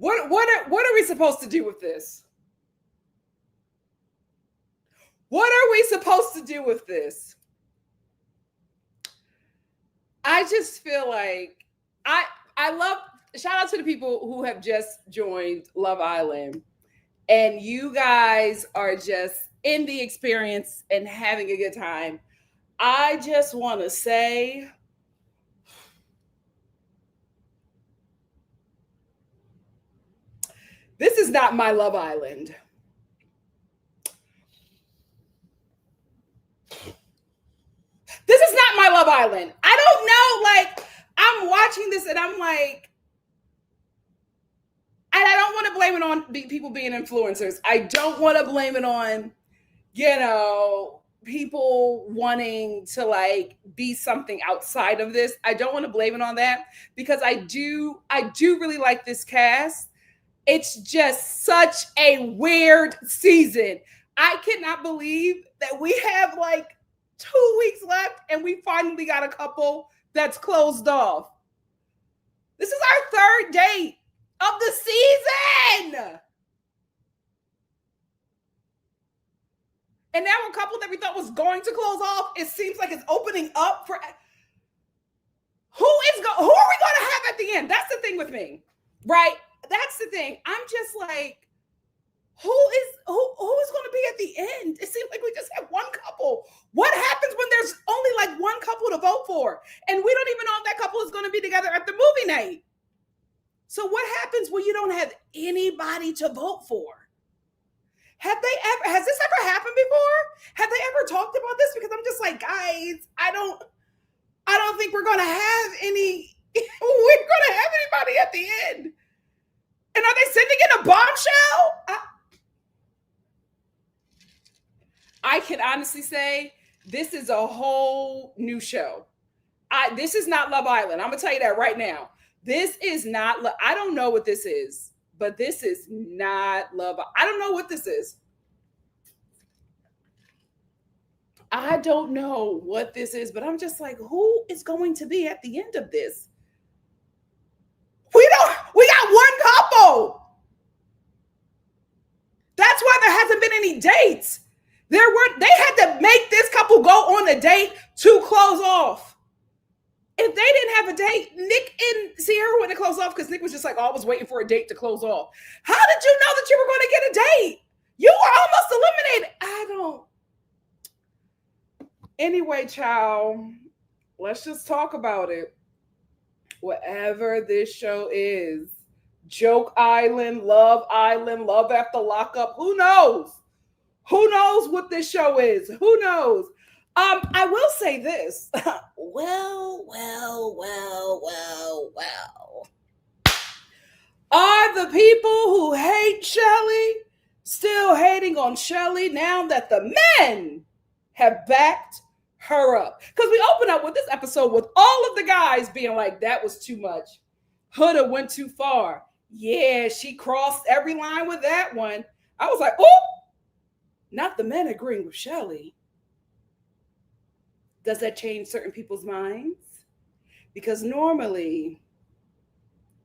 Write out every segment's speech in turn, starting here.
What are we supposed to do with this? What are we supposed to do with this? I just feel like I love, shout out to the people who have just joined Love Island, and you guys are just in the experience and having a good time. I just want to say, this is not my Love Island. This is not my Love Island. I don't know. Like, I'm watching this and I'm like, and I don't want to blame it on people being influencers. I don't want to blame it on, people wanting to like be something outside of this. I don't want to blame it on that because I do really like this cast. It's just such a weird season. I cannot believe that we have like 2 weeks left and we finally got a couple that's closed off. This is our third date of the season. And now a couple that we thought was going to close off, it seems like it's opening up for who are we going to have at the end? That's the thing with me, right? That's the thing. I'm just like, who is going to be at the end? It seems like we just have one couple. What happens when there's only like one couple to vote for? And we don't even know if that couple is going to be together at the movie night. So what happens when you don't have anybody to vote for? Has this ever happened before? Have they ever talked about this? Because I'm just like, guys, I don't think we're going to have any, we're going to have anybody at the end. And are they sending in a bombshell? I can honestly say this is a whole new show. This is not Love Island. I'm going to tell you that right now. This is not, I don't know what this is, but this is not Love. I don't know what this is. I don't know what this is, but I'm just like, who is going to be at the end of this? We got one couple. That's why there hasn't been any dates. They had to make this couple go on a date to close off. If they didn't have a date, Nick and Sierra wouldn't have closed off because Nick was just like, oh, I was waiting for a date to close off. How did you know that you were going to get a date? You were almost eliminated. Anyway, child, let's just talk about it. Whatever this show is, Joke Island, Love After Lockup, who knows? Who knows what this show is? Who knows? I will say this. Well. Are the people who hate Shelly still hating on Shelly now that the men have backed her up? Because we open up with this episode with all of the guys being like, that was too much. Huda went too far. Yeah, she crossed every line with that one. I was like, oh, not the men agreeing with Shelly. Does that change certain people's minds? Because normally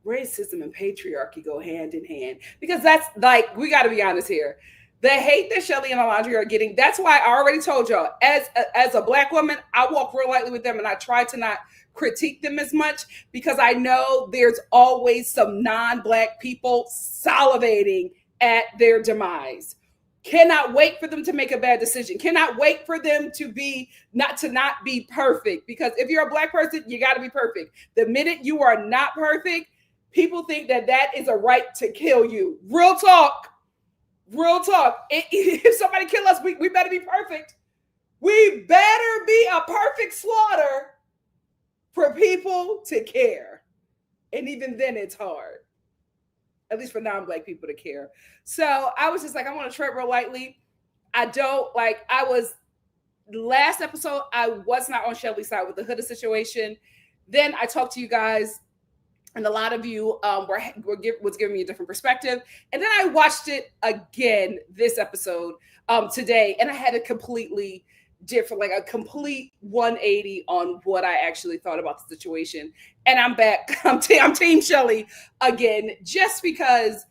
racism and patriarchy go hand in hand. Because that's like, we got to be honest here. The hate that Shelly and Alandria are getting, that's why I already told y'all, as a Black woman, I walk real lightly with them and I try to not critique them as much because I know there's always some non-Black people salivating at their demise. Cannot wait for them to make a bad decision. Cannot wait for them to not be perfect. Because if you're a Black person, you got to be perfect. The minute you are not perfect, people think that is a right to kill you. Real talk. If somebody kill us, we better be perfect. We better be a perfect slaughter for people to care. And even then it's hard. At least for non-Black people to care. So I was just like, I want to tread real lightly. Last episode, I was not on Shelly's side with the Huda situation. Then I talked to you guys, and a lot of you was giving me a different perspective. And then I watched it again this episode today, and I had a completely different, like a complete 180 on what I actually thought about the situation. And I'm back. I'm Team Shelly again, just because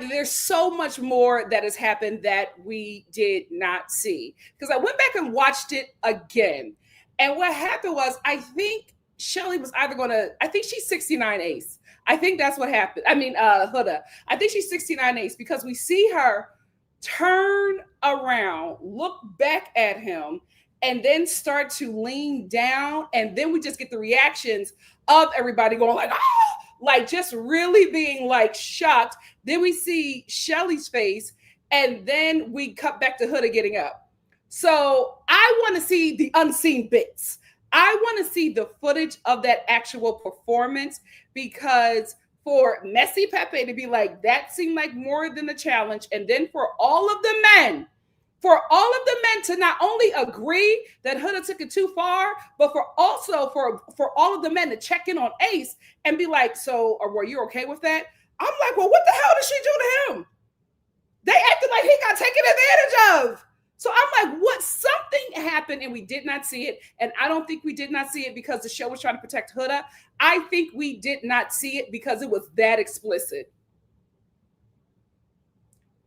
there's so much more that has happened that we did not see. Because I went back and watched it again. And what happened was, I think Shelly was either I think she's 69 Ace. I think that's what happened. I mean, Huda. I think she's 69 Ace, because we see her turn around, look back at him, and then start to lean down. And then we just get the reactions of everybody going like, ah! Like just really being like shocked. Then we see Shelly's face, and then we cut back to Huda getting up. So I want to see the unseen bits. I want to see the footage of that actual performance, because for messy Pepe to be like, that seemed like more than a challenge. And then for all of the men to not only agree that Huda took it too far, but for all of the men to check in on Ace and be like, so were you okay with that? I'm like, well, what the hell did she do to him? They acted like he got taken advantage of. So I'm like, what? Something happened and we did not see it. And I don't think we did not see it because the show was trying to protect Huda. I think we did not see it because it was that explicit.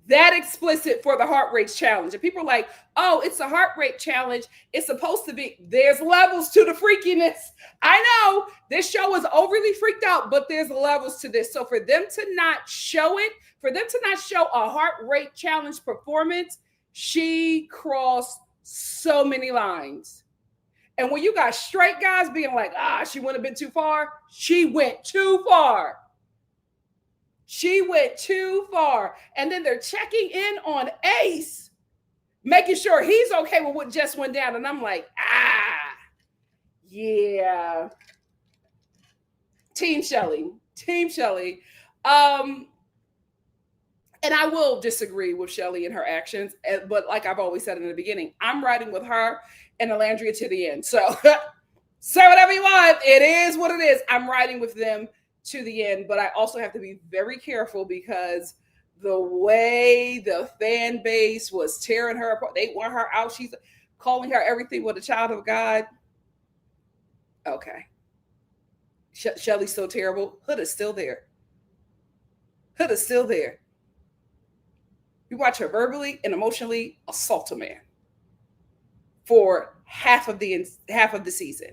That explicit for the heart rate challenge. And people are like, oh, it's a heart rate challenge. It's supposed to be. There's levels to the freakiness. I know this show was overly freaked out, but there's levels to this. So for them to not show it, for them to not show a heart rate challenge performance, she crossed so many lines. And when you got straight guys being like, she wouldn't have been too far, she went too far. She went too far. And then they're checking in on Ace, making sure he's okay with what just went down. And I'm like, yeah. Team Shelly. And I will disagree with Shelly and her actions, but like I've always said in the beginning, I'm riding with her and Alandria to the end. So say whatever you want. It is what it is. I'm riding with them to the end, but I also have to be very careful because the way the fan base was tearing her apart, they want her out. She's calling her everything but a child of God. Okay. Shelly's so terrible. Huda's still there. You watch her verbally and emotionally assault a man for half of the season.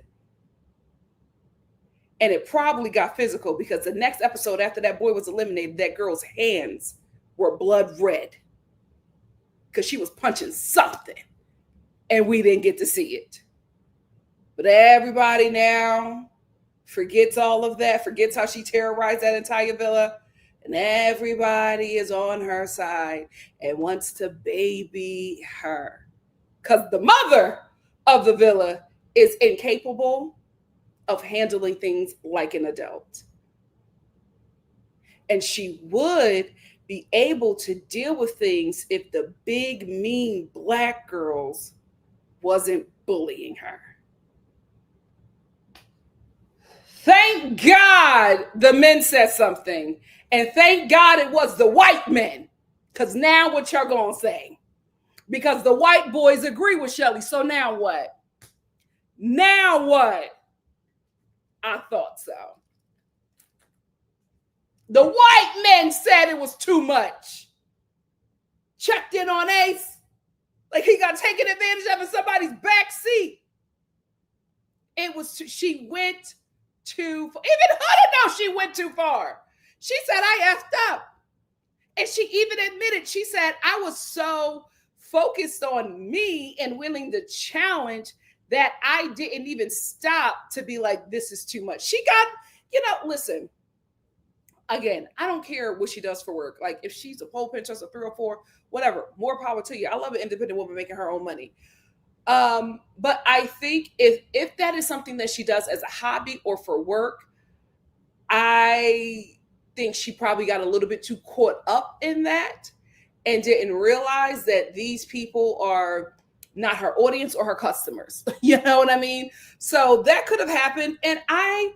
And it probably got physical because the next episode after that boy was eliminated, that girl's hands were blood red because she was punching something and we didn't get to see it. But everybody now forgets all of that, forgets how she terrorized that entire villa. And everybody is on her side and wants to baby her. Because the mother of the villa is incapable of handling things like an adult. And she would be able to deal with things if the big, mean black girls wasn't bullying her. Thank God the men said something. And thank God it was the white men. Because now what y'all gonna say? Because the white boys agree with Shelly. So now what? I thought so. The white men said it was too much. Checked in on Ace. Like he got taken advantage of in somebody's back seat. She went too far. Even Huda knows she went too far. She said, I effed up. And she even admitted, she said, I was so focused on me and winning the challenge that I didn't even stop to be like, this is too much. She got, listen, again, I don't care what she does for work. Like if she's a pole pincher, a 304, whatever, more power to you. I love an independent woman making her own money. But I think if that is something that she does as a hobby or for work, I think she probably got a little bit too caught up in that and didn't realize that these people are not her audience or her customers. You know what I mean? So that could have happened. And I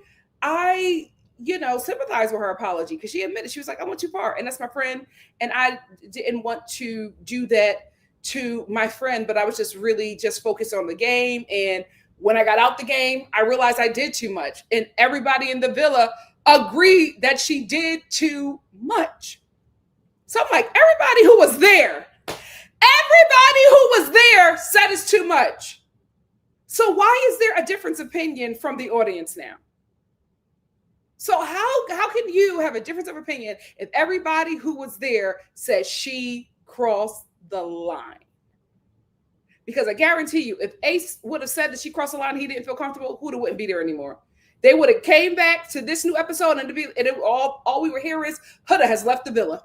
sympathize with her apology because she admitted, she was like, I went too far and that's my friend. And I didn't want to do that to my friend, but I was just really just focused on the game. And when I got out the game, I realized I did too much. And everybody in the villa agreed that she did too much. So I'm like, everybody who was there said it's too much. So why is there a different opinion from the audience now? So how can you have a difference of opinion if everybody who was there said she crossed the line? Because I guarantee you, if Ace would have said that she crossed the line and he didn't feel comfortable, Huda wouldn't be there anymore. They would have came back to this new episode and all we were hearing is Huda has left the villa.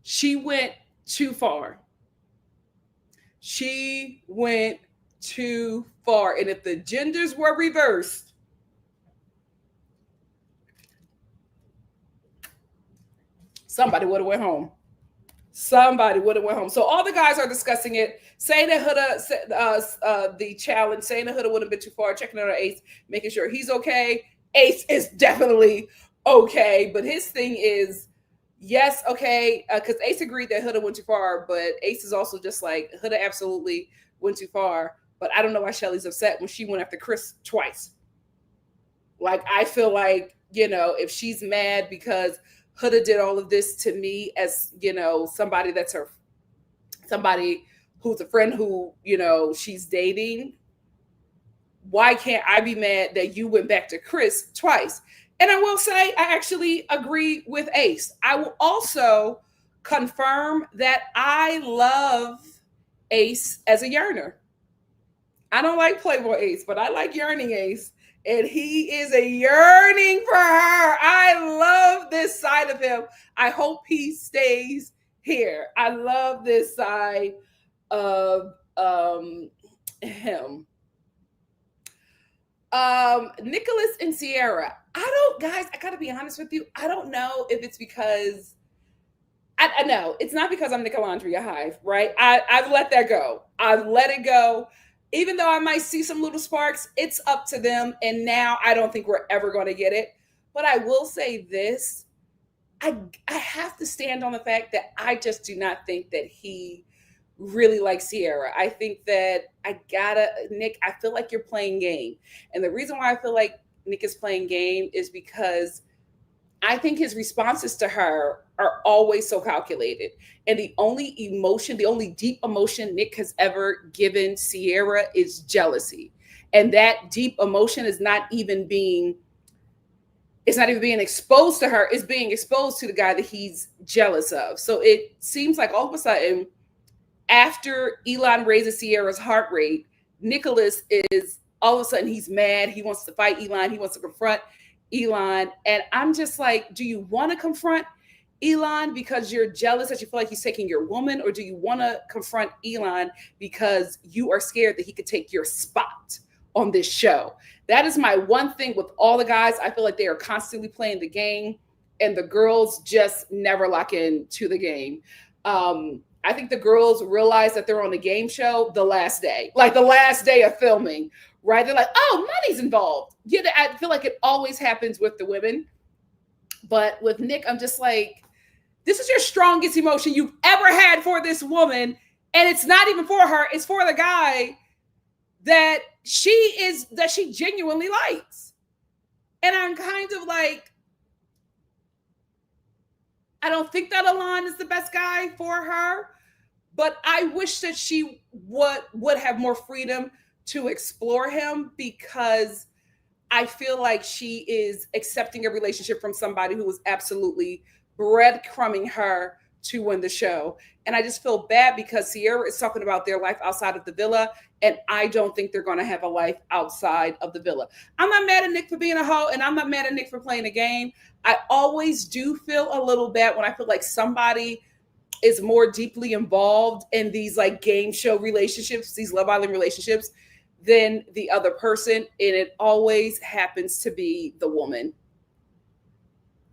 She went too far. She went too far. And if the genders were reversed, somebody would have went home. Somebody would have went home. So all the guys are discussing it, saying that Huda, the challenge, saying that Huda would have been too far, checking out on Ace, making sure he's okay. Ace is definitely okay. But his thing is, yes, okay, because Ace agreed that Huda went too far, but Ace is also just like, Huda absolutely went too far. But I don't know why Shelly's upset when she went after Chris twice. Like, I feel like, if she's mad because Huda did all of this to me as, somebody who's a friend who, she's dating. Why can't I be mad that you went back to Chris twice? And I will say, I actually agree with Ace. I will also confirm that I love Ace as a yearner. I don't like Playboy Ace, but I like yearning Ace. And he is a yearning for her. I love this side of him. I hope he stays here. I love this side of him. Nicholas and Sierra. Guys, I gotta be honest with you. I don't know if it's because I know it's not because I'm Alandria Hive, right? I've let that go. I've let it go. Even though I might see some little sparks, it's up to them. And now I don't think we're ever going to get it. But I will say this. I have to stand on the fact that I just do not think that he really likes Sierra. I think that Nick, I feel like you're playing game. And the reason why I feel like Nick is playing game is because I think his responses to her are always so calculated. And the only deep emotion Nick has ever given Sierra is jealousy. And that deep emotion is not even being exposed to her. It's being exposed to the guy that he's jealous of. So it seems like all of a sudden, after Elon raises Sierra's heart rate, Nicholas is all of a sudden he's mad. He wants to fight Elon. He wants to confront Elon. And I'm just like, do you want to confront Elon because you're jealous that you feel like he's taking your woman? Or do you want to confront Elon because you are scared that he could take your spot on this show? That is my one thing with all the guys. I feel like they are constantly playing the game and the girls just never lock into the game. I think the girls realize that they're on the game show the last day of filming, right? They're like, oh, money's involved. Yeah, I feel like it always happens with the women. But with Nick, I'm just like, this is your strongest emotion you've ever had for this woman. And it's not even for her. It's for the guy that she genuinely likes. And I'm kind of like, I don't think that Alon is the best guy for her, but I wish that she would have more freedom to explore him, because I feel like she is accepting a relationship from somebody who was absolutely breadcrumbing her to win the show. And I just feel bad because Sierra is talking about their life outside of the villa, and I don't think they're going to have a life outside of the villa. I'm not mad at Nick for being a hoe, and I'm not mad at Nick for playing a game. I always do feel a little bad when I feel like somebody is more deeply involved in these like game show relationships, these Love Island relationships, than the other person. And it always happens to be the woman.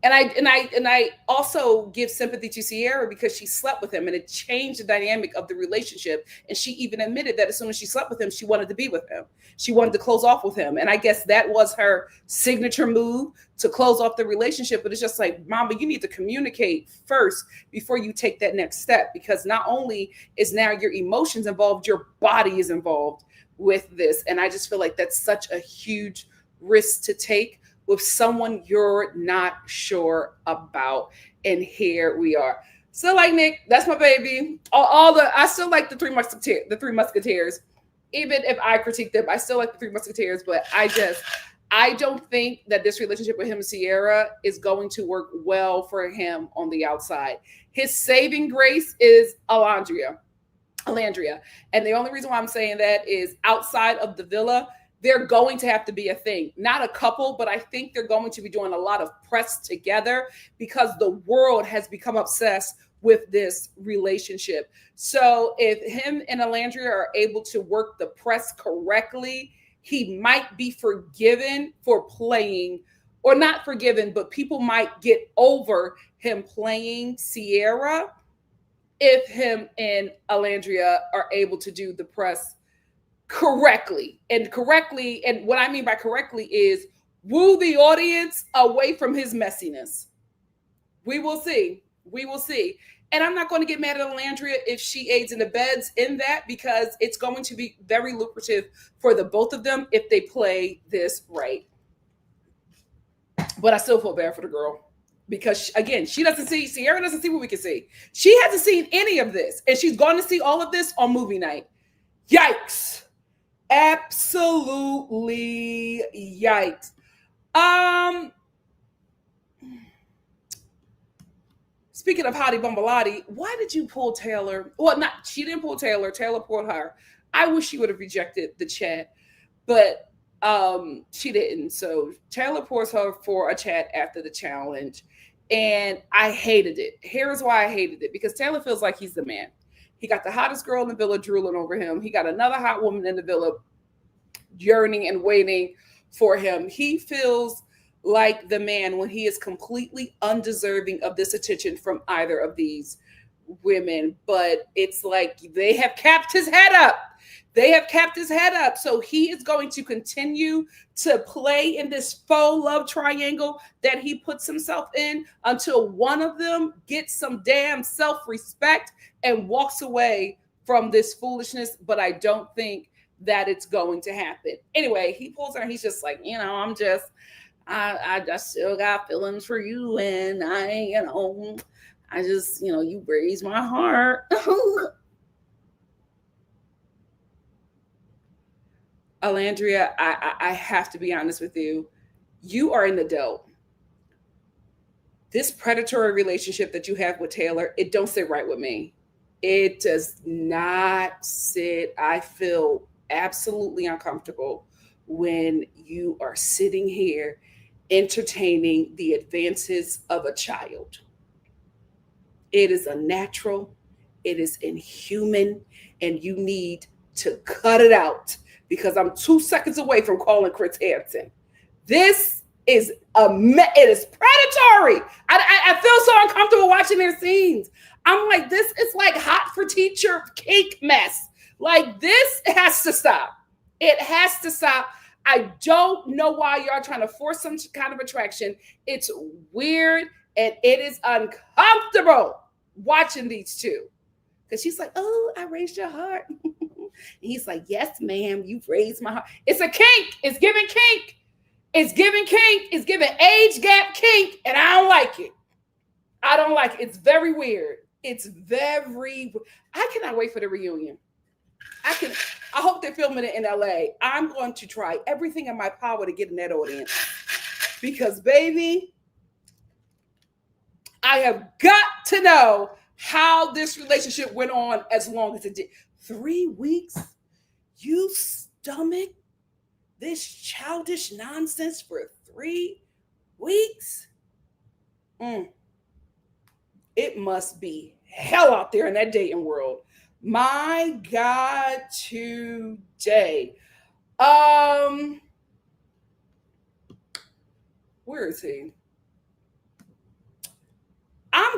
And I also give sympathy to Sierra because she slept with him and it changed the dynamic of the relationship. And she even admitted that as soon as she slept with him, she wanted to be with him. She wanted to close off with him. And I guess that was her signature move to close off the relationship. But it's just like, Mama, you need to communicate first before you take that next step, because not only is now your emotions involved, your body is involved with this. And I just feel like that's such a huge risk to take with someone you're not sure about. And here we are. Still like Nick, that's my baby. I still like the Three Musketeers. Even if I critique them, I still like the Three Musketeers, but I don't think that this relationship with him and Sierra is going to work well for him on the outside. His saving grace is Alandria. And the only reason why I'm saying that is outside of the villa, they're going to have to be a thing. Not a couple, but I think they're going to be doing a lot of press together because the world has become obsessed with this relationship. So if him and Alandria are able to work the press correctly, he might be forgiven for playing, or not forgiven, but people might get over him playing Sierra if him and Alandria are able to do the press correctly. And what I mean by correctly is woo the audience away from his messiness. We will see. And I'm not going to get mad at Alandria if she aids in the beds in that, because it's going to be very lucrative for the both of them if they play this right. But I still feel bad for the girl because, again, Sierra doesn't see what we can see. She hasn't seen any of this, and she's going to see all of this on movie night. Yikes. Absolutely yikes. Speaking of Hottie Bumbalati, why did you pull Taylor? Well, she didn't pull Taylor. Taylor pulled her. I wish she would have rejected the chat, but she didn't. So Taylor pulls her for a chat after the challenge, and I hated it. Here's why I hated it: because Taylor feels like he's the man. He got the hottest girl in the villa drooling over him. He got another hot woman in the villa yearning and waiting for him. He feels like the man when he is completely undeserving of this attention from either of these women. But it's like they have capped his head up. So he is going to continue to play in this faux love triangle that he puts himself in until one of them gets some damn self-respect and walks away from this foolishness. But I don't think that it's going to happen. Anyway, he pulls her and he's just like, I still got feelings for you, and you raised my heart. Alandria, I have to be honest with you. You are an adult. This predatory relationship that you have with Taylor, it don't sit right with me. It does not sit. I feel absolutely uncomfortable when you are sitting here entertaining the advances of a child. It is unnatural, it is inhuman, and you need to cut it out, because I'm 2 seconds away from calling Chris Hansen. This is it is predatory. I feel so uncomfortable watching their scenes. I'm like, this is like hot for teacher cake mess. Like, this has to stop. It has to stop. I don't know why y'all trying to force some kind of attraction. It's weird and it is uncomfortable watching these two. Because she's like, oh, I raised your heart. He's like, yes, ma'am, you've raised my heart. It's a kink. It's giving kink. It's giving kink. It's giving age gap kink. And I don't like it. It's very weird. I cannot wait for the reunion. I hope they're filming it in LA. I'm going to try everything in my power to get in that audience. Because, baby, I have got to know how this relationship went on as long as it did. 3 weeks? You stomach this childish nonsense for 3 weeks? It must be hell out there in that dating world. My God, today. Where is he?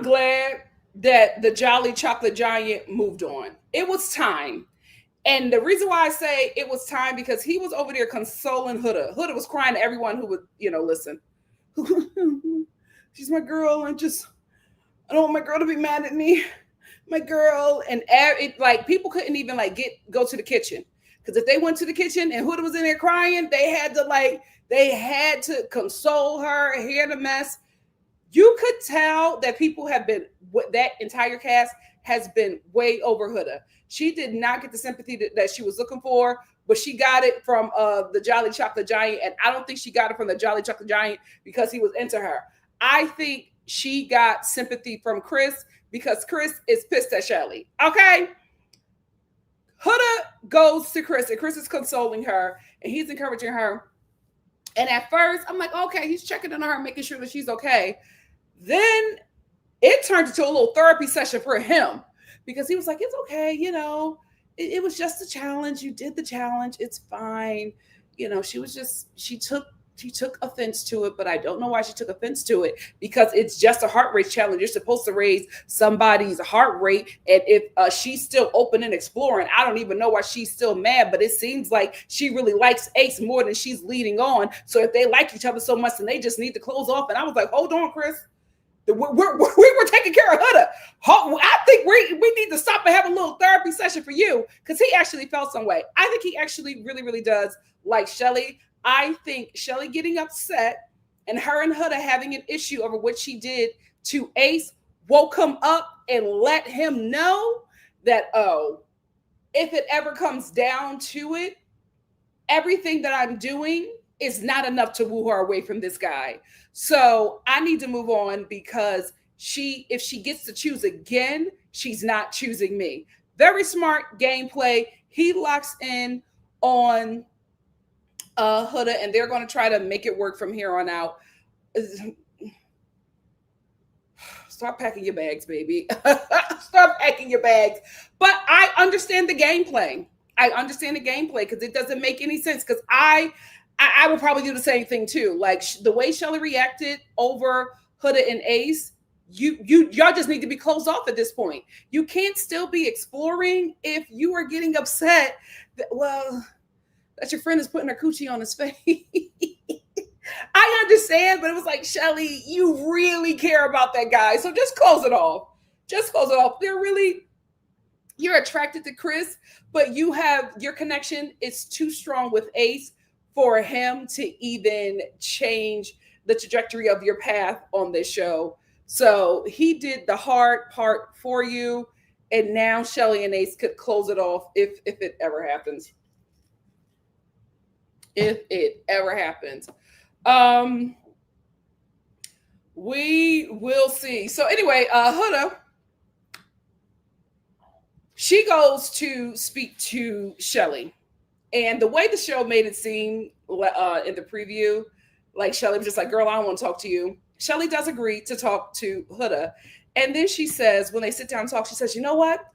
I'm glad that the Jolly Chocolate Giant moved on. It was time. And the reason why I say it was time, because he was over there consoling Huda. Huda was crying to everyone who would, listen. She's my girl. I don't want my girl to be mad at me. My girl. And people couldn't even go to the kitchen. Because if they went to the kitchen and Huda was in there crying, they had to console her, hear the mess. You could tell that people have been, that entire cast has been way over Huda. She did not get the sympathy that she was looking for, but she got it from the Jolly Chocolate Giant. And I don't think she got it from the Jolly Chocolate Giant because he was into her. I think she got sympathy from Chris because Chris is pissed at Shelly. Okay? Huda goes to Chris, and Chris is consoling her, and he's encouraging her. And at first, I'm like, okay, he's checking on her, making sure that she's okay. Then it turned into a little therapy session for him because he was like, it's okay, it was just a challenge. You did the challenge. It's fine. She took offense to it, but I don't know why she took offense to it because it's just a heart rate challenge. You're supposed to raise somebody's heart rate. And if she's still open and exploring, I don't even know why she's still mad, but it seems like she really likes Ace more than she's leading on. So if they like each other so much, then they just need to close off. And I was like, hold on, Chris. We were taking care of Huda. I think we need to stop and have a little therapy session for you because he actually felt some way. I think he actually really, really does like Shelly. I think Shelly getting upset and her and Huda having an issue over what she did to Ace woke him up and let him know that, if it ever comes down to it, everything that I'm doing is not enough to woo her away from this guy. So I need to move on because if she gets to choose again, she's not choosing me. Very smart gameplay. He locks in on Huda, and they're going to try to make it work from here on out. Stop packing your bags, baby. Stop packing your bags. But I understand the gameplay. Because it doesn't make any sense. Because I would probably do the same thing too. Like the way Shelly reacted over Huda and Ace, y'all just need to be closed off at this point. You can't still be exploring if you are getting upset that your friend is putting her coochie on his face. I understand, but it was like, Shelly, you really care about that guy. So just close it off. You're attracted to Chris, but your connection is too strong with Ace for him to even change the trajectory of your path on this show. So he did the hard part for you. And now Shelly and Ace could close it off if it ever happens. If it ever happens. We will see. So anyway, Huda, she goes to speak to Shelly. And the way the show made it seem in the preview, like Shelly was just like, girl, I don't want to talk to you. Shelly does agree to talk to Huda. And then she says, when they sit down and talk, she says, you know what?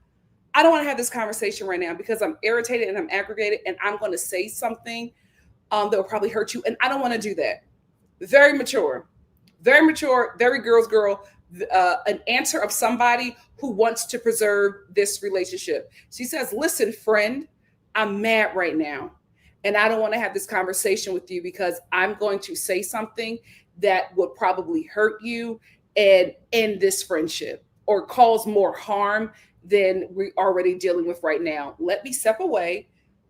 I don't want to have this conversation right now because I'm irritated and I'm aggravated and I'm going to say something that will probably hurt you. And I don't want to do that. Very mature, very girl's girl, an answer of somebody who wants to preserve this relationship. She says, listen, friend, I'm mad right now. And I don't want to have this conversation with you because I'm going to say something that would probably hurt you and end this friendship or cause more harm than we're already dealing with right now. Let me step away,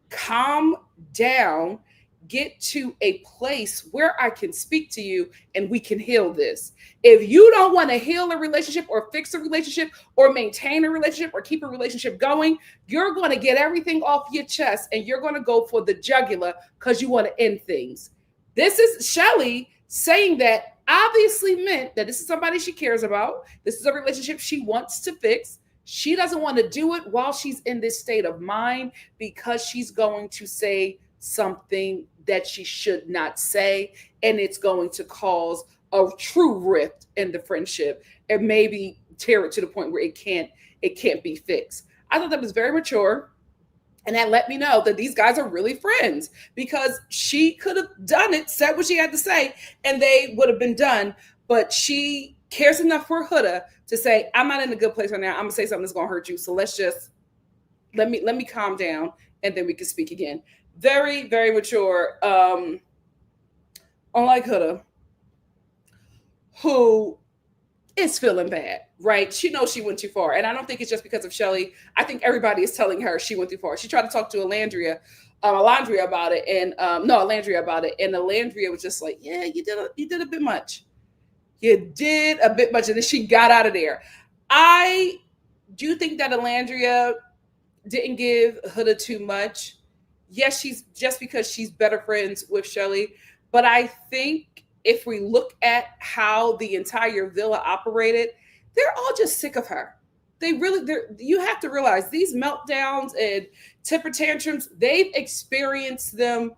calm down, get to a place where I can speak to you and we can heal this. If you don't want to heal a relationship or fix a relationship or maintain a relationship or keep a relationship going, you're going to get everything off your chest and you're going to go for the jugular because you want to end things. This is Shelly saying that obviously meant that this is somebody she cares about. This is a relationship she wants to fix. She doesn't want to do it while she's in this state of mind because she's going to say something that she should not say, and it's going to cause a true rift in the friendship and maybe tear it to the point where it can't be fixed. I thought that was very mature. And that let me know that these guys are really friends because she could have done it, said what she had to say, and they would have been done. But she cares enough for Huda to say, I'm not in a good place right now. I'm gonna say something that's gonna hurt you. So let's just let me calm down and then we can speak again. Very, very mature. Unlike Huda, who is feeling bad, right? She knows she went too far. And I don't think it's just because of Shelly. I think everybody is telling her she went too far. She tried to talk to Alandria about it, and Alandria about it. And Alandria was just like, yeah, you did a bit much. You did a bit much. And then she got out of there. I do think that Alandria didn't give Huda too much. Yes, she's just because she's better friends with Shelly. But I think if we look at how the entire villa operated, they're all just sick of her. You have to realize these meltdowns and temper tantrums, they've experienced them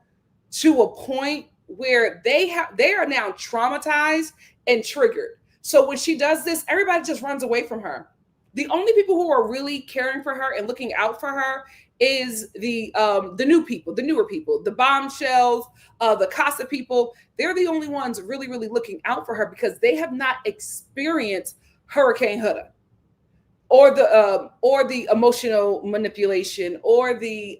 to a point where they are now traumatized and triggered. So when she does this, everybody just runs away from her. The only people who are really caring for her and looking out for her is the newer people, the bombshells, the Casa people. They're the only ones really, really looking out for her because they have not experienced Hurricane Huda or the emotional manipulation or the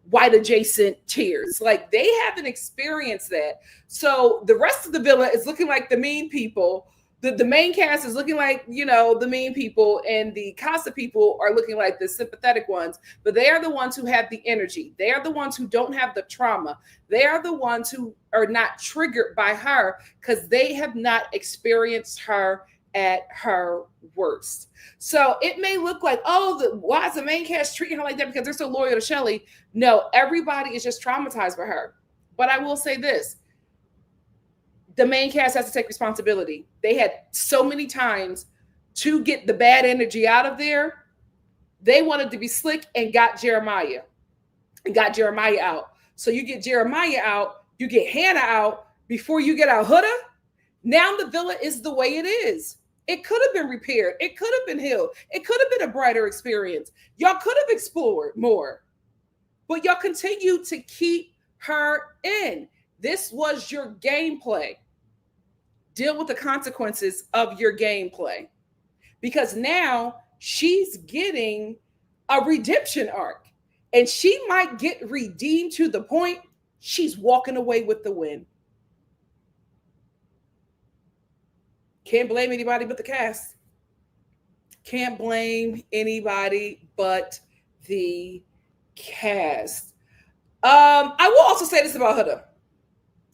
white adjacent tears. Like they haven't experienced that. So the rest of the villa is looking like the mean people. The main cast is looking like, the mean people, and the Casa people are looking like the sympathetic ones, but they are the ones who have the energy. They are the ones who don't have the trauma. They are the ones who are not triggered by her because they have not experienced her at her worst. So it may look like, why is the main cast treating her like that because they're so loyal to Shelly? No, everybody is just traumatized by her. But I will say this. The main cast has to take responsibility. They had so many times to get the bad energy out of there. They wanted to be slick and got Jeremiah out. So you get Jeremiah out, you get Hannah out before you get out Huda. Now the villa is the way it is. It could have been repaired. It could have been healed. It could have been a brighter experience. Y'all could have explored more, but y'all continue to keep her in. This was your gameplay. Deal with the consequences of your gameplay, because now she's getting a redemption arc and she might get redeemed to the point she's walking away with the win. Can't blame anybody but the cast. Can't blame anybody but the cast. I will also say this about Huda.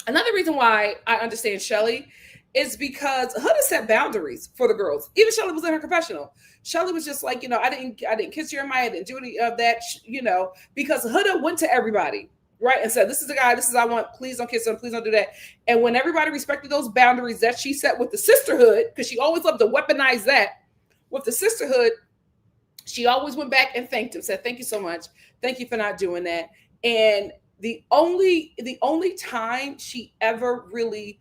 Another reason why I understand Shelly is because Huda set boundaries for the girls. Even Shelly was in her confessional. Shelly was just like, I didn't kiss Jeremiah, I didn't do any of that, because Huda went to everybody, right, and said, this is the guy, this is I want, please don't kiss him, please don't do that. And when everybody respected those boundaries that she set with the sisterhood, because she always loved to weaponize that with the sisterhood, she always went back and thanked him, said, thank you so much, thank you for not doing that. And the only time she ever really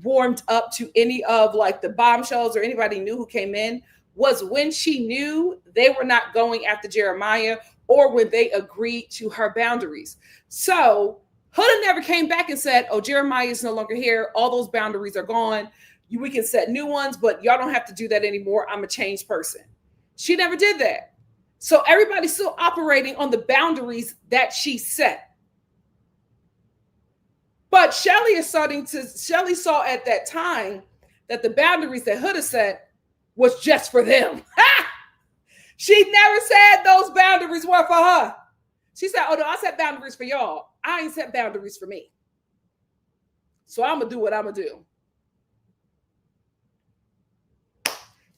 warmed up to any of like the bombshells or anybody new who came in was when she knew they were not going after Jeremiah or when they agreed to her boundaries. So Huda never came back and said, oh, Jeremiah is no longer here. All those boundaries are gone. We can set new ones, but y'all don't have to do that anymore. I'm a changed person. She never did that. So everybody's still operating on the boundaries that she set. But Shelly saw at that time that the boundaries that Huda set was just for them. She never said those boundaries were for her. She said, oh no, I set boundaries for y'all. I ain't set boundaries for me. So I'm going to do what I'm going to do.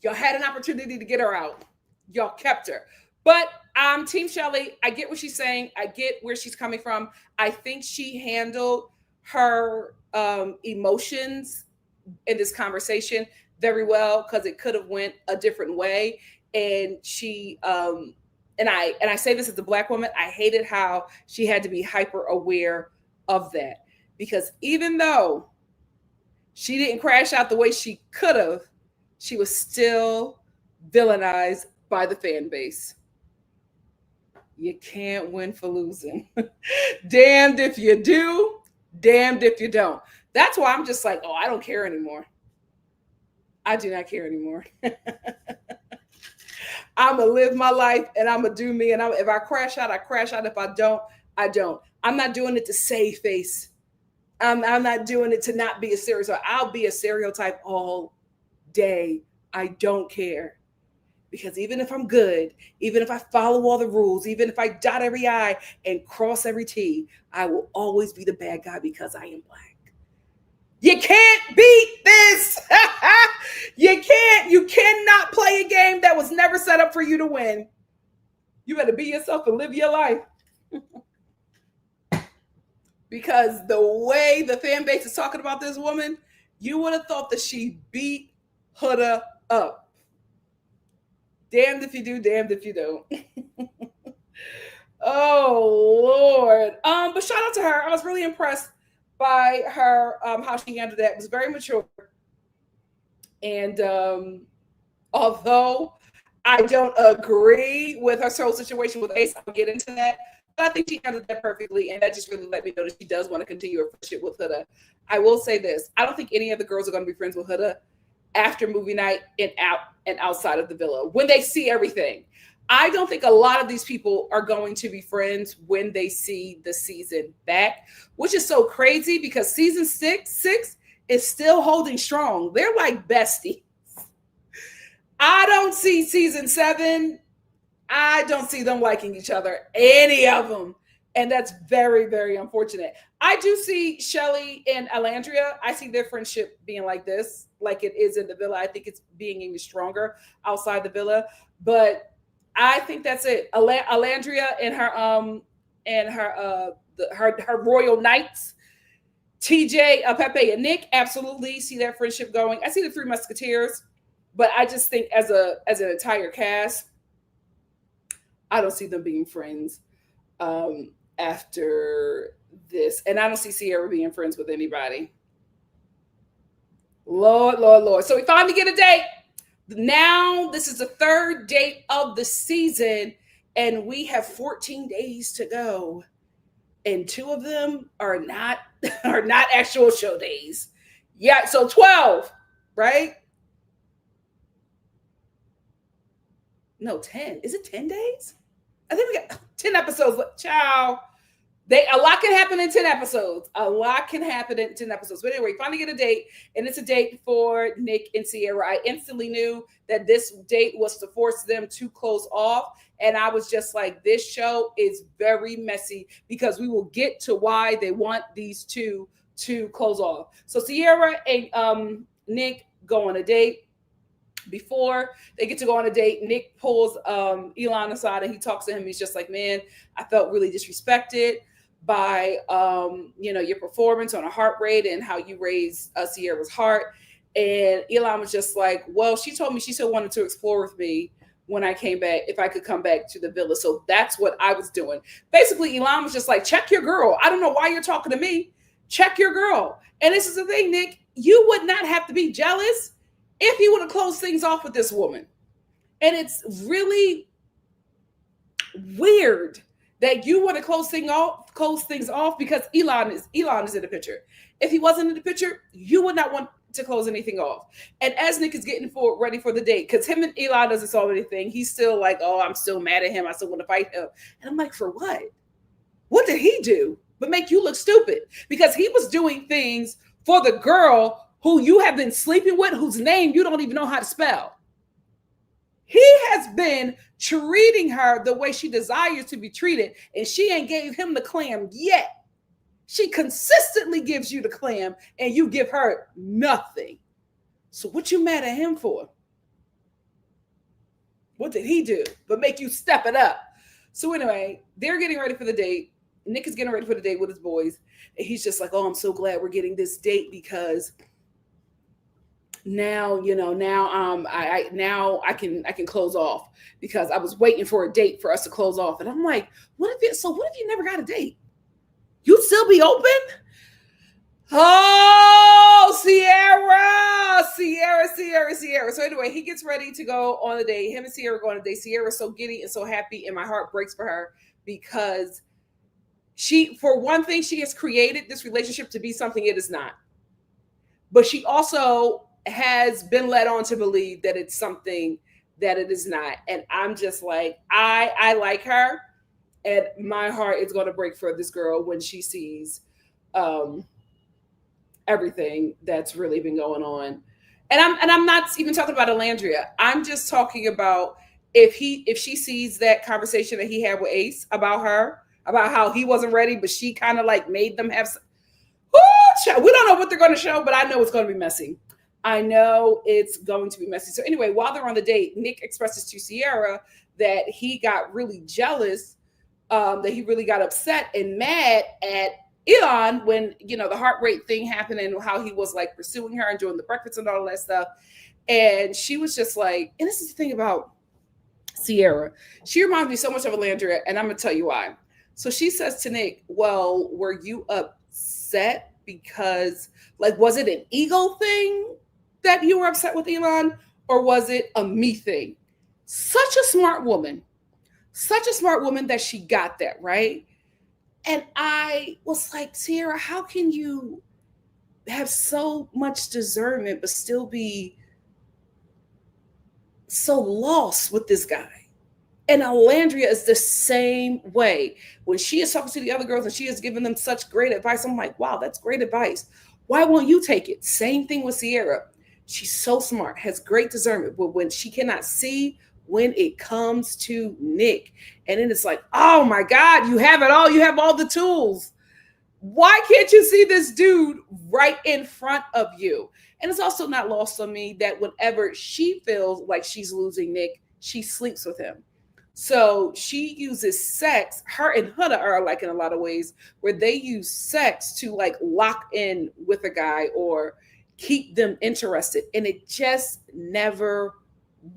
Y'all had an opportunity to get her out. Y'all kept her. But I'm Team Shelly. I get what she's saying. I get where she's coming from. I think she handled her emotions in this conversation very well, because it could have went a different way. And she and I say this as a Black woman, I hated how she had to be hyper aware of that, because even though she didn't crash out the way she could have, she was still villainized by the fan base. You can't win for losing. Damned if you do, damned if you don't. That's why I'm just like, oh, I don't care anymore. I do not care anymore. I'm gonna live my life and I'm gonna do me. And if I crash out, I crash out. If I don't, I don't. I'm not doing it to save face. I'm not doing it to not be a stereotype. I'll be a stereotype all day. I don't care. Because even if I'm good, even if I follow all the rules, even if I dot every I and cross every T, I will always be the bad guy because I am black. You can't beat this. You cannot play a game that was never set up for you to win. You better be yourself and live your life. Because the way the fan base is talking about this woman, you would have thought that she beat Huda up. Damned if you do, damned if you don't. Oh Lord. But shout out to her. I was really impressed by her, how she handled that. It was very mature. And although I don't agree with her whole situation with Ace, I'll get into that. But I think she handled that perfectly, and that just really let me know that she does want to continue her friendship with Huda. I will say this: I don't think any of the girls are going to be friends with Huda after movie night and outside of the villa when they see everything. I don't think a lot of these people are going to be friends when they see the season back, which is so crazy because season six is still holding strong. They're like besties. I don't see season 7. I don't see them liking each other, any of them. And that's very, very unfortunate. I do see Shelly and Alandria. I see their friendship being like this, like it is in the villa. I think it's being even stronger outside the villa. But I think that's it. Alandria and her royal knights, TJ, Pepe, and Nick, absolutely see that friendship going. I see the Three Musketeers, but I just think as an entire cast, I don't see them being friends after this. And I don't see Sierra being friends with anybody. Lord, Lord, Lord. So we finally get a date. Now, this is the 3rd date of the season, and we have 14 days to go. And 2 of them are not actual show days. Yeah, so 12, right? No, 10. Is it 10 days? I think we got 10 episodes. Ciao. A lot can happen in 10 episodes. A lot can happen in 10 episodes. But anyway, finally get a date, and it's a date for Nick and Sierra. I instantly knew that this date was to force them to close off. And I was just like, this show is very messy because we will get to why they want these two to close off. So Sierra and Nick go on a date. Before they get to go on a date, Nick pulls Elon aside and he talks to him. He's just like, man, I felt really disrespected by your performance on a heart rate and how you raised Sierra's heart. And Elon was just like, well, she told me she still wanted to explore with me when I came back, if I could come back to the villa. So that's what I was doing. Basically, Elon was just like, check your girl. I don't know why you're talking to me. Check your girl. And this is the thing, Nick, you would not have to be jealous if he would have closed things off with this woman. And it's really weird that you want to close things off because Elon is in the picture. If he wasn't in the picture, you would not want to close anything off. And as Nick is getting ready for the date, because him and Elon doesn't solve anything, he's still like, oh, I'm still mad at him. I still want to fight him. And I'm like, for what? What did he do but make you look stupid? Because he was doing things for the girl who you have been sleeping with, whose name you don't even know how to spell. He has been treating her the way she desires to be treated, and she ain't gave him the clam yet. She consistently gives you the clam, and you give her nothing. So what you mad at him for? What did he do but make you step it up? So anyway, they're getting ready for the date. Nick is getting ready for the date with his boys. And he's just like, oh, I'm so glad we're getting this date because now I can close off because I was waiting for a date for us to close off. And I'm like, what if you never got a date? You'd still be open? Oh, Sierra. So anyway, he gets ready to go on a date. Him and Sierra go on a date. Sierra's so giddy and so happy, and my heart breaks for her because for one thing, she has created this relationship to be something it is not. But she also has been led on to believe that it's something that it is not. And I'm just like, I like her, and my heart is going to break for this girl when she sees um, everything that's really been going on. And I'm not even talking about Alandria. I'm just talking about if she sees that conversation that he had with Ace about her, about how he wasn't ready, but she kind of like made them have. We don't know what they're going to show, but I know it's going to be messy. I know it's going to be messy. So anyway, while they're on the date, Nick expresses to Sierra that he got really jealous, that he really got upset and mad at Elon when, the heart rate thing happened and how he was like pursuing her and doing the breakfast and all that stuff. And she was just like, and this is the thing about Sierra. She reminds me so much of Alandria, and I'm going to tell you why. So she says to Nick, well, were you upset because, like, was it an ego thing that you were upset with Elon, or was it a me thing? Such a smart woman that she got that, right? And I was like, Sierra, how can you have so much discernment but still be so lost with this guy? And Alandria is the same way. When she is talking to the other girls and she is giving them such great advice, I'm like, wow, that's great advice. Why won't you take it? Same thing with Sierra. She's so smart, has great discernment, but when she cannot see when it comes to Nick, and then it's like, oh my God, you have it all. You have all the tools. Why can't you see this dude right in front of you? And it's also not lost on me that whenever she feels like she's losing Nick, she sleeps with him. So she uses sex. Her and Huda are like in a lot of ways where they use sex to like lock in with a guy or keep them interested. And it just never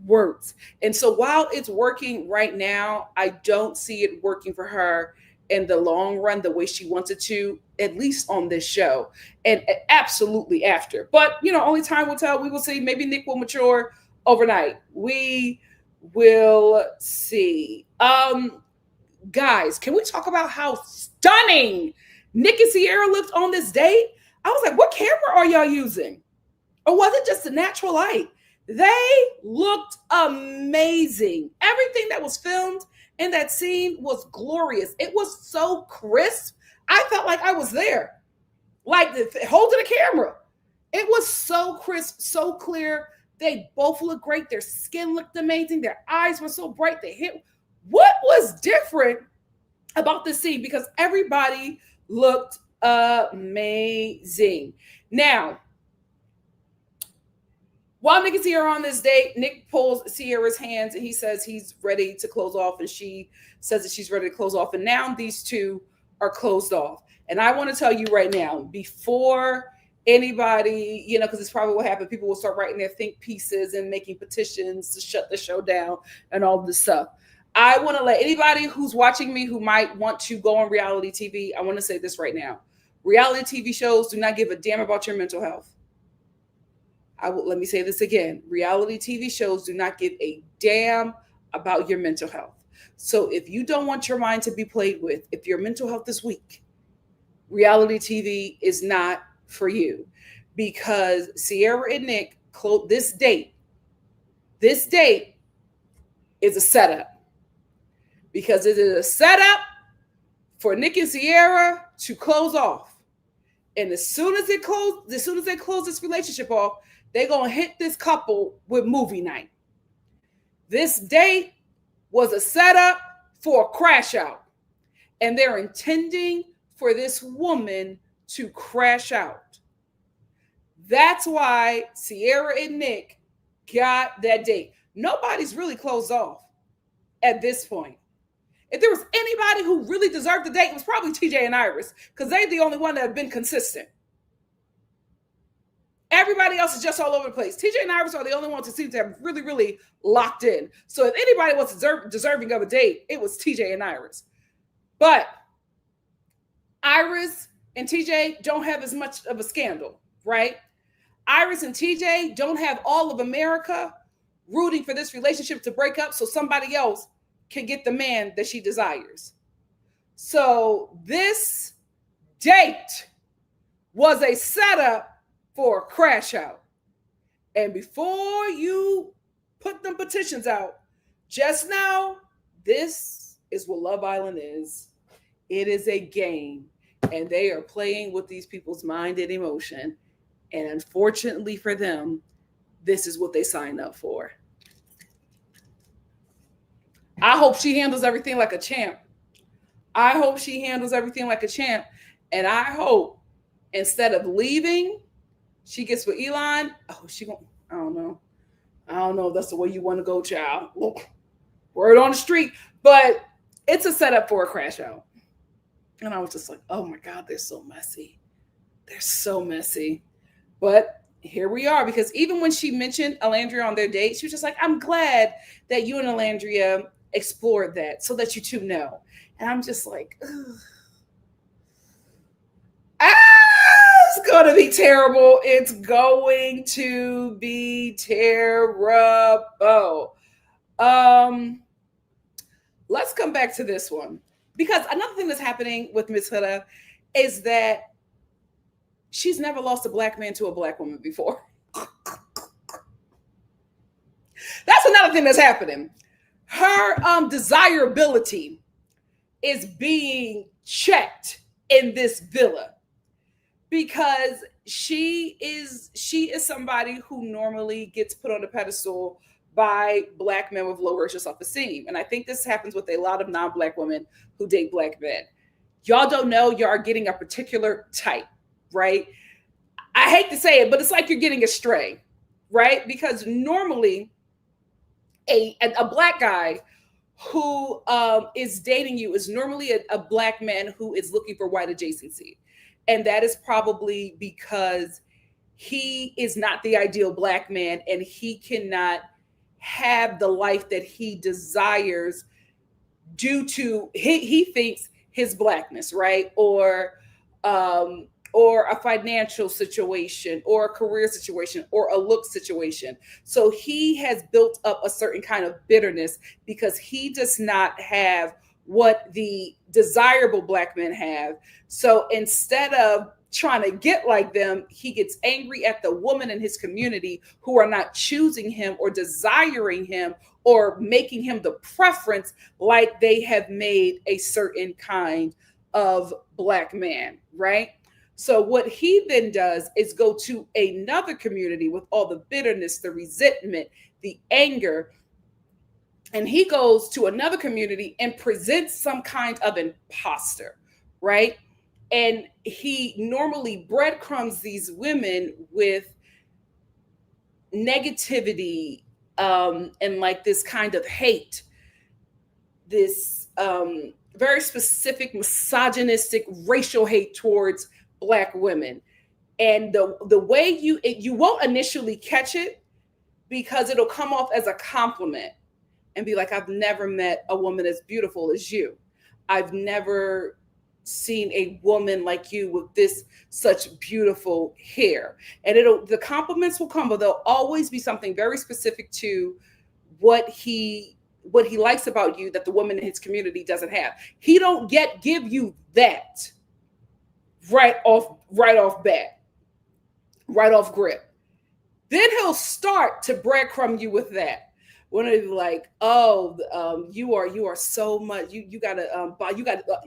works. And so while it's working right now, I don't see it working for her in the long run the way she wants it to, at least on this show, and absolutely after. But only time will tell. We will see. Maybe Nick will mature overnight. We will see. Guys, can we talk about how stunning Nick and Sierra looked on this date? I was like, what camera are y'all using? Or was it just a natural light? They looked amazing. Everything that was filmed in that scene was glorious. It was so crisp. I felt like I was there, like holding a camera. It was so crisp, so clear. They both looked great. Their skin looked amazing. Their eyes were so bright. They hit. What was different about this scene? Because everybody looked amazing. Now, while Nick and Sierra are on this date, Nick pulls Sierra's hands and he says he's ready to close off, and she says that she's ready to close off. And now these two are closed off. And I want to tell you right now, before anybody, because it's probably what happened, people will start writing their think pieces and making petitions to shut the show down and all this stuff. I want to let anybody who's watching me who might want to go on reality TV, I want to say this right now. Reality TV shows do not give a damn about your mental health. Let me say this again. Reality TV shows do not give a damn about your mental health. So if you don't want your mind to be played with, if your mental health is weak, reality TV is not for you. Because Sierra and Nick, this date is a setup. Because it is a setup for Nick and Sierra to close off. And as soon as they close this relationship off, they're going to hit this couple with movie night. This date was a setup for a crash out. And they're intending for this woman to crash out. That's why Sierra and Nick got that date. Nobody's really closed off at this point. If there was anybody who really deserved the date, it was probably TJ and Iris, because they're the only one that have been consistent. Everybody else is just all over the place. TJ and Iris are the only ones who seem to have really, really locked in. So if anybody was deserving of a date, it was TJ and Iris. But Iris and TJ don't have as much of a scandal, right? Iris and TJ don't have all of America rooting for this relationship to break up so somebody else can get the man that she desires. So this date was a setup for a crash out. And before you put them petitions out, just know this is what Love Island is. It is a game, and they are playing with these people's mind and emotion. And unfortunately for them, this is what they signed up for. I hope she handles everything like a champ. I hope she handles everything like a champ. And I hope instead of leaving, she gets with Elon. Oh, she going I don't know. I don't know if that's the way you want to go, child. Look, word on the street. But it's a setup for a crash out. And I was just like, oh my God, they're so messy. They're so messy. But here we are, because even when she mentioned Alandria on their date, she was just like, I'm glad that you and Alandria explored that so that you two know. And I'm just like, ugh. It's going to be terrible. It's going to be terrible. Let's come back to this one, because another thing that's happening with Miss Huda is that she's never lost a black man to a black woman before. That's another thing that's happening. Her desirability is being checked in this villa, because she is somebody who normally gets put on a pedestal by black men with low racial self-esteem. And I think this happens with a lot of non-black women who date black men. Y'all don't know you are getting a particular type, right? I hate to say it, but it's like you're getting a stray, right? Because normally a black guy who is dating you is normally a black man who is looking for white adjacency. And that is probably because he is not the ideal black man, and he cannot have the life that he desires due to he thinks his blackness, right? Or a financial situation, or a career situation, or a look situation. So he has built up a certain kind of bitterness because he does not have what the desirable black men have. So instead of trying to get like them, he gets angry at the woman in his community who are not choosing him or desiring him or making him the preference like they have made a certain kind of black man, right? So what he then does is go to another community with all the bitterness, the resentment, the anger, and he goes to another community and presents some kind of imposter, right? And he normally breadcrumbs these women with negativity and like this kind of hate, this very specific misogynistic racial hate towards black women. And the way you won't initially catch it, because it'll come off as a compliment and be like, I've never met a woman as beautiful as you. I've never seen a woman like you with this such beautiful hair. And the compliments will come, but they'll always be something very specific to what he likes about you that the woman in his community doesn't have. He don't give you that right off bat, right off grip. Then he'll start to breadcrumb you with that. When it's like, oh, you are so much. You gotta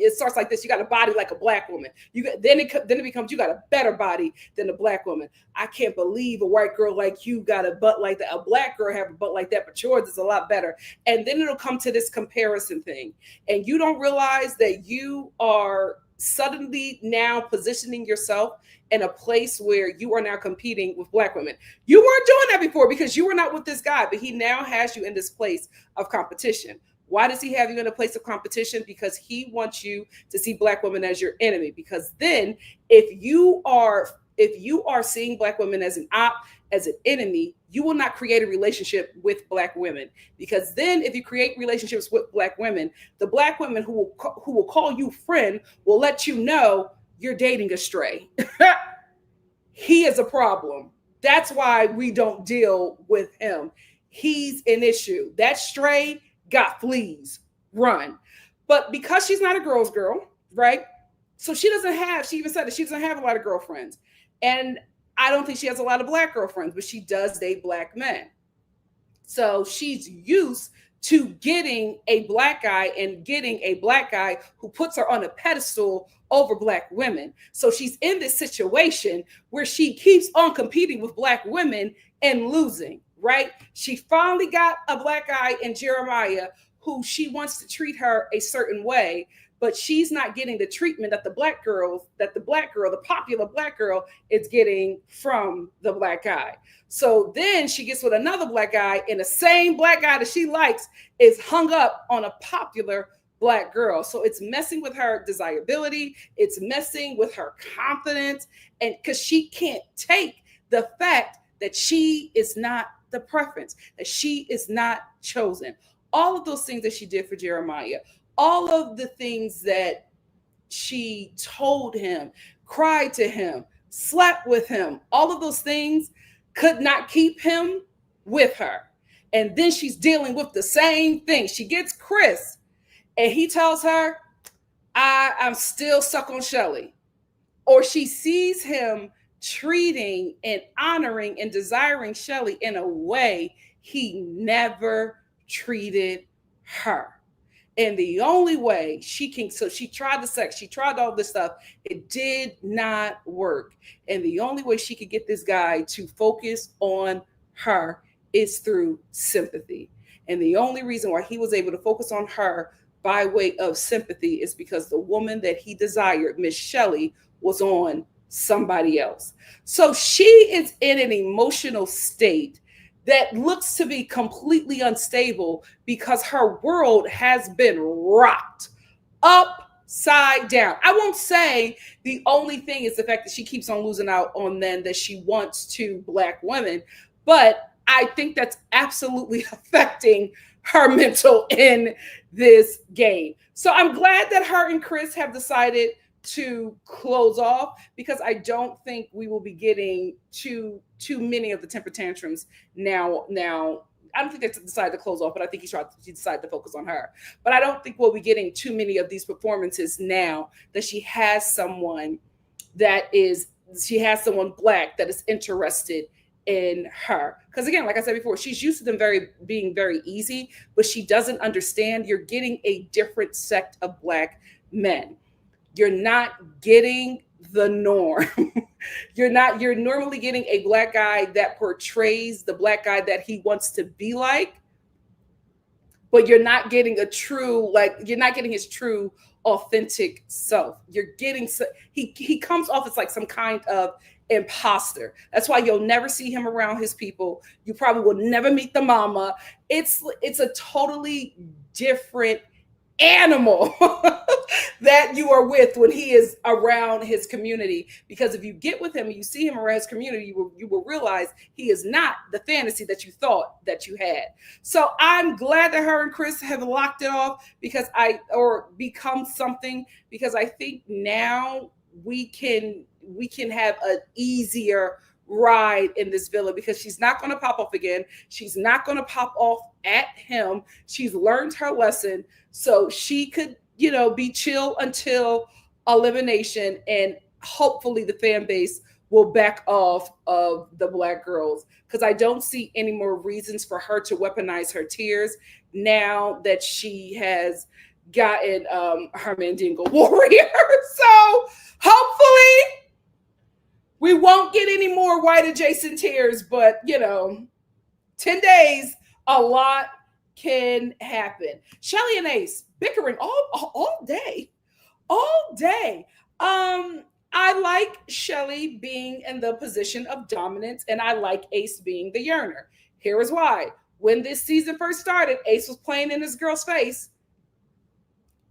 it starts like this. You got a body like a black woman. Then it becomes you got a better body than a black woman. I can't believe a white girl like you got a butt like that. A black girl have a butt like that, but yours is a lot better. And then it'll come to this comparison thing, and you don't realize that you are suddenly now positioning yourself in a place where you are now competing with black women. You weren't doing that before because you were not with this guy, but he now has you in this place of competition. Why does he have you in a place of competition? Because he wants you to see black women as your enemy. Because then if you are seeing black women as an as an enemy, you will not create a relationship with black women. Because then if you create relationships with black women, the black women who will call you friend will let you know you're dating a stray. He is a problem. That's why we don't deal with him. He's an issue. That stray got fleas. Run. But because she's not a girl's girl, right? So she even said that she doesn't have a lot of girlfriends. And I don't think she has a lot of black girlfriends, but she does date black men. So she's used to getting a black guy and getting a black guy who puts her on a pedestal over black women. So she's in this situation where she keeps on competing with black women and losing, right? She finally got a black guy in Jeremiah who she wants to treat her a certain way, but she's not getting the treatment that the popular black girl is getting from the black guy. So then she gets with another black guy, and the same black guy that she likes is hung up on a popular black girl. So it's messing with her desirability. It's messing with her confidence. And because she can't take the fact that she is not the preference, that she is not chosen. All of those things that she did for Jeremiah, all of the things that she told him, cried to him, slept with him, all of those things could not keep him with her. And then she's dealing with the same thing. She gets Chris and he tells her, I'm still stuck on Shelly. Or she sees him treating and honoring and desiring Shelly in a way he never treated her. And the only way she can, so she tried the sex, she tried all this stuff. It did not work. And the only way she could get this guy to focus on her is through sympathy. And the only reason why he was able to focus on her by way of sympathy is because the woman that he desired, Miss Shelly, was on somebody else. So she is in an emotional state that looks to be completely unstable because her world has been rocked upside down. I won't say the only thing is the fact that she keeps on losing out on men that she wants to black women, but I think that's absolutely affecting her mental in this game. So I'm glad that her and Chris have decided to close off, because I don't think we will be getting too many of the temper tantrums now. I don't think they decided to close off, but I think he decided to focus on her. But I don't think we'll be getting too many of these performances now that she has someone black that is interested in her. Because again, like I said before, she's used to them being very easy, but she doesn't understand you're getting a different sect of black men. You're not getting the norm. You're normally getting a black guy that portrays the black guy that he wants to be like, but you're not getting you're not getting his true authentic self. You're getting, he comes off as like some kind of imposter. That's why you'll never see him around his people. You probably will never meet the mama. It's a totally different animal that you are with when he is around his community. Because if you get with him and you see him around his community, you will realize he is not the fantasy that you thought that you had. So I'm glad that her and Chris have locked it off or become something, because I think now we can have an easier ride in this villa, because she's not going to pop off again. She's not going to pop off at him. She's learned her lesson, so she could, be chill until elimination, and hopefully the fan base will back off of the black girls, because I don't see any more reasons for her to weaponize her tears now that she has gotten her Mandingo warrior. So hopefully we won't get any more white adjacent tears, but 10 days, a lot can happen. Shelly and Ace bickering all day. I like Shelly being in the position of dominance, and I like Ace being the yearner. Here is why. When this season first started, Ace was playing in this girl's face.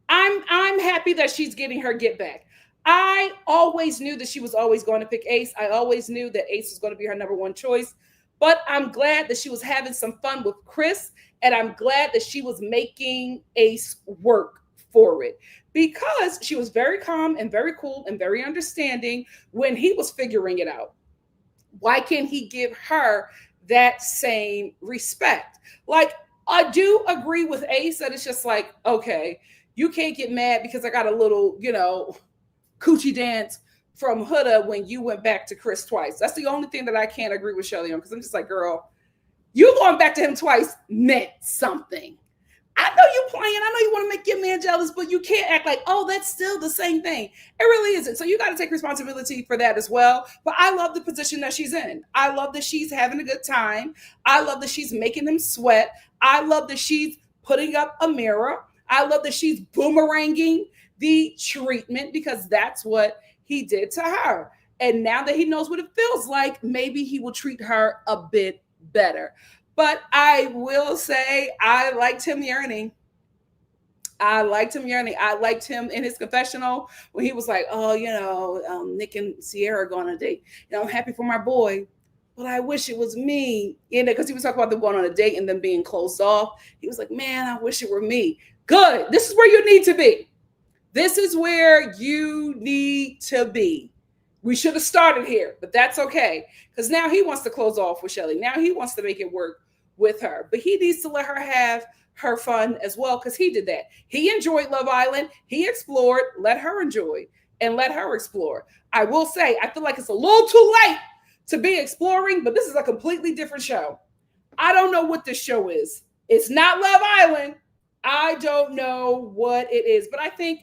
I'm happy that she's getting her get back. I always knew that she was always going to pick Ace. I always knew that Ace was going to be her number one choice. But I'm glad that she was having some fun with Chris, and I'm glad that she was making Ace work for it, because she was very calm and very cool and very understanding when he was figuring it out. Why can't he give her that same respect? Like, I do agree with Ace that it's just like, okay, you can't get mad because I got a little, coochie dance from Huda when you went back to Chris twice. That's the only thing that I can't agree with Shelly on, because I'm just like, girl, you going back to him twice meant something. I know you playing. I know you want to make your man jealous, but you can't act like, oh, that's still the same thing. It really isn't. So you got to take responsibility for that as well. But I love the position that she's in. I love that she's having a good time. I love that she's making them sweat. I love that she's putting up a mirror. I love that she's boomeranging the treatment, because that's what he did to her. And now that he knows what it feels like, maybe he will treat her a bit better. But I will say I liked him yearning. I liked him yearning. I liked him in his confessional when he was like, oh, Nick and Sierra going on a date. I'm happy for my boy, but I wish it was me. Because he was talking about them going on a date and them being closed off. He was like, man, I wish it were me. Good. This is where you need to be. This is where you need to be. We should have started here, but that's okay. Because now he wants to close off with Shelly. Now he wants to make it work with her. But he needs to let her have her fun as well, because he did that. He enjoyed Love Island. He explored. Let her enjoy and let her explore. I will say, I feel like it's a little too late to be exploring, but this is a completely different show. I don't know what this show is. It's not Love Island. I don't know what it is, but I think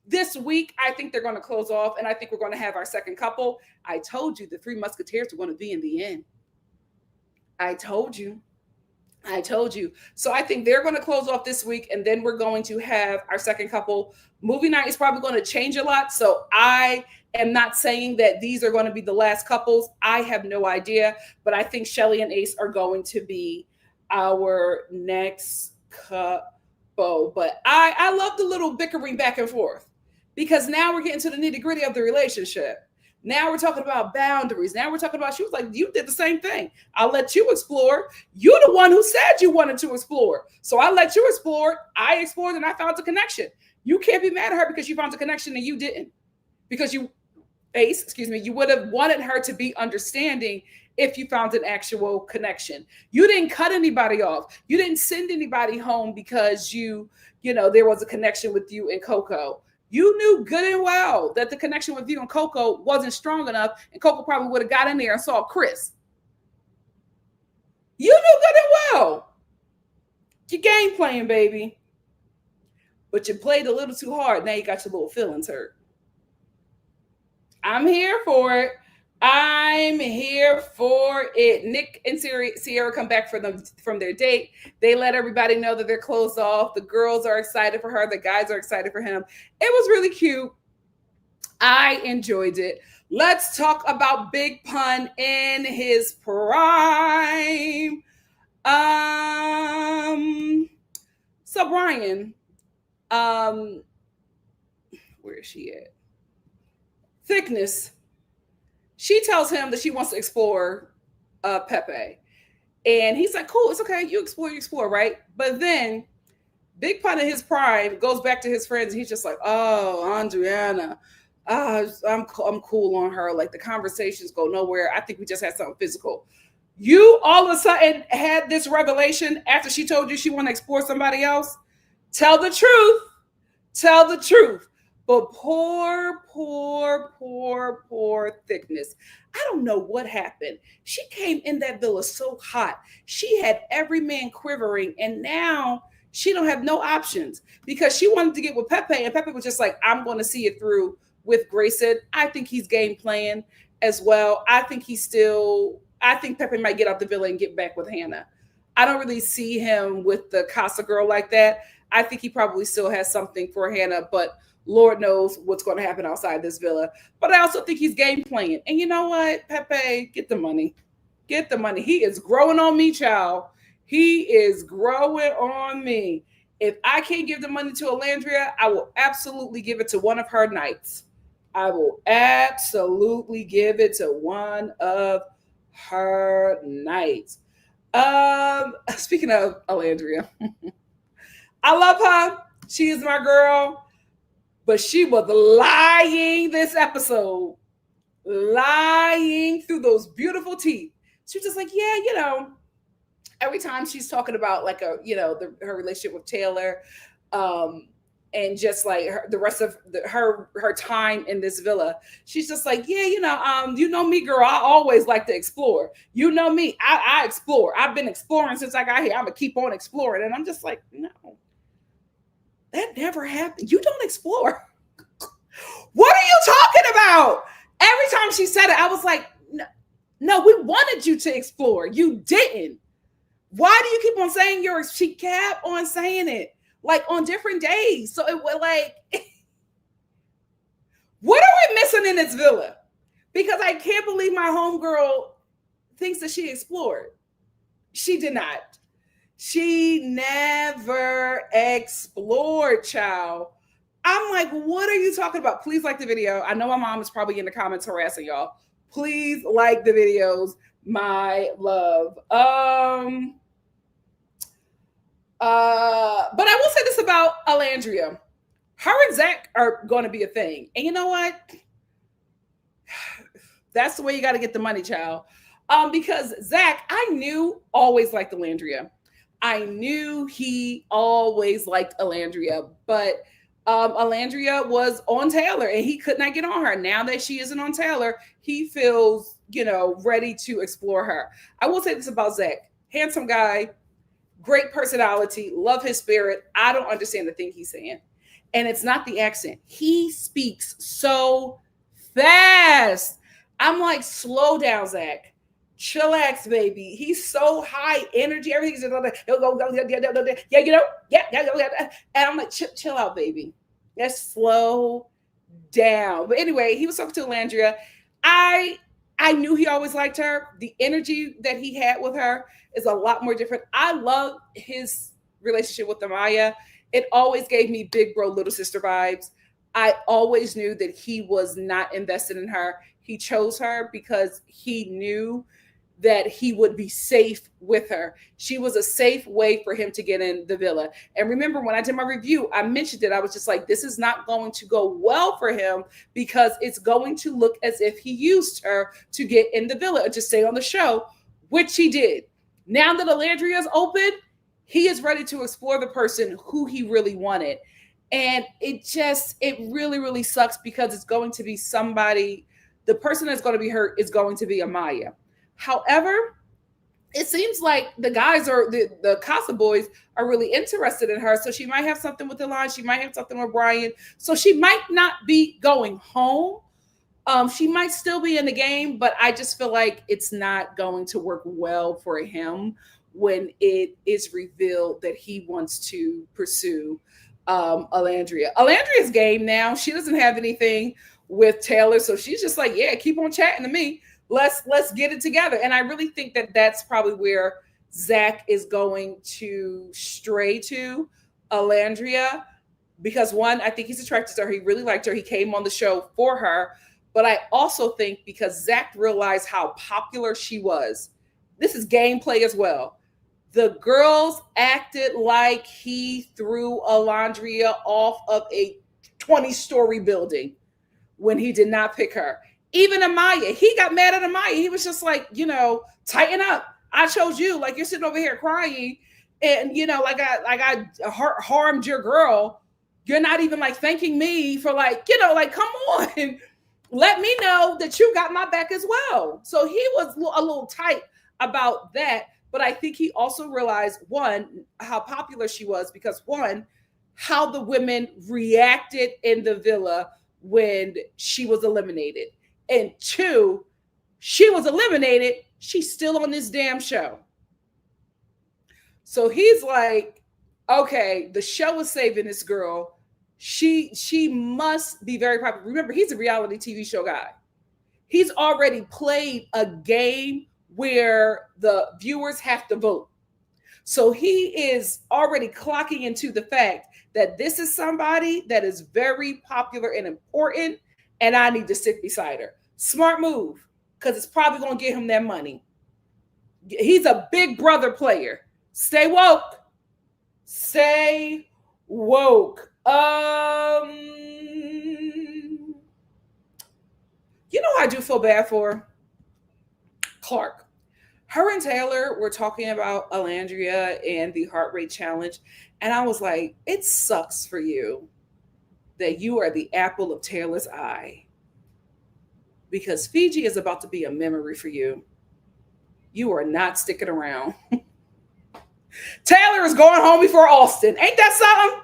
this week, I think they're going to close off, and I think we're going to have our second couple. I told you the Three Musketeers are going to be in the end. I told you. So I think they're going to close off this week, and then we're going to have our second couple. Movie night is probably going to change a lot, so I am not saying that these are going to be the last couples. I have no idea, but I think Shelly and Ace are going to be our next couple. But I love the little bickering back and forth, because now we're getting to the nitty-gritty of the relationship. Now we're talking about boundaries. Now we're talking about, she was like, you did the same thing. I'll let you explore. You're the one who said you wanted to explore. So I let you explore. I explored and I found a connection. You can't be mad at her because you found a connection and you didn't. Because you would have wanted her to be understanding if you found an actual connection. You didn't cut anybody off. You didn't send anybody home because there was a connection with you and Coco. You knew good and well that the connection with you and Coco wasn't strong enough, and Coco probably would have got in there and saw Chris. You knew good and well. Your game playing, baby. But you played a little too hard. Now you got your little feelings hurt. I'm here for it. Nick and Sierra come back from their date. They let everybody know that they're closed off. The girls are excited for her. The guys are excited for him. It was really cute. I enjoyed it. Let's talk about Big Pun in his prime. So Brian, where is she at? Thickness. She tells him that she wants to explore Pepe. And he's like, cool, it's okay. You explore, right? But then Big Pun in his prime goes back to his friends. And he's just like, oh, Andriana, I'm cool on her. Like, the conversations go nowhere. I think we just had something physical. You all of a sudden had this revelation after she told you she wanted to explore somebody else. Tell the truth. But poor Thickness. I don't know what happened. She came in that villa so hot. She had every man quivering, and now she don't have no options because she wanted to get with Pepe, and Pepe was just like, I'm going to see it through with Grayson. I think he's game playing as well. I think Pepe might get out the villa and get back with Hannah. I don't really see him with the Casa girl like that. I think he probably still has something for Hannah, but Lord knows what's going to happen outside this villa. But I also think he's game playing. And you know what, Pepe, get the money. He is growing on me, child. He is growing on me. If I can't give the money to Alandria, I will absolutely give it to one of her knights. Speaking of Alandria, I love her. She is my girl. But she was lying this episode, lying through those beautiful teeth. She was just like, yeah, every time she's talking about like her relationship with Taylor, and just like the rest of her time in this villa, she's just like, yeah, you know me, girl. I always like to explore. You know me, I explore. I've been exploring since I got here. I'm gonna keep on exploring, and I'm just like, no, that never happened. You don't explore. What are you talking about? Every time she said it, I was like, no, we wanted you to explore. You didn't. Why do you keep on saying yours? She kept on saying it, like on different days. So it was like, what are we missing in this villa? Because I can't believe my homegirl thinks that she explored. She did not. She never explored, child. I'm like, what are you talking about? Please like the video. I know my mom is probably in the comments harassing y'all. Please like the videos, my love. But I will say this about Alandria. Her and Zach are going to be a thing. And you know what? That's the way you got to get the money, child. Because Zach, I knew always liked Alandria. I knew he always liked Alandria, but Alandria was on Taylor and he could not get on her. Now that she isn't on Taylor, he feels, ready to explore her. I will say this about Zach. Handsome guy, great personality, love his spirit. I don't understand the thing he's saying. And it's not the accent. He speaks so fast. I'm like, slow down, Zach. Chillax, baby. He's so high energy. Everything's just he'll go, yeah. And I'm like, chill out, baby. Let's slow down. But anyway, he was talking to Alandria. I knew he always liked her. The energy that he had with her is a lot more different. I love his relationship with Amaya. It always gave me big bro, little sister vibes. I always knew that he was not invested in her. He chose her because he knew that he would be safe with her. She was a safe way for him to get in the villa. And remember, when I did my review, I mentioned it. I was just like, this is not going to go well for him because it's going to look as if he used her to get in the villa or to stay on the show, which he did. Now that Alandria is open, he is ready to explore the person who he really wanted. And it really, really sucks because it's going to be somebody, the person that's going to be hurt is going to be Amaya. However, it seems like the guys are the Casa boys are really interested in her. So she might have something with Elon. She might have something with Brian. So she might not be going home. She might still be in the game, but I just feel like it's not going to work well for him when it is revealed that he wants to pursue Alandria. Alandria's game now. She doesn't have anything with Taylor, so she's just like, yeah, keep on chatting to me. Let's get it together. And I really think that that's probably where Zach is going to stray to Alandria because one, I think he's attracted to her. He really liked her. He came on the show for her. But I also think because Zach realized how popular she was, this is gameplay as well. The girls acted like he threw Alandria off of a 20-story building when he did not pick her. Even Amaya, he got mad at Amaya. He was just like, tighten up. I chose you. Like you're sitting over here crying, and like I harmed your girl. You're not even like thanking me for like come on, let me know that you got my back as well. So he was a little tight about that. But I think he also realized one, how popular she was because one, how the women reacted in the villa when she was eliminated. And two, she was eliminated. She's still on this damn show. So he's like, okay, the show is saving this girl. She must be very popular. Remember, he's a reality TV show guy. He's already played a game where the viewers have to vote. So he is already clocking into the fact that this is somebody that is very popular and important, and I need to sit beside her. Smart move, because it's probably going to get him that money. He's a big brother player. Stay woke. Stay woke. You know who I do feel bad for? Clark. Her and Taylor were talking about Alandria and the heart rate challenge. And I was like, it sucks for you. that you are the apple of Taylor's eye. Because Fiji is about to be a memory for you. You are not sticking around. Taylor is going home before Austin. Ain't that something?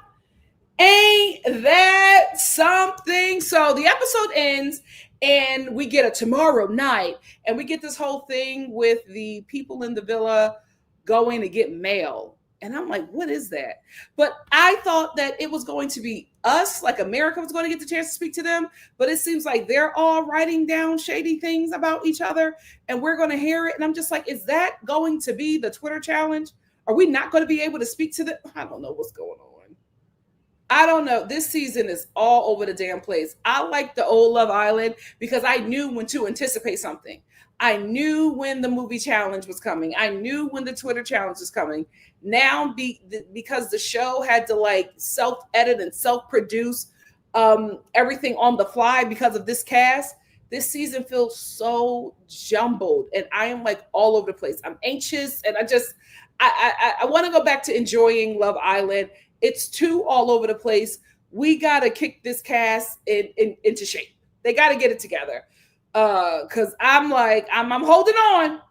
Ain't that something? So the episode ends and we get a tomorrow night and we get this whole thing with the people in the villa going to get mail. And I'm like, what is that? But I thought that it was going to be us, like America was going to get the chance to speak to them. But it seems like they're all writing down shady things about each other and we're going to hear it. And I'm just like, is that going to be the Twitter challenge? Are we not going to be able to speak to them? I don't know what's going on. I don't know. This season is all over the damn place. I like the old Love Island because I knew when to anticipate something. I knew when the movie challenge was coming. I knew when the Twitter challenge was coming. Now, because the show had to like self-edit and self-produce everything on the fly because of this cast, this season feels so jumbled and I am like all over the place. I'm anxious and I want to go back to enjoying Love Island. It's too all over the place. We got to kick this cast into shape. They got to get it together. Because I'm like, I'm holding on.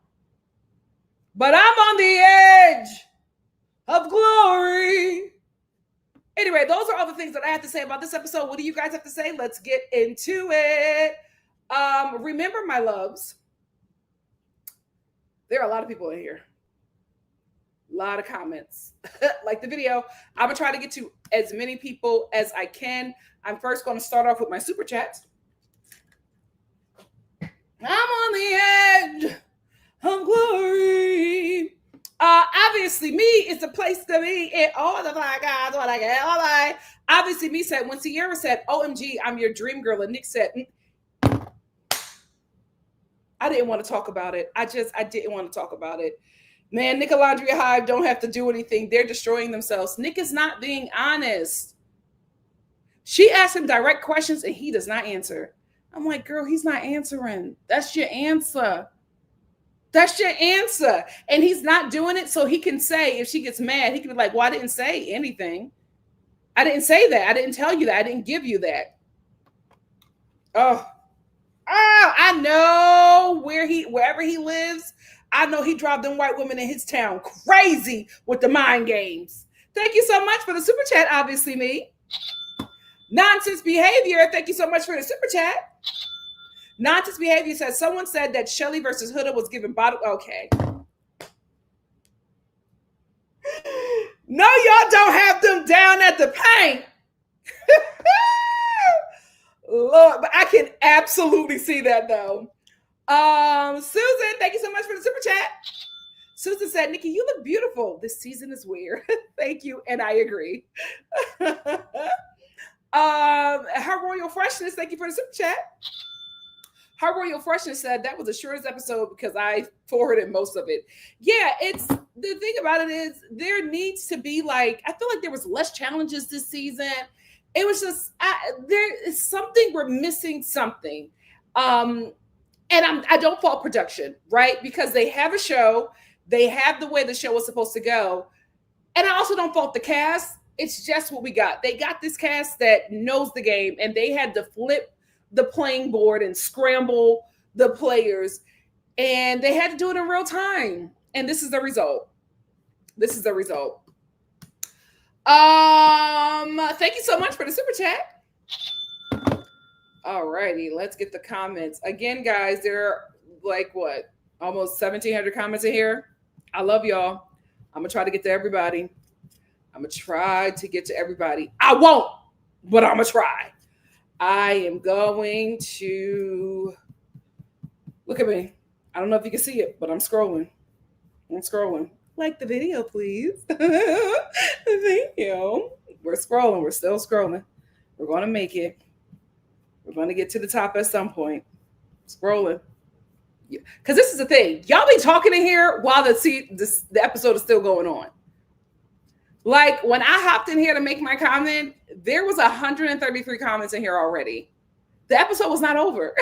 But I'm on the edge of glory. Anyway, those are all the things that I have to say about this episode. What do you guys have to say? Let's get into it. Remember, my loves, there are a lot of people in here. A lot of comments. Like the video. I'm going to try to get to as many people as I can. I'm first going to start off with my super chats. I'm on the edge of glory. Obviously, me is the place to be. And all the my God, what I get. All right. Obviously, me said, when Sierra said, OMG, I'm your dream girl. And Nick said, I didn't want to talk about it. I didn't want to talk about it. Man, Nick Alandria Hive don't have to do anything. They're destroying themselves. Nick is not being honest. She asked him direct questions and he does not answer. I'm like, girl, he's not answering. That's your answer. That's your answer. And he's not doing it so he can say, if she gets mad, he can be like, well, I didn't say anything. I didn't say that. I didn't tell you that. I didn't give you that. Oh, I know wherever he lives. I know he dropped them white women in his town crazy with the mind games. Thank you so much for the super chat, obviously me. Nonsense behavior, thank you so much for the super chat. Nonsense behavior says, someone said that Shelly versus Huda was given bottom. Okay. No, y'all don't have them down at the paint. Lord, but I can absolutely see that though. Susan, thank you so much for the super chat. Susan said, Nikki, you look beautiful. This season is weird. Thank you. And I agree. Her Royal Freshness, thank you for the super chat. Her Royal Freshness said that was the shortest episode because I forwarded most of it. Yeah, it's the thing about it is there needs to be like, I feel like there was less challenges this season. It was just, there is something, we're missing something. And I don't fault production, right? Because they have a show, they have the way the show was supposed to go. And I also don't fault the cast. It's just what we got. They got this cast that knows the game and they had to flip the playing board and scramble the players. And they had to do it in real time. And this is the result. This is the result. Thank you so much for the super chat. All righty, let's get the comments. Again, guys, there are like what? Almost 1,700 comments in here. I love y'all. I'm going to try to get to everybody. I'm going to try to get to everybody. I won't, but I'm going to try. I am going to look at me. I don't know if you can see it, but I'm scrolling. I'm scrolling. Like the video, please. Thank you. We're scrolling. We're still scrolling. We're going to make it. We're going to get to the top at some point. Scrolling. Because this is the thing. Y'all be talking in here while the episode is still going on. Like when I hopped in here to make my comment, there was 133 comments in here already. The episode was not over.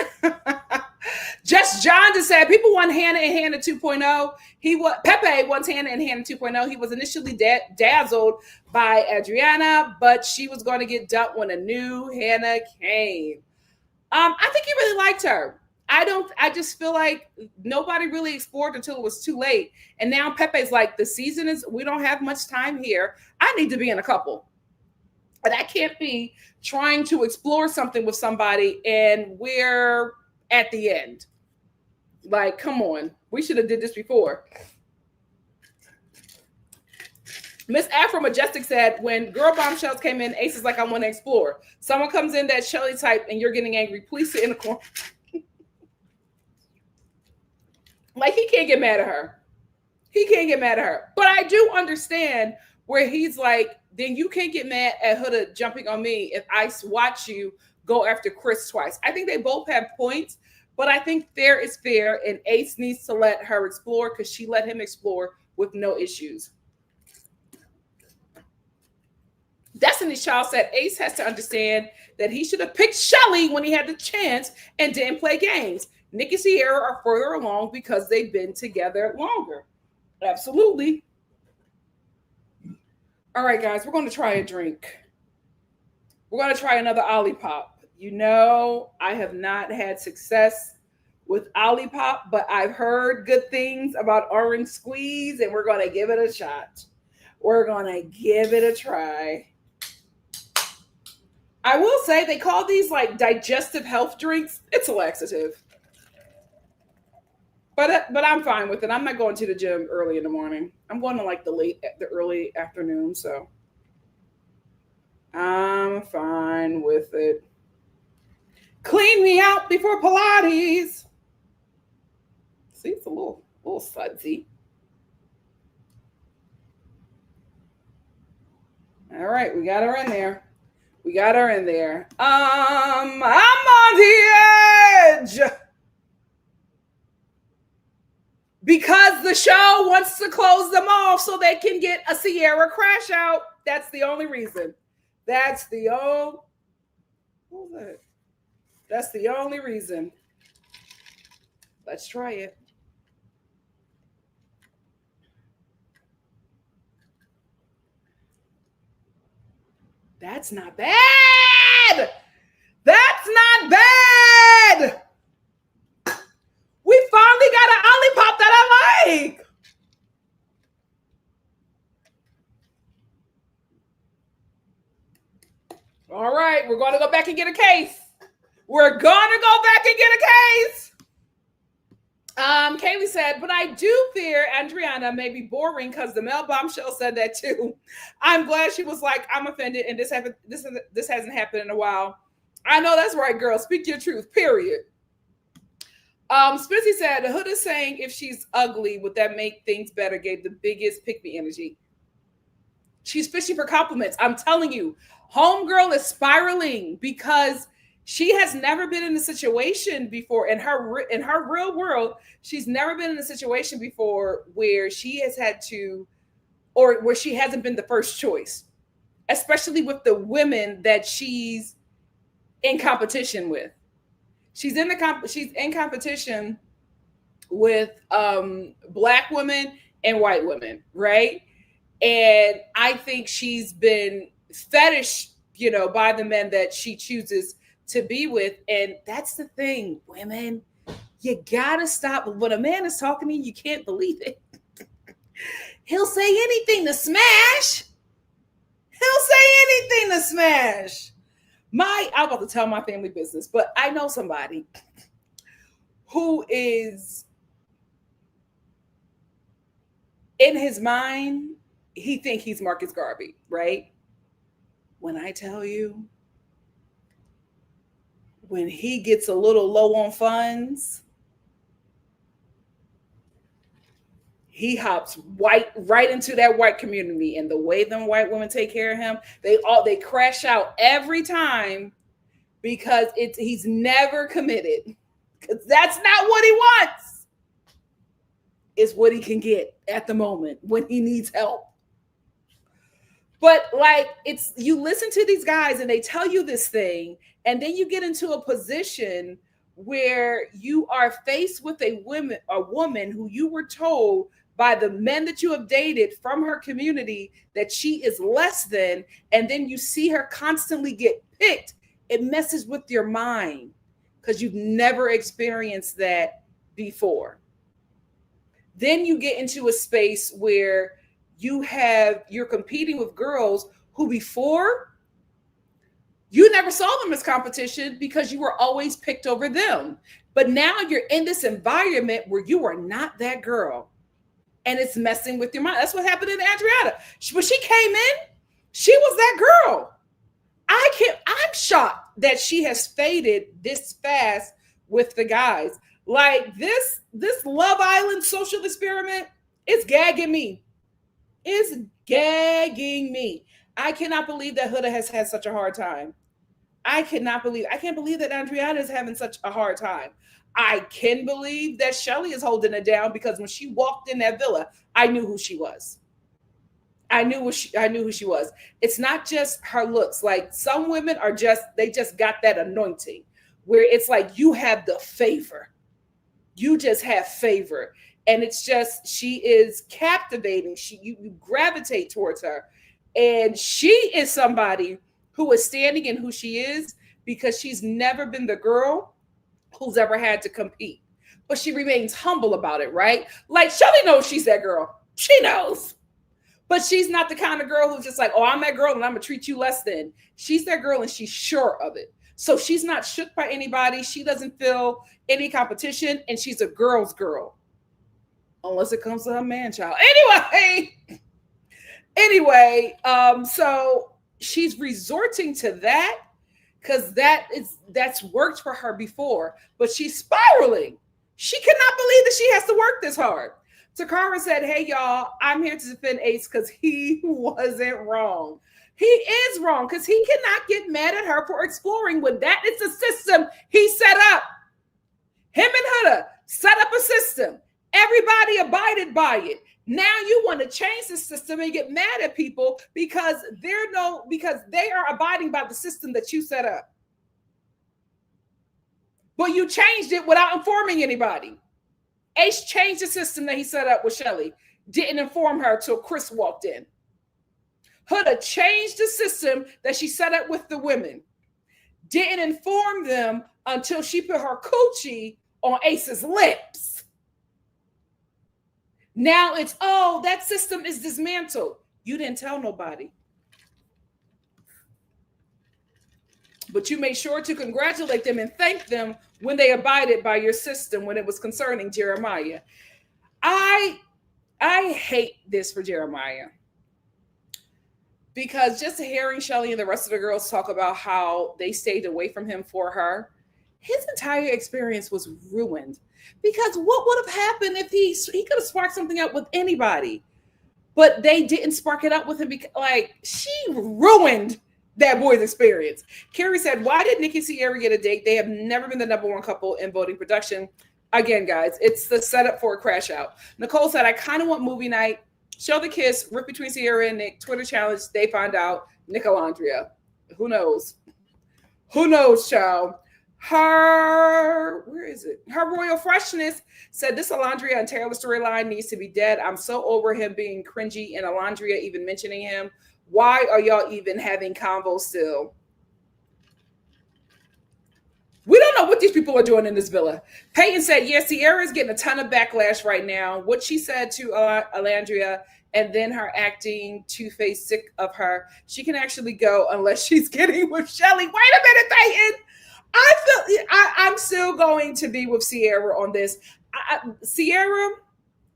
Just John just said people want Hannah and Hannah 2.0. Pepe wants Hannah and Hannah 2.0. He was initially dazzled by Adriana, but she was going to get dumped when a new Hannah came. I think he really liked her. I just feel like nobody really explored until it was too late. And now Pepe's like, we don't have much time here. I need to be in a couple. And I can't be trying to explore something with somebody and we're at the end. Like, come on. We should have did this before. Miss Afro Majestic said, when Girl Bombshells came in, Ace is like, I want to explore. Someone comes in that Shelly type and you're getting angry. Please sit in the corner. Like, he can't get mad at her. He can't get mad at her. But I do understand where he's like, then you can't get mad at Huda jumping on me if I watch you go after Chris twice. I think they both have points, but I think fair is fair, and Ace needs to let her explore because she let him explore with no issues. Destiny's Child said Ace has to understand that he should have picked Shelly when he had the chance and didn't play games. Nikki and Sierra are further along because they've been together longer. Absolutely. All right, guys, we're going to try a drink. We're going to try another Olipop. You know, I have not had success with Olipop, but I've heard good things about orange squeeze, and we're going to give it a shot. We're going to give it a try. I will say they call these like digestive health drinks. It's a laxative. But I'm fine with it. I'm not going to the gym early in the morning. I'm going to like the early afternoon, so I'm fine with it. Clean me out before Pilates. See, it's a little sudsy. All right, we got her in there. I'm on the edge. Because the show wants to close them off so they can get a Sierra crash out. That's the only reason. That's the only reason. Let's try it. That's not bad. That's not bad. We finally got an Olipop that I like. All right, we're going to go back and get a case. Kaylee said, but I do fear Adriana may be boring because the Mel Bombshell said that too. I'm glad she was like, I'm offended and this hasn't happened in a while. I know that's right, girl. Speak your truth, period. Spitzy said, Huda saying if she's ugly, would that make things better? Gave the biggest pick-me energy. She's fishing for compliments. I'm telling you, homegirl is spiraling because she has never been in a situation before in her real world. She's never been in a situation before where she has had to, or where she hasn't been the first choice, especially with the women that she's in competition with. She's in competition with Black women and white women, right? And I think she's been fetished, by the men that she chooses to be with. And that's the thing, women, you gotta stop. When a man is talking to you, you can't believe it. He'll say anything to smash. I'm about to tell my family business, but I know somebody who is, in his mind, he think he's Marcus Garvey, right? When I tell you, when he gets a little low on funds, he hops right into that white community, and the way them white women take care of him, they crash out every time because he's never committed. Because that's not what he wants. It's what he can get at the moment when he needs help. But you listen to these guys and they tell you this thing, and then you get into a position where you are faced with a woman who you were told by the men that you have dated from her community that she is less than, and then you see her constantly get picked, it messes with your mind because you've never experienced that before. Then you get into a space where you're competing with girls who before you never saw them as competition because you were always picked over them. But now you're in this environment where you are not that girl. And it's messing with your mind. That's what happened to Andriana. When she came in, she was that girl. I'm shocked that she has faded this fast with the guys. Like this Love Island social experiment is gagging me. It's gagging me. I cannot believe that Huda has had such a hard time. I can't believe that Andriana is having such a hard time. I can believe that Shelly is holding it down because when she walked in that villa, I knew who she was. I knew who she was. It's not just her looks. Like some women they just got that anointing where it's like you have the favor. You just have favor. And it's just, she is captivating. You gravitate towards her. And she is somebody who is standing in who she is because she's never been the girl who's ever had to compete. But she remains humble about it, right? Like Shelly knows she's that girl. She knows. But she's not the kind of girl who's just like, oh, I'm that girl and I'm going to treat you less than. She's that girl and she's sure of it. So she's not shook by anybody. She doesn't feel any competition and she's a girl's girl. Unless it comes to her man child. Anyway, so she's resorting to that because that's worked for her before, but she's spiraling. She cannot believe that she has to work this hard. Takara said, hey, y'all, I'm here to defend Ace because he wasn't wrong. He is wrong because he cannot get mad at her for exploring when that is the system he set up. Him and Huda set up a system. Everybody abided by it. Now you want to change the system and get mad at people because they are abiding by the system that you set up. But you changed it without informing anybody. Ace changed the system that he set up with Shelly. Didn't inform her till Chris walked in. Huda changed the system that she set up with the women. Didn't inform them until she put her coochie on Ace's lips. Now it's, oh, that system is dismantled. You didn't tell nobody. But you made sure to congratulate them and thank them when they abided by your system when it was concerning Jeremiah. I hate this for Jeremiah. Because just hearing Shelly and the rest of the girls talk about how they stayed away from him for her, his entire experience was ruined. Because what would have happened if he could have sparked something up with anybody, but they didn't spark it up with him because, like, she ruined that boy's experience. Carrie said, why did Nikki Sierra get a date? They have never been the #1 couple in voting production. Again, guys, it's the setup for a crash out. Nicole said, I kind of want movie night. Show the kiss, rip between Sierra and Nick, Twitter challenge, they find out, Nick Alandria. Who knows? Who knows, child? Her Royal Freshness said, this Alandria and Taylor storyline needs to be dead. I'm so over him being cringy and Alandria even mentioning him. Why are y'all even having convos still? We don't know what these people are doing in this villa. Peyton said, yes, Sierra is getting a ton of backlash right now. What she said to Alandria and then her acting two-faced sick of her. She can actually go unless she's getting with Shelly. Wait a minute, Peyton. I'm still going to be with Sierra on this. Sierra,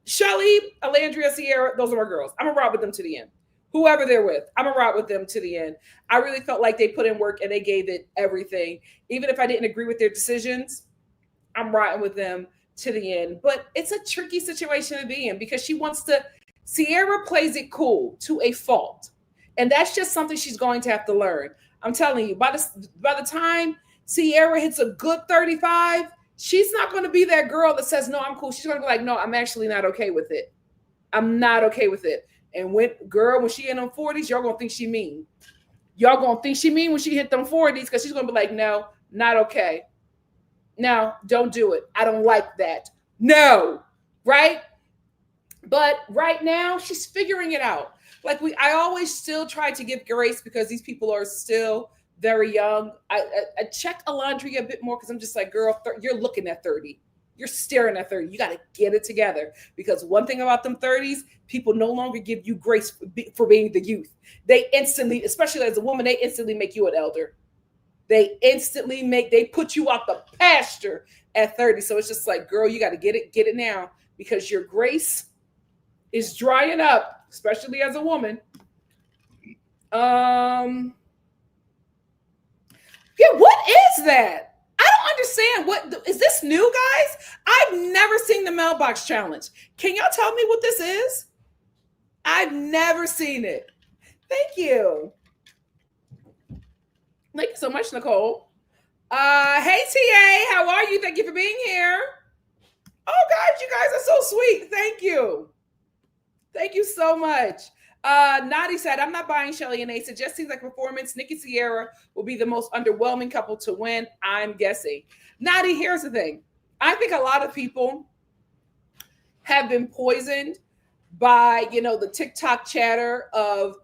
Shelly, Alandria, Sierra, those are my girls. I'm going to ride with them to the end. Whoever they're with, I'm going to ride with them to the end. I really felt like they put in work and they gave it everything. Even if I didn't agree with their decisions, I'm riding with them to the end. But it's a tricky situation to be in because Sierra plays it cool to a fault. And that's just something she's going to have to learn. I'm telling you, by the time Sierra hits a good 35, she's not going to be that girl that says, no, I'm cool. She's going to be like, no, I'm actually not okay with it. I'm not okay with it. And when she in them 40s, y'all going to think she mean. Y'all going to think she mean when she hit them 40s because she's going to be like, no, not okay. Now, don't do it. I don't like that. No, right? But right now, she's figuring it out. Like I always still try to give grace because these people are still very young. I check Alandria a bit more because I'm just like, girl, you're looking at 30. You're staring at 30. You got to get it together because one thing about them 30s, people no longer give you grace for being the youth. They instantly, especially as a woman, they instantly make you an elder. They put you out the pasture at 30. So it's just like, girl, you got to get it now because your grace is drying up, especially as a woman. Yeah, what is that? I don't understand. What is this new, guys? I've never seen the mailbox challenge. Can y'all tell me what this is? I've never seen it. Thank you. Thank you so much, Nicole. Hey TA, how are you? Thank you for being here. Oh God, you guys are so sweet. Thank you. Thank you so much. Nadi said, I'm not buying Shelly and Ace. It just seems like performance. Nikki Sierra will be the most underwhelming couple to win, I'm guessing. Nadi, here's the thing. I think a lot of people have been poisoned by, the TikTok chatter of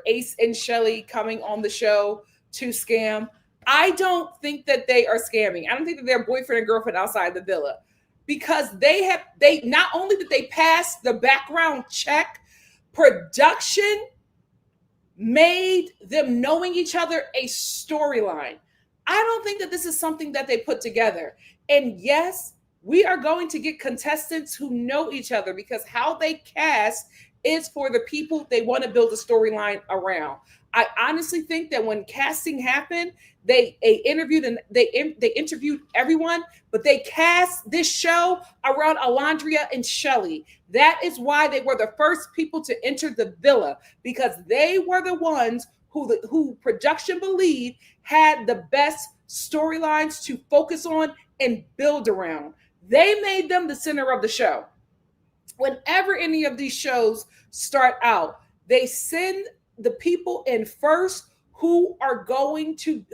Ace and Shelly coming on the show to scam. I don't think that they are scamming. I don't think that they're boyfriend and girlfriend outside the villa. Because they not only did they pass the background check, production made them knowing each other a storyline. I don't think that this is something that they put together. And yes, we are going to get contestants who know each other because how they cast is for the people they want to build a storyline around. I honestly think that when casting happened, they interviewed everyone, but they cast this show around Alandria and Shelly. That is why they were the first people to enter the villa, because they were the ones who production believed had the best storylines to focus on and build around. They made them the center of the show. Whenever any of these shows start out, they send the people in first who are going to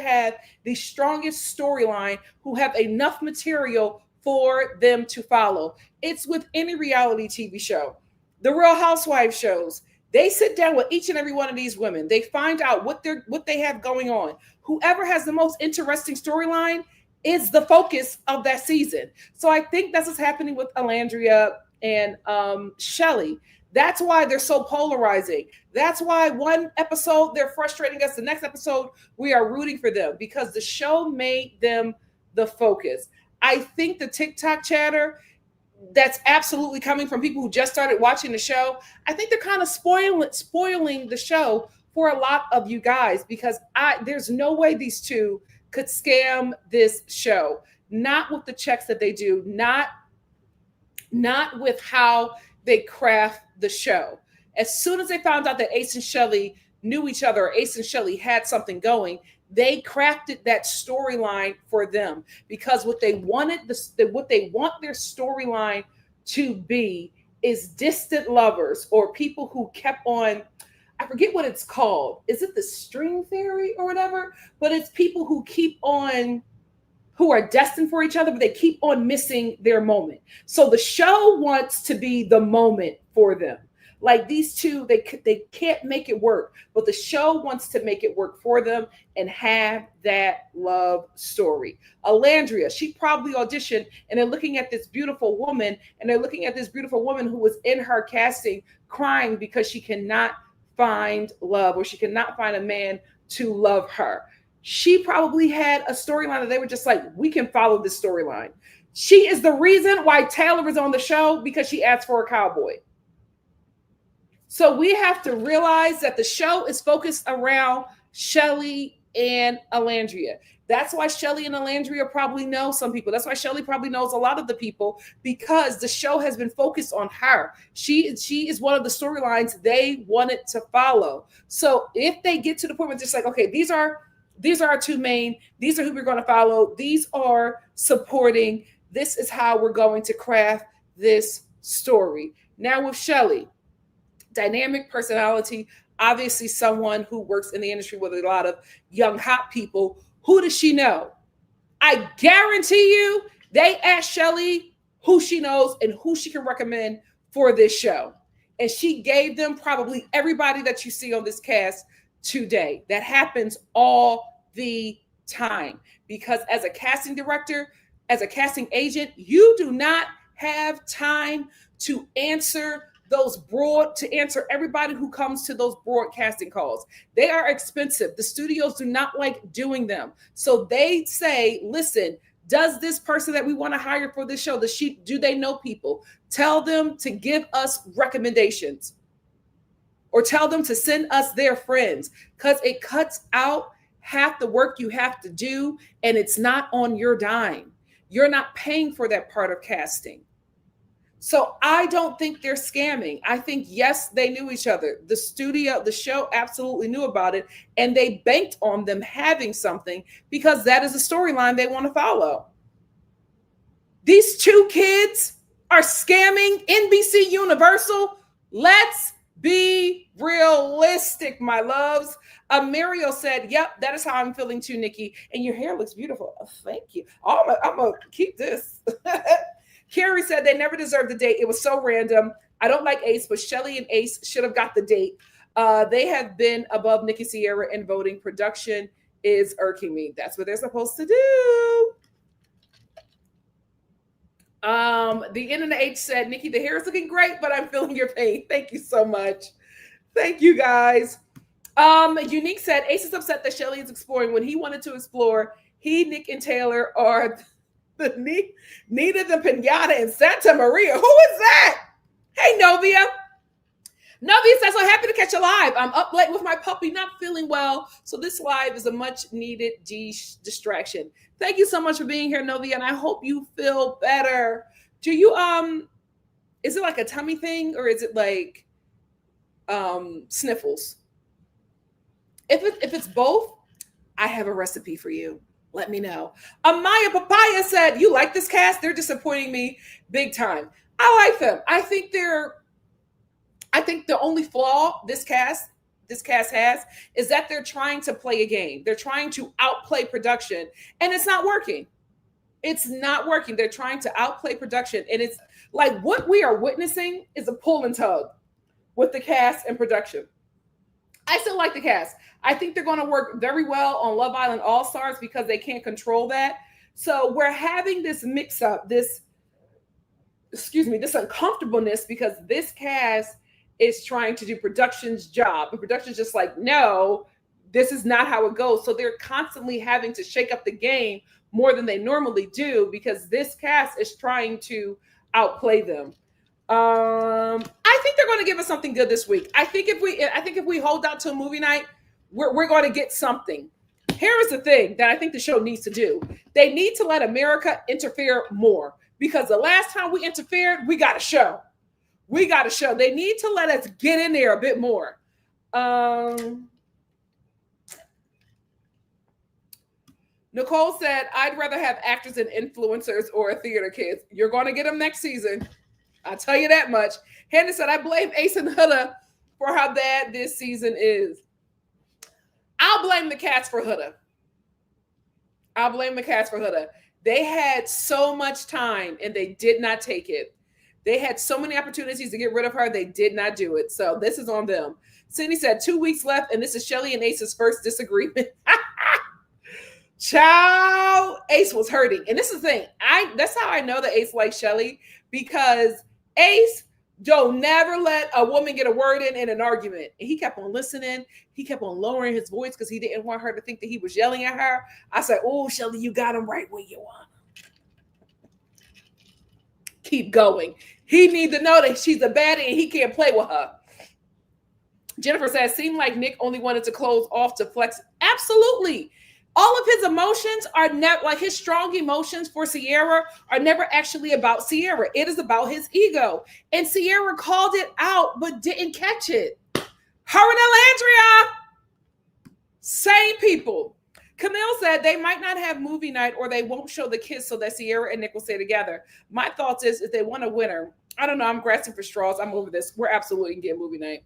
have the strongest storyline, who have enough material for them to follow. It's with any reality TV show. The Real Housewives shows, they sit down with each and every one of these women. They find out what they have going on. Whoever has the most interesting storyline is the focus of that season. So I think that's what's happening with Alandria and Shelly. That's why they're so polarizing. That's why one episode they're frustrating us. The next episode we are rooting for them because the show made them the focus. I think the TikTok chatter that's absolutely coming from people who just started watching the show, I think they're kind of spoiling the show for a lot of you guys because there's no way these two could scam this show. Not with the checks that they do, not with how they craft the show. As soon as they found out that Ace and Shelly knew each other, or Ace and Shelly had something going, they crafted that storyline for them because what they want their storyline to be is distant lovers or people who kept on, I forget what it's called. Is it the string theory or whatever? But it's people who are destined for each other, but they keep on missing their moment. So the show wants to be the moment for them. Like these two, they can't make it work, but the show wants to make it work for them and have that love story. Alandria, she probably auditioned and they're looking at this beautiful woman who was in her casting crying because she cannot find love or she cannot find a man to love her. She probably had a storyline that they were just like, we can follow this storyline. She is the reason why Taylor is on the show because she asked for a cowboy. So we have to realize that the show is focused around Shelly and Alandria. That's why Shelly and Alandria probably know some people. That's why Shelly probably knows a lot of the people because the show has been focused on her. She is one of the storylines they wanted to follow. So if they get to the point where it's just like, okay, these are our two main, these are who we're going to follow, these are supporting, this is how we're going to craft this story. Now with Shelly, dynamic personality, obviously someone who works in the industry with a lot of young hot people Who does she know? I guarantee you they asked Shelly who she knows and who she can recommend for this show. And she gave them probably everybody that you see on this cast today. That happens all the time. Because as a casting director, as a casting agent, you do not have time to answer everybody who comes to those broadcasting calls. They are expensive. The studios do not like doing them. So they say, listen, does this person that we want to hire for this show, do they know people? Tell them to give us recommendations or tell them to send us their friends, because it cuts out half the work you have to do and it's not on your dime. You're not paying for that part of casting. So I don't think they're scamming. I think, yes, they knew each other. The show absolutely knew about it, and they banked on them having something because that is a storyline they want to follow. These two kids are scamming NBC Universal. Let's be realistic, my loves. Muriel said, yep, that is how I'm feeling too, Nikki. And your hair looks beautiful. Oh, thank you. Oh, I'm going to keep this. Carrie said they never deserved the date. It was so random. I don't like Ace, but Shelly and Ace should have got the date. They have been above Nikki Sierra in voting. Production is irking me. That's what they're supposed to do. The Internet H said, Nikki, the hair is looking great, but I'm feeling your pain. Thank you so much. Thank you, guys. Unique said, Ace is upset that Shelly is exploring when he wanted to explore. Nick, and Taylor are the Nita, the Pinata, and Santa Maria. Who is that? Hey, Novia. Novia says, I'm happy to catch you live. I'm up late with my puppy, not feeling well. So this live is a much needed distraction. Thank you so much for being here, Novia, and I hope you feel better. Do you, is it like a tummy thing or is it like sniffles? If it's both, I have a recipe for you. Let me know. Amaya Papaya said, you like this cast? They're disappointing me big time. I like them. I think the only flaw this cast has is that they're trying to play a game. They're trying to outplay production, and it's not working. It's not working. They're trying to outplay production, and it's like what we are witnessing is a pull and tug with the cast and production. I still like the cast. I think they're going to work very well on Love Island All-Stars because they can't control that. So we're having this mix-up, this uncomfortableness because this cast is trying to do production's job. And production's just like, no, this is not how it goes. So they're constantly having to shake up the game more than they normally do because this cast is trying to outplay them. I think they're going to give us something good this week. I think if we hold out to a movie night, we're going to get something. Here is the thing that I think the show needs to do. They need to let America interfere more because the last time we interfered, we got a show. They need to let us get in there a bit more. Nicole said, I'd rather have actors and influencers or theater kids. You're going to get them next season. I'll tell you that much. Hannah said, I blame Ace and Huda for how bad this season is. I'll blame the cast for Huda. They had so much time and they did not take it. They had so many opportunities to get rid of her. They did not do it. So this is on them. Cindy said 2 weeks left and this is Shelly and Ace's first disagreement. Child, Ace was hurting. And this is the thing. That's how I know that Ace likes Shelly because Ace don't never let a woman get a word in an argument. And he kept on listening. He kept on lowering his voice because he didn't want her to think that he was yelling at her. I said, oh, Shelly, you got him right where you want. Keep going. He needs to know that she's a baddie and he can't play with her. Jennifer says, seemed like Nick only wanted to close off to flex. Absolutely. All of his emotions are never, like his strong emotions for Sierra are never actually about Sierra. It is about his ego. And Sierra called it out, but didn't catch it. Her and Alandria, same people. Camille said they might not have movie night or they won't show the kiss so that Sierra and Nick will stay together. My thoughts is if they want a winner, I don't know. I'm grasping for straws. I'm over this. We're absolutely getting movie night.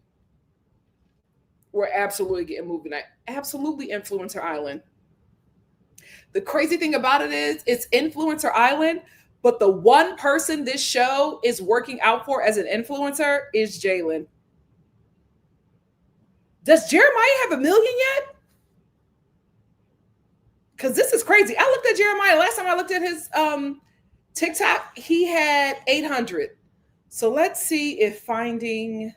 Absolutely Influencer Island. The crazy thing about it is it's Influencer Island, but the one person this show is working out for as an influencer is Jalen. Does Jeremiah have 1 million yet? Because this is crazy. I looked at Jeremiah last time I looked at his TikTok. He had 800. So let's see if finding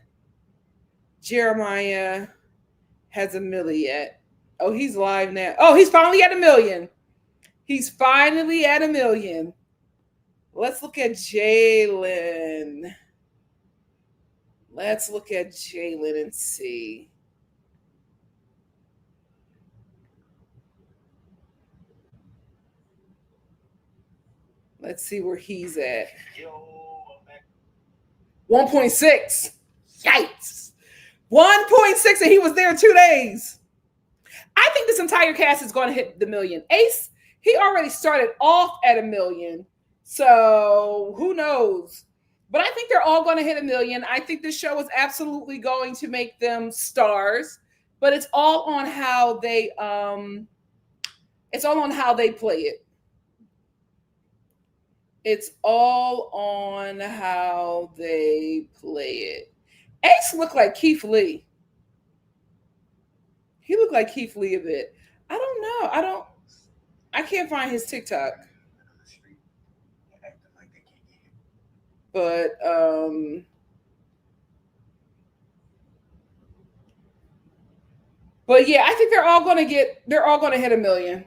Jeremiah has 1 million yet. Oh, he's live now. Oh, he's finally at 1 million. He's finally at 1 million. Let's look at Jalen. Let's look at Jalen and see. Let's see where he's at. 1.6. Yikes. 1.6, and he was there 2 days. I think this entire cast is going to hit the 1 million. Ace, he already started off at 1 million. So who knows? But I think they're all going to hit 1 million. I think this show is absolutely going to make them stars. But it's all on how they play it. It's all on how they play it. Ace looked like Keith Lee. He looked like Keith Lee a bit. I don't know. I can't find his TikTok. But yeah, I think they're all going to hit 1 million.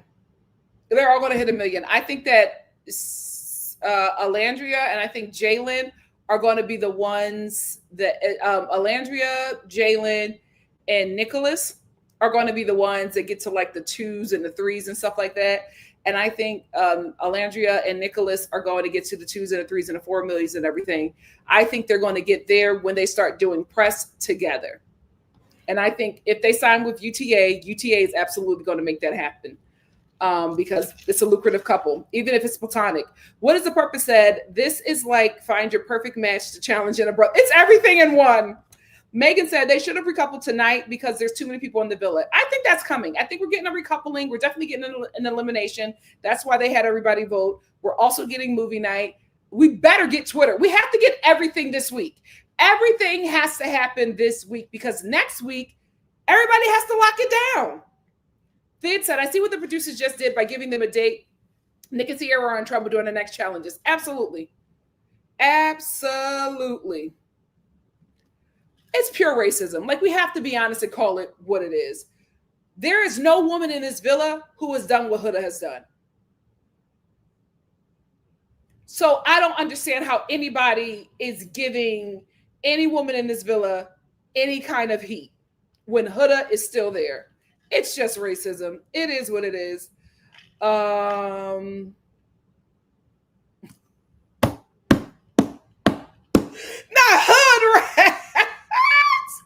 They're all going to hit 1 million. I think that Alandria and I think Jalen are going to be the ones that Alandria, Jalen, and Nicholas are going to be the ones that get to like the 2s and the 3s and stuff like that. And I think Alandria and Nicholas are going to get to the 2s and the 3s and the 4 millions and everything. I think they're going to get there when they start doing press together. And I think if they sign with UTA is absolutely going to make that happen. Because it's a lucrative couple, even if it's platonic. What is the purpose said? This is like find your perfect match to challenge in a brother. It's everything in one. Megan said they should have recoupled tonight because there's too many people in the villa. I think that's coming. I think we're getting a recoupling. We're definitely getting an elimination. That's why they had everybody vote. We're also getting movie night. We better get Twitter. We have to get everything this week. Everything has to happen this week because next week, everybody has to lock it down. Thid said, I see what the producers just did by giving them a date. Nick and Sierra are in trouble during the next challenges. Absolutely. Absolutely. It's pure racism. Like, we have to be honest and call it what it is. There is no woman in this villa who has done what Huda has done. So I don't understand how anybody is giving any woman in this villa any kind of heat when Huda is still there. It's just racism. It is what it is. Not hood rats.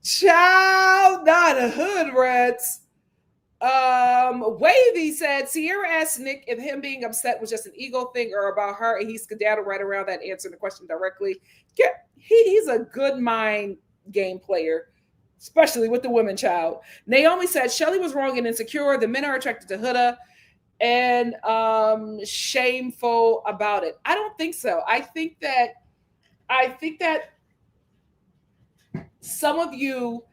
Child, not a hood rats. Wavy said Sierra asked Nick if him being upset was just an ego thing or about her, and he skedaddled right around that, answering the question directly. He's a good mind game player, especially with the women, child. Naomi said Shelly was wrong and insecure. The men are attracted to Huda and shameful about it. I don't think so. I think that some of you,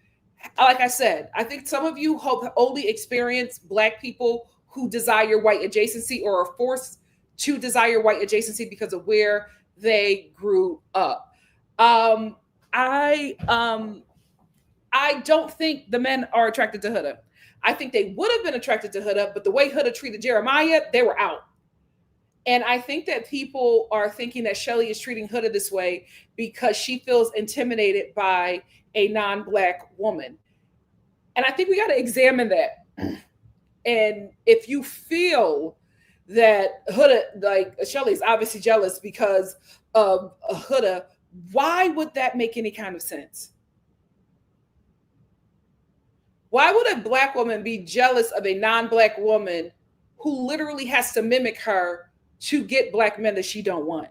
like I said, I think some of you only experience Black people who desire white adjacency or are forced to desire white adjacency because of where they grew up. I don't think the men are attracted to Huda. I think they would have been attracted to Huda, but the way Huda treated Jeremiah, they were out. And I think that people are thinking that Shelly is treating Huda this way because she feels intimidated by a non-Black woman. And I think we got to examine that. And if you feel that Huda, like Shelly's obviously jealous because of Huda, why would that make any kind of sense? Why would a Black woman be jealous of a non-Black woman who literally has to mimic her to get Black men that she don't want?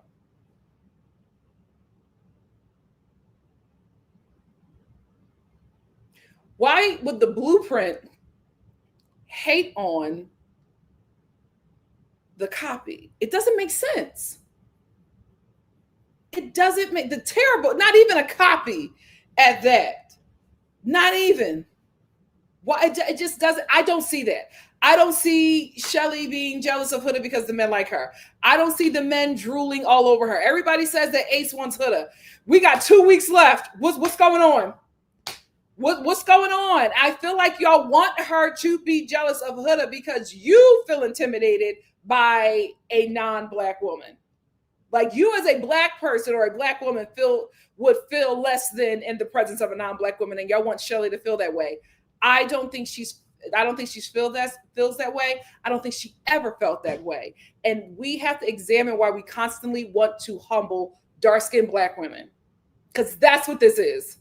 Why would the Blueprint hate on the copy. It doesn't make sense. It doesn't make the terrible, not even a copy at that. Not even. Why it just doesn't. I don't see that. I don't see Shelly being jealous of Huda because the men like her. I don't see the men drooling all over her. Everybody says that Ace wants Huda. We got 2 weeks left. What's going on? What's going on? I feel like y'all want her to be jealous of Huda because you feel intimidated by a non-black woman. Like you as a black person or a black woman would feel less than in the presence of a non-black woman, and y'all want Shelly to feel that way. I don't think she feels that way. I don't think she ever felt that way. And we have to examine why we constantly want to humble dark-skinned black women. Because that's what this is.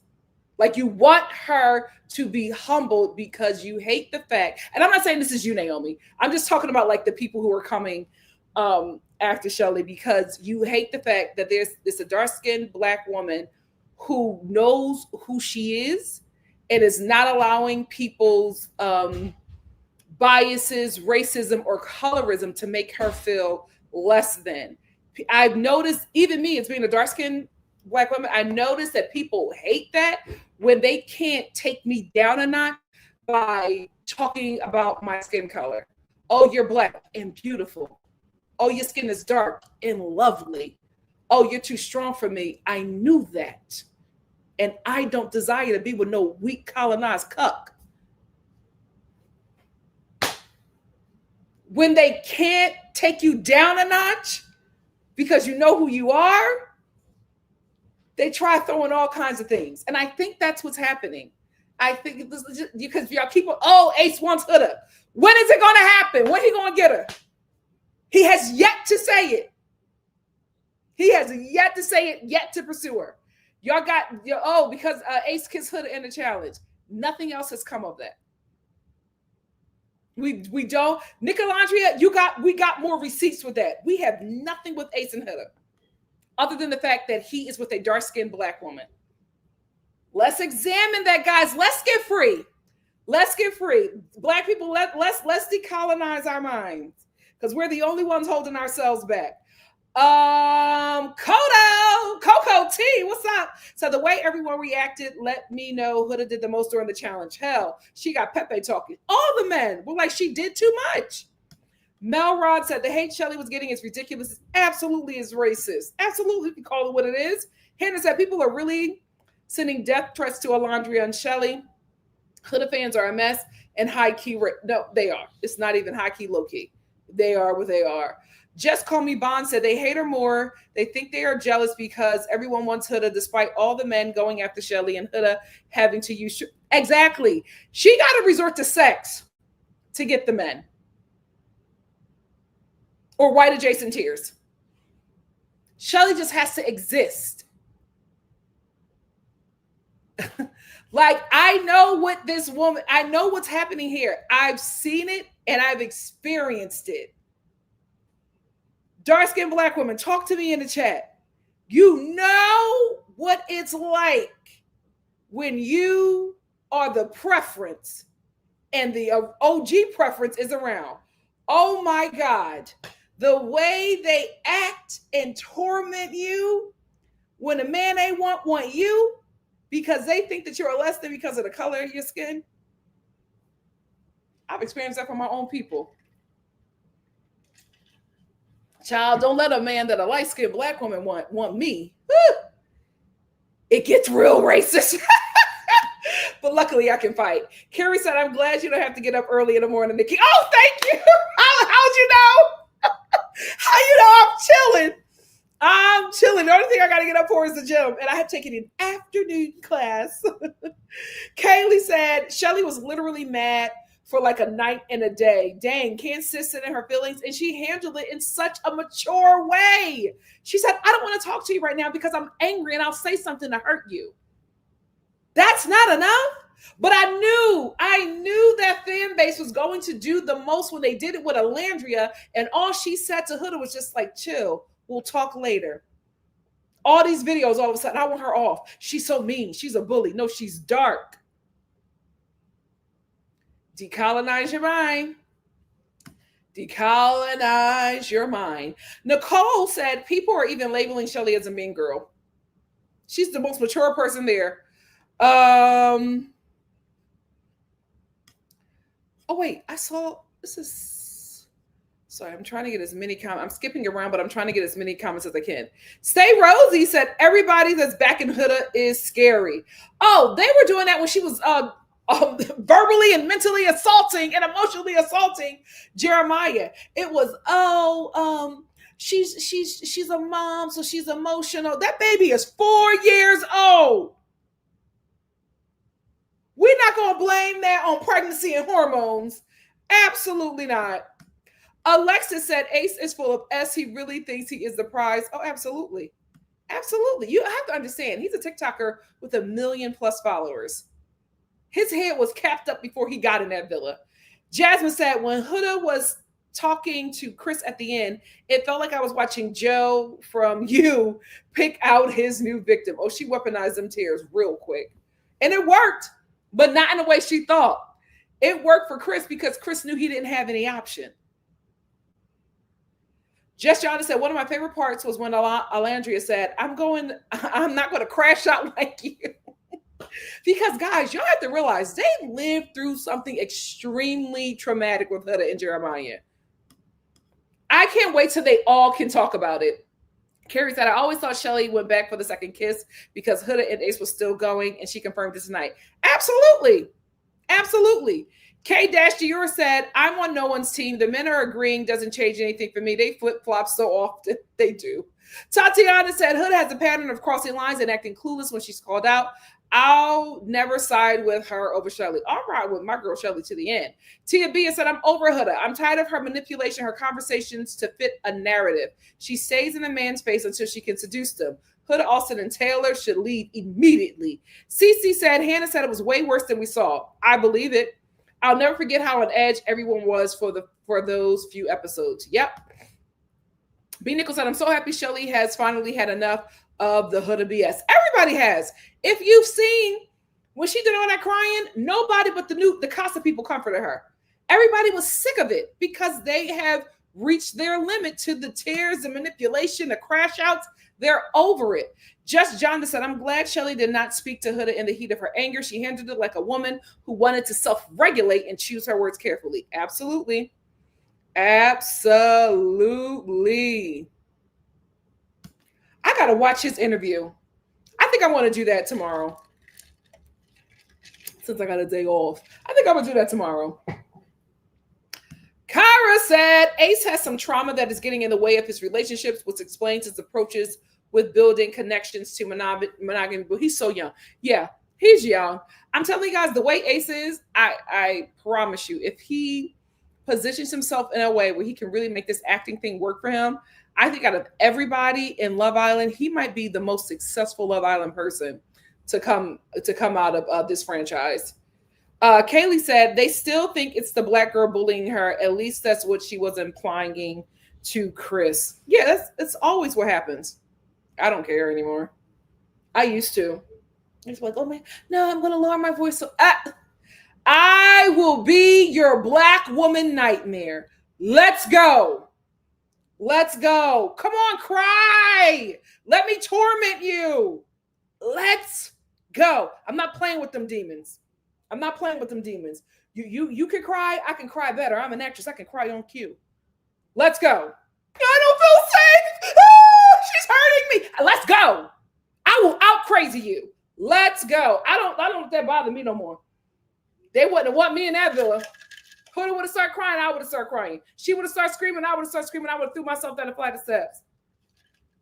Like you want her to be humbled because you hate the fact, and I'm not saying this is you, Naomi. I'm just talking about like the people who are coming after Shelly, because you hate the fact that there's a dark-skinned black woman who knows who she is and is not allowing people's biases, racism, or colorism to make her feel less than. I've noticed, even me, as being a dark-skinned black woman, I noticed that people hate that when they can't take me down a notch by talking about my skin color. Oh, you're black and beautiful. Oh, your skin is dark and lovely. Oh, you're too strong for me. I knew that. And I don't desire to be with no weak colonized cuck. When they can't take you down a notch because you know who you are, they try throwing all kinds of things. And I think that's what's happening. I think this is just because y'all keep, Ace wants Huda. When is it going to happen? When he going to get her? He has yet to say it. He has yet to say it, yet to pursue her. Y'all got, because Ace kissed Huda in the challenge. Nothing else has come of that. We don't. Nick Alandria, we got more receipts with that. We have nothing with Ace and Huda, other than the fact that he is with a dark-skinned black woman. Let's examine that, guys. Let's get free. Let's get free. Black people, let's decolonize our minds, because we're the only ones holding ourselves back. Coco T, what's up? So the way everyone reacted let me know Huda did the most during the challenge. Hell, she got Pepe talking. All the men were like, she did too much. Melrod said the hate Shelly was getting is ridiculous. It absolutely is racist. Absolutely, if you call it what it is. Hannah said people are really sending death threats to Alandria and Shelly. Huda fans are a mess and high key. No, they are. It's not even high key, low key. They are what they are. Just Call Me Bond said they hate her more. They think they are jealous because everyone wants Huda, despite all the men going after Shelly and Huda having to use. Exactly. She got to resort to sex to get the men. Or white adjacent tears. Shelly just has to exist. Like, I know what this woman, I know what's happening here. I've seen it and I've experienced it. Dark-skinned black woman, talk to me in the chat. You know what it's like when you are the preference and the OG preference is around. Oh my God. The way they act and torment you when a man they want you because they think that you're less than because of the color of your skin. I've experienced that from my own people. Child, don't let a man that a light-skinned black woman want me. It gets real racist. But luckily I can fight. Carrie said, I'm glad you don't have to get up early in the morning, Nikki. Oh, thank you. How'd you know? How you know I'm chilling? The only thing I got to get up for is the gym. And I have taken an afternoon class. Kaylee said, Shelly was literally mad for like a night and a day. Dang, can't sis sit in her feelings. And she handled it in such a mature way. She said, I don't want to talk to you right now because I'm angry and I'll say something to hurt you. That's not enough. But I knew that fan base was going to do the most when they did it with Alandria. And all she said to Huda was just like, chill, we'll talk later. All these videos, all of a sudden, I want her off. She's so mean. She's a bully. No, she's dark. Decolonize your mind. Decolonize your mind. Nicole said people are even labeling Shelly as a mean girl. She's the most mature person there. Oh wait, I saw this is sorry, I'm trying to get as many comments. I'm skipping around, but I'm trying to get as many comments as I can. Stay Rosie said everybody that's back in Huda is scary. Oh, they were doing that when she was verbally and mentally assaulting and emotionally assaulting Jeremiah. It was she's a mom, so she's emotional. That baby is 4 years old. We're not gonna blame that on pregnancy and hormones. Absolutely not. Alexis said Ace is full of S. He really thinks he is the prize. Oh, absolutely. Absolutely. You have to understand, he's a TikToker with 1 million+ followers. His head was capped up before he got in that villa. Jasmine said, when Huda was talking to Chris at the end, it felt like I was watching Joe from You pick out his new victim. Oh, she weaponized them tears real quick. And it worked, but not in the way she thought. It worked for Chris because Chris knew he didn't have any option. Jess Johnson said, one of my favorite parts was when Alandria said, I'm not going to crash out like you. Because guys, y'all have to realize they lived through something extremely traumatic with Huda and Jeremiah. I can't wait till they all can talk about it. Carrie said, I always thought Shelly went back for the second kiss because Huda and Ace was still going, and she confirmed it tonight. Absolutely. Absolutely. K-Dior said, I'm on no one's team. The men are agreeing, doesn't change anything for me. They flip-flop so often. They do. Tatiana said, Huda has a pattern of crossing lines and acting clueless when she's called out. I'll never side with her over Shelly. I'll ride with my girl Shelly to the end. Tia B said, I'm over Huda. I'm tired of her manipulation, her conversations to fit a narrative. She stays in a man's face until she can seduce them. Huda, Austin, and Taylor should leave immediately. Cece said, Hannah said it was way worse than we saw. I believe it. I'll never forget how on edge everyone was for those few episodes. Yep. B. Nickel said, I'm so happy Shelly has finally had enough of the Huda BS. Everybody has. If you've seen when she did all that crying, nobody but the Casa people comforted her. Everybody was sick of it because they have reached their limit to the tears, the manipulation, the crash outs. They're over it. Just John said, I'm glad Shelly did not speak to Huda in the heat of her anger. She handled it like a woman who wanted to self-regulate and choose her words carefully. Absolutely. Absolutely. I got to watch his interview. I think I want to do that tomorrow. Since I got a day off. I think I'm going to do that tomorrow. Kyra said, Ace has some trauma that is getting in the way of his relationships, which explains his approaches with building connections to monogamy. But he's so young. Yeah, he's young. I'm telling you guys, the way Ace is, I promise you, if he positions himself in a way where he can really make this acting thing work for him, I think out of everybody in Love Island, he might be the most successful Love Island person to come out of this franchise. Kaylee said they still think it's the black girl bullying her. At least that's what she was implying to Chris. Yeah, that's always what happens. I don't care anymore. I used to. It's like, oh man, no, I'm gonna lower my voice. So I will be your black woman nightmare. Let's go. Let's go. Come on, cry. Let me torment you. Let's go. I'm not playing with them demons. I'm not playing with them demons. You can cry. I can cry better. I'm an actress. I can cry on cue. Let's go. I don't feel safe. She's hurting me. Let's go. I will out crazy you. Let's go. I don't let that bother me no more. They wouldn't want me in that villa. Huda would have started crying. I would have started crying. She would have started screaming. I would have started screaming. I would have threw myself down the flight of steps.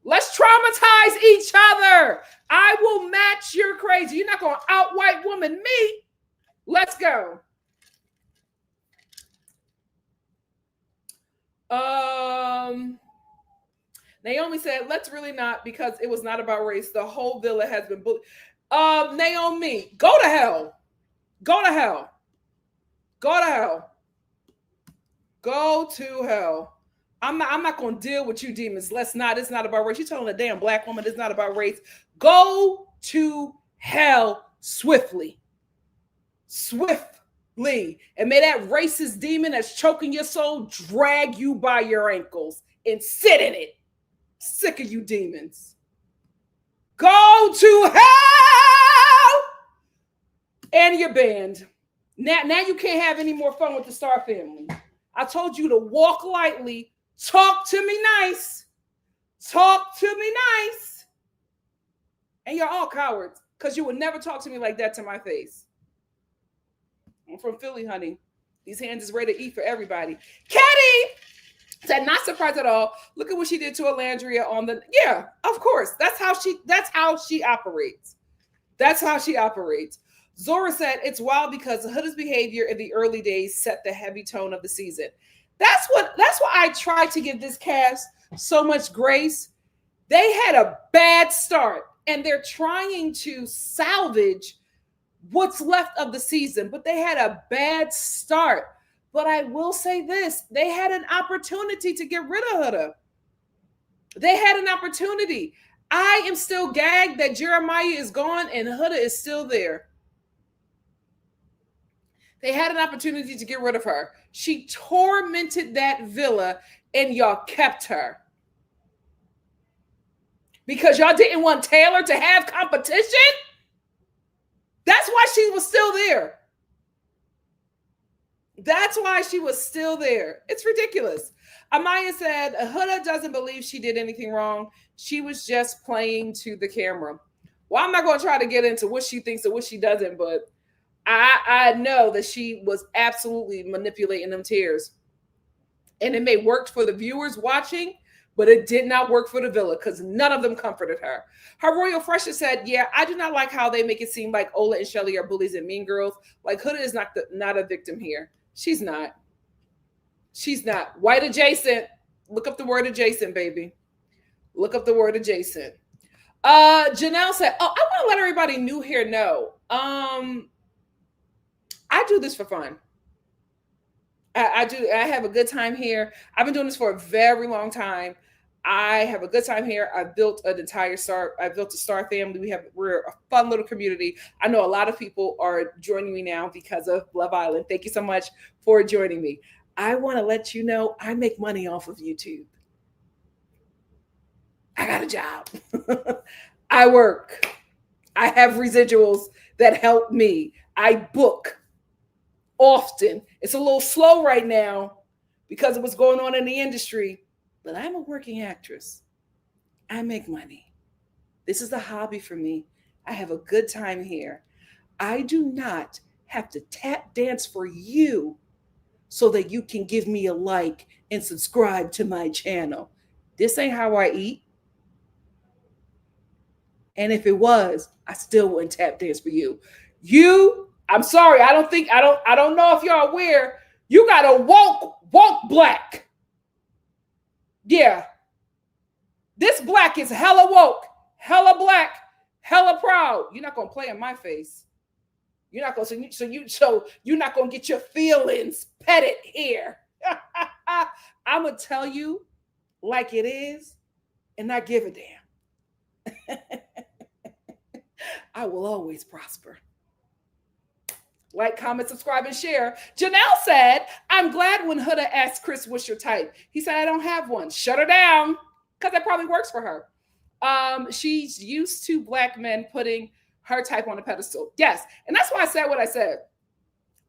Let's traumatize each other. I will match your crazy. You're not going to out white woman me. Let's go. Naomi said, let's really not, because it was not about race. The whole villa has been bullied. Naomi, go to hell. Go to hell. Go to hell. Go to hell. I'm not going to deal with you demons. Let's not. It's not about race. You're telling a damn black woman it's not about race. Go to hell swiftly. Swiftly. And may that racist demon that's choking your soul drag you by your ankles and sit in it. Sick of you demons. Go to hell and your band. Now you can't have any more fun with the Star family. I told you to walk lightly, talk to me nice. Talk to me nice. And you're all cowards because you would never talk to me like that to my face. I'm from Philly, honey. These hands is ready to eat for everybody. Katie said, not surprised at all. Look at what she did to Alandria on the... Yeah, of course. That's how she operates. That's how she operates. Zora said, it's wild because Huda's behavior in the early days set the heavy tone of the season. That's why I tried to give this cast so much grace. They had a bad start, and they're trying to salvage what's left of the season, but they had a bad start. But I will say this, they had an opportunity to get rid of Huda. They had an opportunity. I am still gagged that Jeremiah is gone and Huda is still there. They had an opportunity to get rid of her. She tormented that villa and y'all kept her. Because y'all didn't want Taylor to have competition? That's why she was still there. That's why she was still there. It's ridiculous. Amaya said, Huda doesn't believe she did anything wrong. She was just playing to the camera. Well, I'm not going to try to get into what she thinks and what she doesn't, but I know that she was absolutely manipulating them tears. And it may work for the viewers watching, but it did not work for the villa because none of them comforted her. Her Royal Freshness said, yeah, I do not like how they make it seem like Ola and Shelly are bullies and mean girls. Like Huda is not a victim here. She's not. She's not. White adjacent. Look up the word adjacent, baby. Look up the word adjacent. Janelle said, oh, I want to let everybody new here know. I do this for fun. I have a good time here. I've been doing this for a very long time. I have a good time here. I've built an entire Star. I built a Star family. We're a fun little community. I know a lot of people are joining me now because of Love Island. Thank you so much for joining me. I want to let you know I make money off of YouTube. I got a job. I work. I have residuals that help me. I book often. It's a little slow right now because of what's going on in the industry, but I'm a working actress. I make money. This is a hobby for me. I have a good time here. I do not have to tap dance for you so that you can give me a like and subscribe to my channel. This ain't how I eat. And if it was, I still wouldn't tap dance for you. I'm sorry. I don't know if y'all aware. You got a woke black. Yeah. This black is hella woke, hella black, hella proud. You're not going to play in my face. You're not going to, so you're not going to get your feelings petted here. I'm going to tell you like it is and not give a damn. I will always prosper. Like, comment, subscribe, and share. Janelle said, I'm glad when Huda asked Chris, what's your type? He said, I don't have one. Shut her down, because that probably works for her. She's used to black men putting her type on a pedestal. Yes, and that's why I said what I said.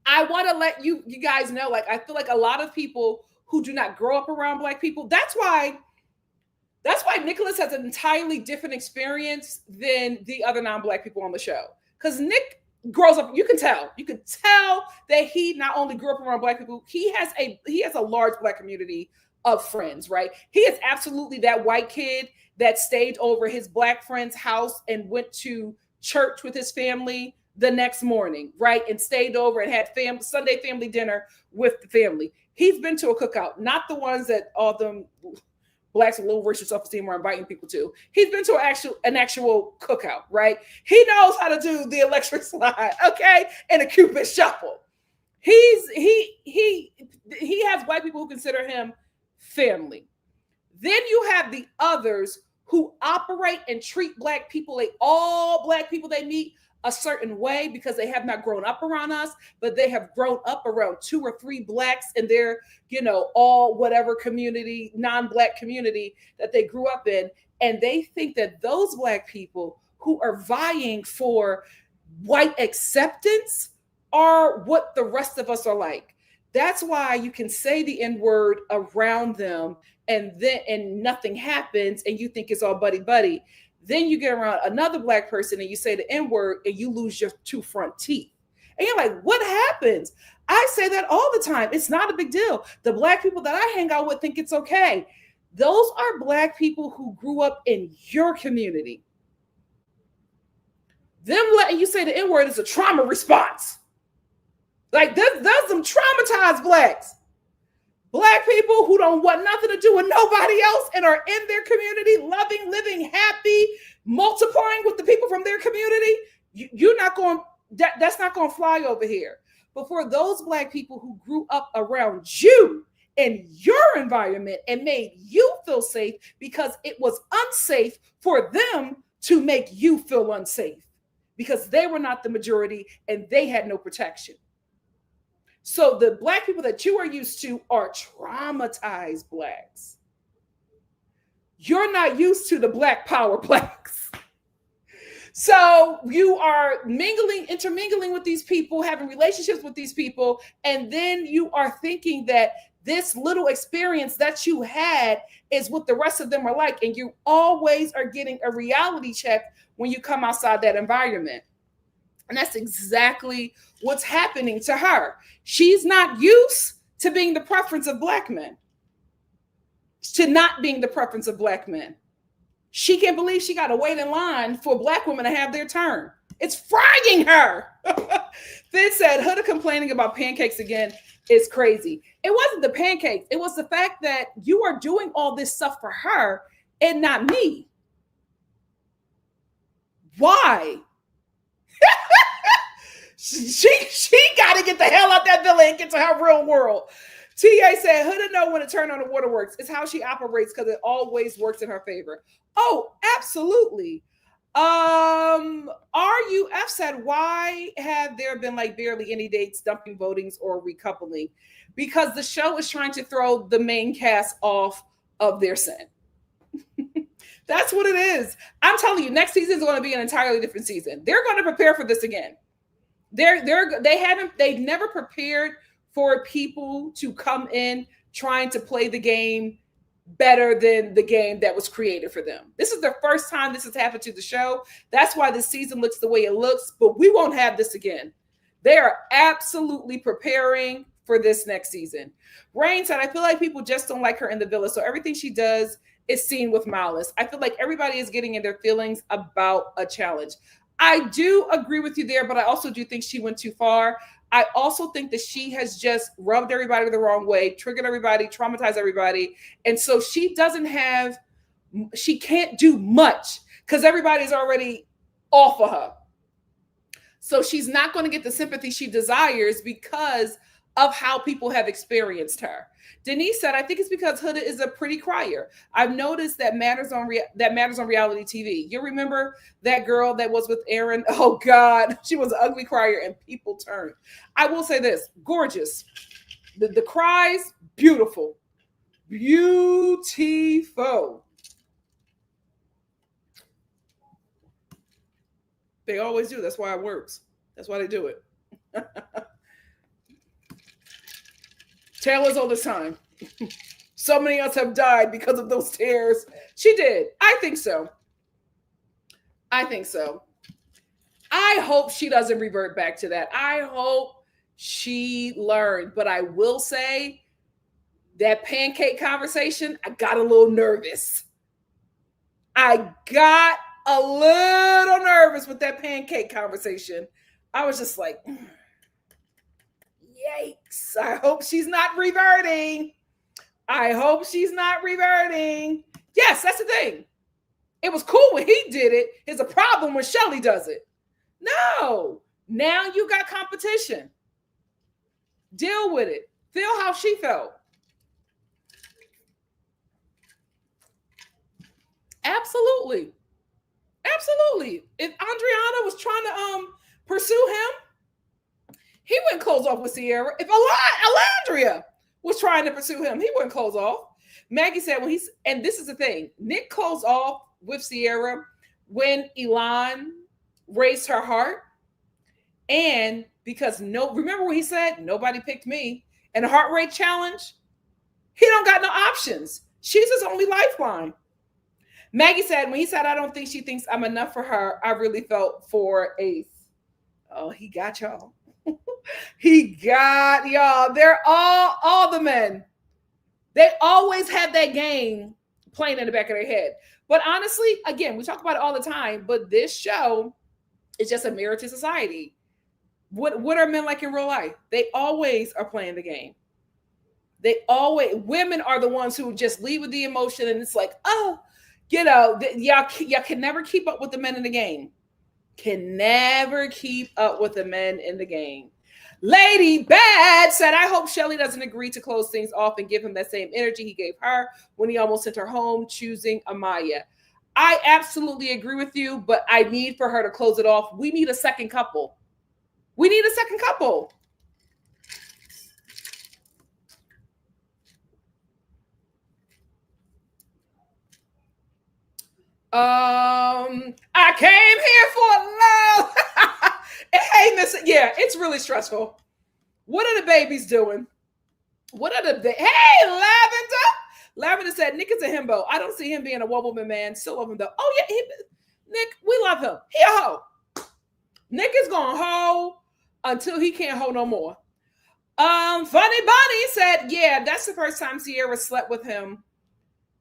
I want to let you guys know, like, I feel like a lot of people who do not grow up around black people, that's why Nicholas has an entirely different experience than the other non-black people on the show. Because Nick grows up, you can tell that he not only grew up around black people, he has a large black community of friends, right? He is absolutely that white kid that stayed over his black friend's house and went to church with his family the next morning, right? And stayed over and had Sunday family dinner with the family. He's been to a cookout, not the ones that all them blacks with low racial self-esteem are inviting people to. He's been to an actual cookout, right? He knows how to do the electric slide, okay, and a Cupid shuffle. He has white people who consider him family. Then you have the others who operate and treat Black people, all Black people they meet, a certain way because they have not grown up around us, but they have grown up around 2 or 3 Blacks in their, all whatever community, non-Black community that they grew up in. And they think that those Black people who are vying for white acceptance are what the rest of us are like. That's why you can say the N-word around them and nothing happens and you think it's all buddy. Then you get around another Black person and you say the N-word and you lose your 2 front teeth. And you're like, what happens? I say that all the time. It's not a big deal. The Black people that I hang out with think it's okay. Those are Black people who grew up in your community. Them letting you say the N-word is a trauma response. Like, there's some traumatized Blacks. Black people who don't want nothing to do with nobody else and are in their community, loving, living, happy, multiplying with the people from their community. You're not going, that's not going to fly over here. But for those Black people who grew up around you in your environment and made you feel safe because it was unsafe for them to make you feel unsafe because they were not the majority and they had no protection. So the Black people that you are used to are traumatized Blacks. You're not used to the Black power Blacks. So you are intermingling with these people, having relationships with these people, and then you are thinking that this little experience that you had is what the rest of them are like, and you always are getting a reality check when you come outside that environment. And that's exactly what's happening to her. She's not used to being the preference of Black men, to not being the preference of Black men. She can't believe she got to wait in line for Black women to have their turn. It's frying her. Finn said, Huda complaining about pancakes again is crazy. It wasn't the pancakes. It was the fact that you are doing all this stuff for her and not me. Why? She got to get the hell out that villa and get to her real world. TA said, Huda know when to turn on the waterworks. It's how she operates because it always works in her favor. Oh, absolutely. RUF said, why have there been like barely any dates, dumping votings, or recoupling? Because the show is trying to throw the main cast off of their scent. That's what it is. I'm telling you, next season is going to be an entirely different season. They're going to prepare for this again. They've never prepared for people to come in trying to play the game better than the game that was created for them. This is the first time this has happened to the show. That's why this season looks the way it looks, but we won't have this again. They are absolutely preparing for this next season. Rain said, I feel like people just don't like her in the villa, so everything she does is seen with malice. I feel like everybody is getting in their feelings about a challenge. I do agree with you there, but I also do think she went too far. I also think that she has just rubbed everybody the wrong way, triggered everybody, traumatized everybody. And so she can't do much because everybody's already off of her. So she's not going to get the sympathy she desires because of how people have experienced her. Denise said, I think it's because Huda is a pretty crier. I've noticed that matters on reality TV. You remember that girl that was with Aaron? Oh God, she was an ugly crier and people turned. I will say this, gorgeous. The cries, beautiful. Beautiful. They always do. That's why it works. That's why they do it. Taylor's all the time. So many of us have died because of those tears. She did. I think so. I hope she doesn't revert back to that. I hope she learned. But I will say that pancake conversation, I got a little nervous. I got a little nervous with that pancake conversation. I was just like, yikes. I hope she's not reverting. Yes, that's the thing. It was cool when he did it. It's a problem when Shelly does it. No. Now you got competition. Deal with it. Feel how she felt. Absolutely. Absolutely. If Andriana was trying to pursue him, he wouldn't close off with Sierra. If Alandria was trying to pursue him, he wouldn't close off. Maggie said when he's, and this is the thing, Nick closed off with Sierra when Elon raised her heart. And because remember what he said? Nobody picked me. And a heart rate challenge, he don't got no options. She's his only lifeline. Maggie said when he said, I don't think she thinks I'm enough for her, I really felt for Ace. Oh, he got y'all. He got y'all. They're all the men. They always have that game playing in the back of their head. But honestly, again, we talk about it all the time, but this show is just a mirror to society. What are men like in real life? They always are playing the game. Women are the ones who just lead with the emotion, and it's like, oh, y'all can never keep up with the men in the game. Can never keep up with the men in the game. Lady Bad said, I hope Shelly doesn't agree to close things off and give him that same energy he gave her when he almost sent her home choosing Amaya. I absolutely agree with you, but I need for her to close it off. We need a second couple. We need a second couple. I came here for love. Hey, Miss, yeah, it's really stressful. What are the babies doing? Hey, Lavender said, Nick is a himbo. I don't see him being a one-woman man. Still love him though. Oh yeah, Nick, we love him. He a hoe. Nick is gonna hoe until he can't hoe no more. Funny Bunny said, yeah, that's the first time Sierra slept with him.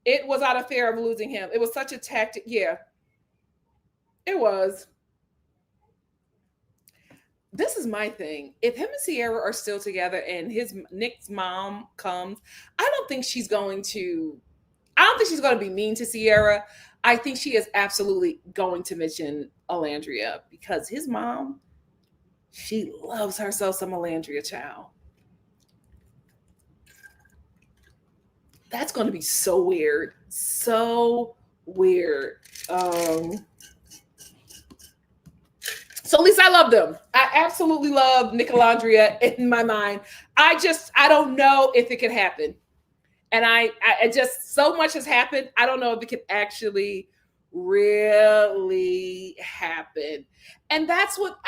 It was out of fear of losing him. It was such a tactic. Yeah, it was. This is my thing. If him and Sierra are still together and Nick's mom comes, I don't think she's going to be mean to Sierra. I think she is absolutely going to mention Alandria because his mom, she loves herself some Alandria child. That's going to be so weird. So weird. So at least I love them. I absolutely love Nick Alandria in my mind. I don't know if it could happen. And I just, so much has happened. I don't know if it could actually really happen. And that's what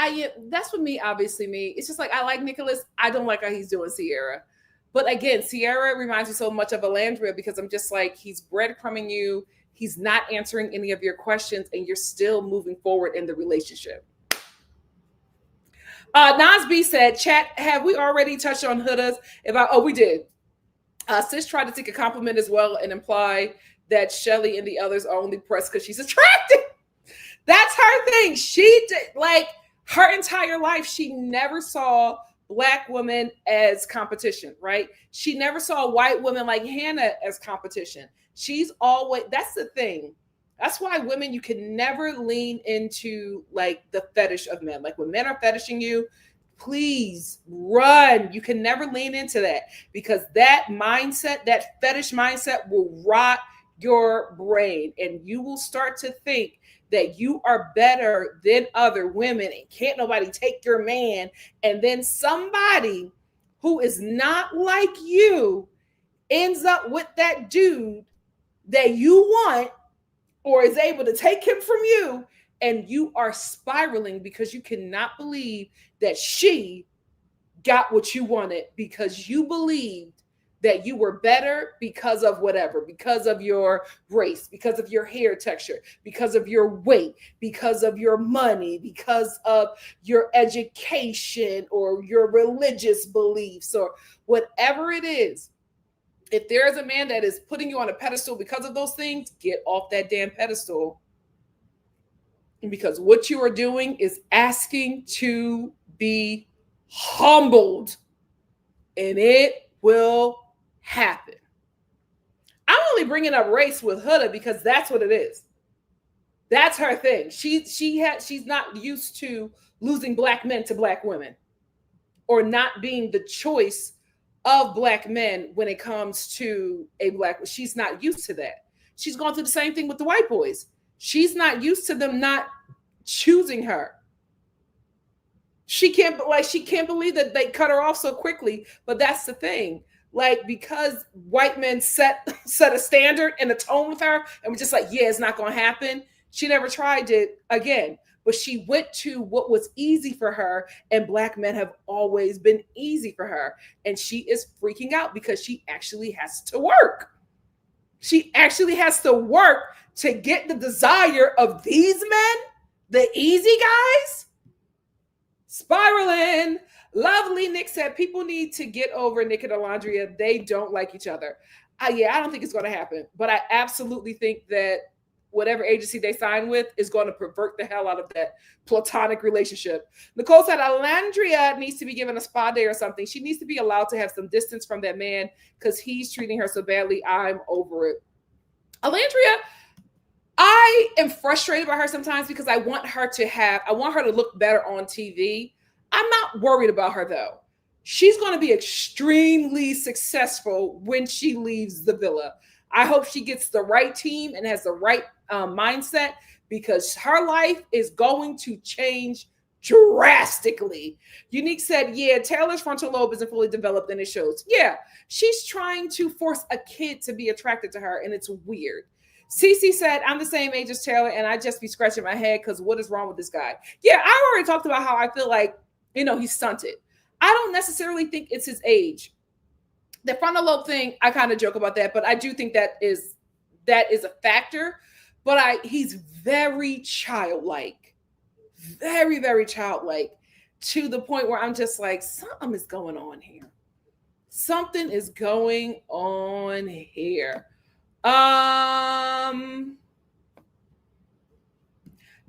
me, obviously me. It's just like, I like Nicholas. I don't like how he's doing Sierra. But again, Sierra reminds me so much of Alandria because I'm just like, he's breadcrumbing you. He's not answering any of your questions and you're still moving forward in the relationship. Nas B said, chat, have we already touched on Huda's? We did. Sis tried to take a compliment as well and imply that Shelly and the others are only pressed because she's attractive. That's her thing. She did, like, her entire life, she never saw Black women as competition, right? She never saw white women like Hannah as competition. She's always, that's the thing. That's why women, you can never lean into like the fetish of men. Like when men are fetishing you, please run. You can never lean into that because that mindset, that fetish mindset will rot your brain and you will start to think that you are better than other women and can't nobody take your man. And then somebody who is not like you ends up with that dude that you want or is able to take him from you, and you are spiraling because you cannot believe that she got what you wanted because you believed that you were better because of whatever, because of your race, because of your hair texture, because of your weight, because of your money, because of your education or your religious beliefs or whatever it is. If there is a man that is putting you on a pedestal because of those things, get off that damn pedestal. Because what you are doing is asking to be humbled. And it will happen. I'm only bringing up race with Huda because that's what it is. That's her thing. She's not used to losing Black men to Black women or not being the choice of Black men when it comes to a Black. She's not used to that. She's gone through the same thing with the white boys. She's not used to them not choosing her. She can't believe that they cut her off so quickly. But that's the thing. Like, because white men set a standard and a tone with her, and we're just like, yeah, it's not going to happen. She never tried it again. But she went to what was easy for her, and black men have always been easy for her. And she is freaking out because she actually has to work. She actually has to work to get the desire of these men, the easy guys. Spiraling. Lovely Nick said, people need to get over Nick and Alandria. They don't like each other. I don't think it's going to happen. But I absolutely think that whatever agency they sign with is going to pervert the hell out of that platonic relationship. Nicole said, Alandria needs to be given a spa day or something. She needs to be allowed to have some distance from that man because he's treating her so badly. I'm over it. Alandria, I am frustrated by her sometimes because I want her to look better on TV. I'm not worried about her though. She's going to be extremely successful when she leaves the villa. I hope she gets the right team and has the right mindset, because her life is going to change drastically. Unique said, yeah, Taylor's frontal lobe isn't fully developed and it shows. Yeah, she's trying to force a kid to be attracted to her, and it's weird. Cece said, I'm the same age as Taylor, and I just be scratching my head because what is wrong with this guy? Yeah, I already talked about how I feel like, he's stunted. I don't necessarily think it's his age. The frontal lobe thing, I kind of joke about that, but I do think that is a factor. But he's very childlike, very, very childlike, to the point where I'm just like, something is going on here. Something is going on here.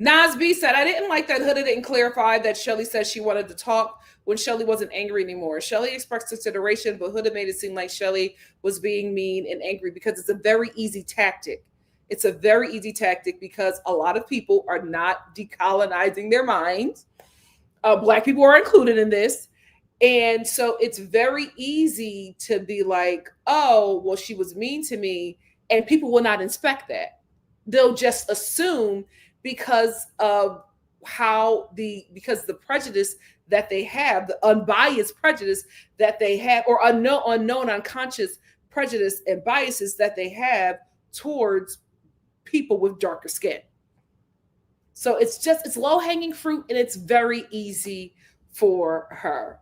Nas B said, I didn't like that Huda didn't clarify that Shelly said she wanted to talk when Shelly wasn't angry anymore. Shelly expressed consideration, but Huda made it seem like Shelly was being mean and angry because it's a very easy tactic. It's a very easy tactic because a lot of people are not decolonizing their minds. Black people are included in this. And so it's very easy to be like, oh, well, she was mean to me. And people will not inspect that. They'll just assume because of the prejudice that they have, the unbiased prejudice that they have, or unknown unconscious prejudice and biases that they have towards people with darker skin. So it's low-hanging fruit, and it's very easy for her.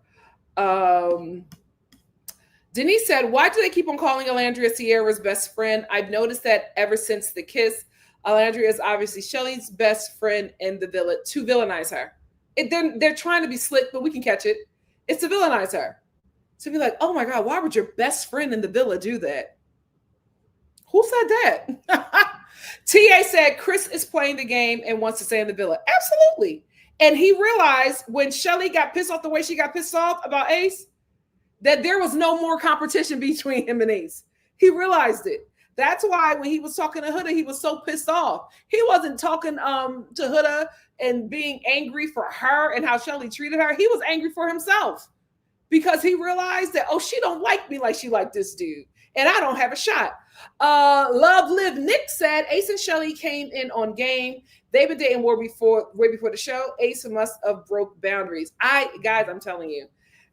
Denise said, why do they keep on calling Alandria Sierra's best friend? I've noticed that ever since the kiss. Alandria is obviously Shelly's best friend in the villa, to villainize her. They're trying to be slick, but we can catch it. It's to villainize her. To be like, oh my God, why would your best friend in the villa do that? Who said that? TA said, Chris is playing the game and wants to stay in the villa. Absolutely. And he realized when Shelly got pissed off the way she got pissed off about Ace, that there was no more competition between him and Ace. He realized it. That's why when he was talking to Huda, he was so pissed off. He wasn't talking to Huda and being angry for her and how Shelly treated her. He was angry for himself because he realized that, oh, she don't like me like she liked this dude, and I don't have a shot. Love Live Nick said, Ace and Shelly came in on game. They've been dating way before the show. Ace must have broke boundaries. Guys, I'm telling you,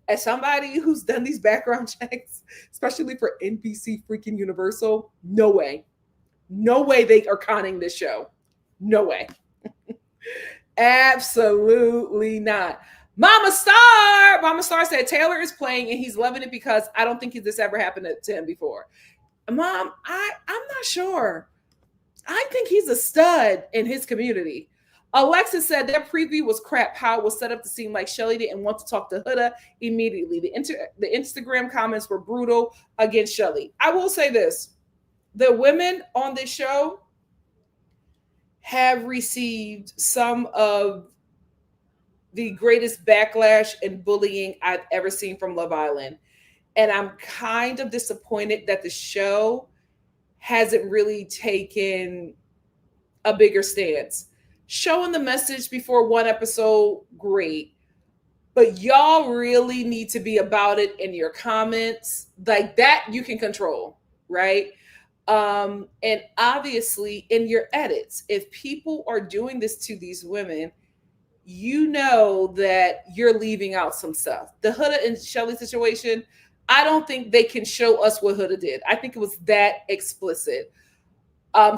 as somebody who's done these background checks, especially for NBC freaking Universal, no way they are conning this show. No way. Absolutely not. Mama Star said Taylor is playing and he's loving it because I don't think this ever happened to him before. Mom, I'm not sure. I think he's a stud in his community. Alexis said that preview was crap. How it was set up to seem like Shelly didn't want to talk to Huda immediately. The Instagram comments were brutal against Shelly. I will say this. The women on this show have received some of the greatest backlash and bullying I've ever seen from Love Island. And I'm kind of disappointed that the show hasn't really taken a bigger stance. Showing the message before one episode, great. But y'all really need to be about it in your comments. Like that you can control, right? And obviously, in your edits, if people are doing this to these women, you know that you're leaving out some stuff. The Huda and Shelly situation, I don't think they can show us what Huda did. I think it was that explicit.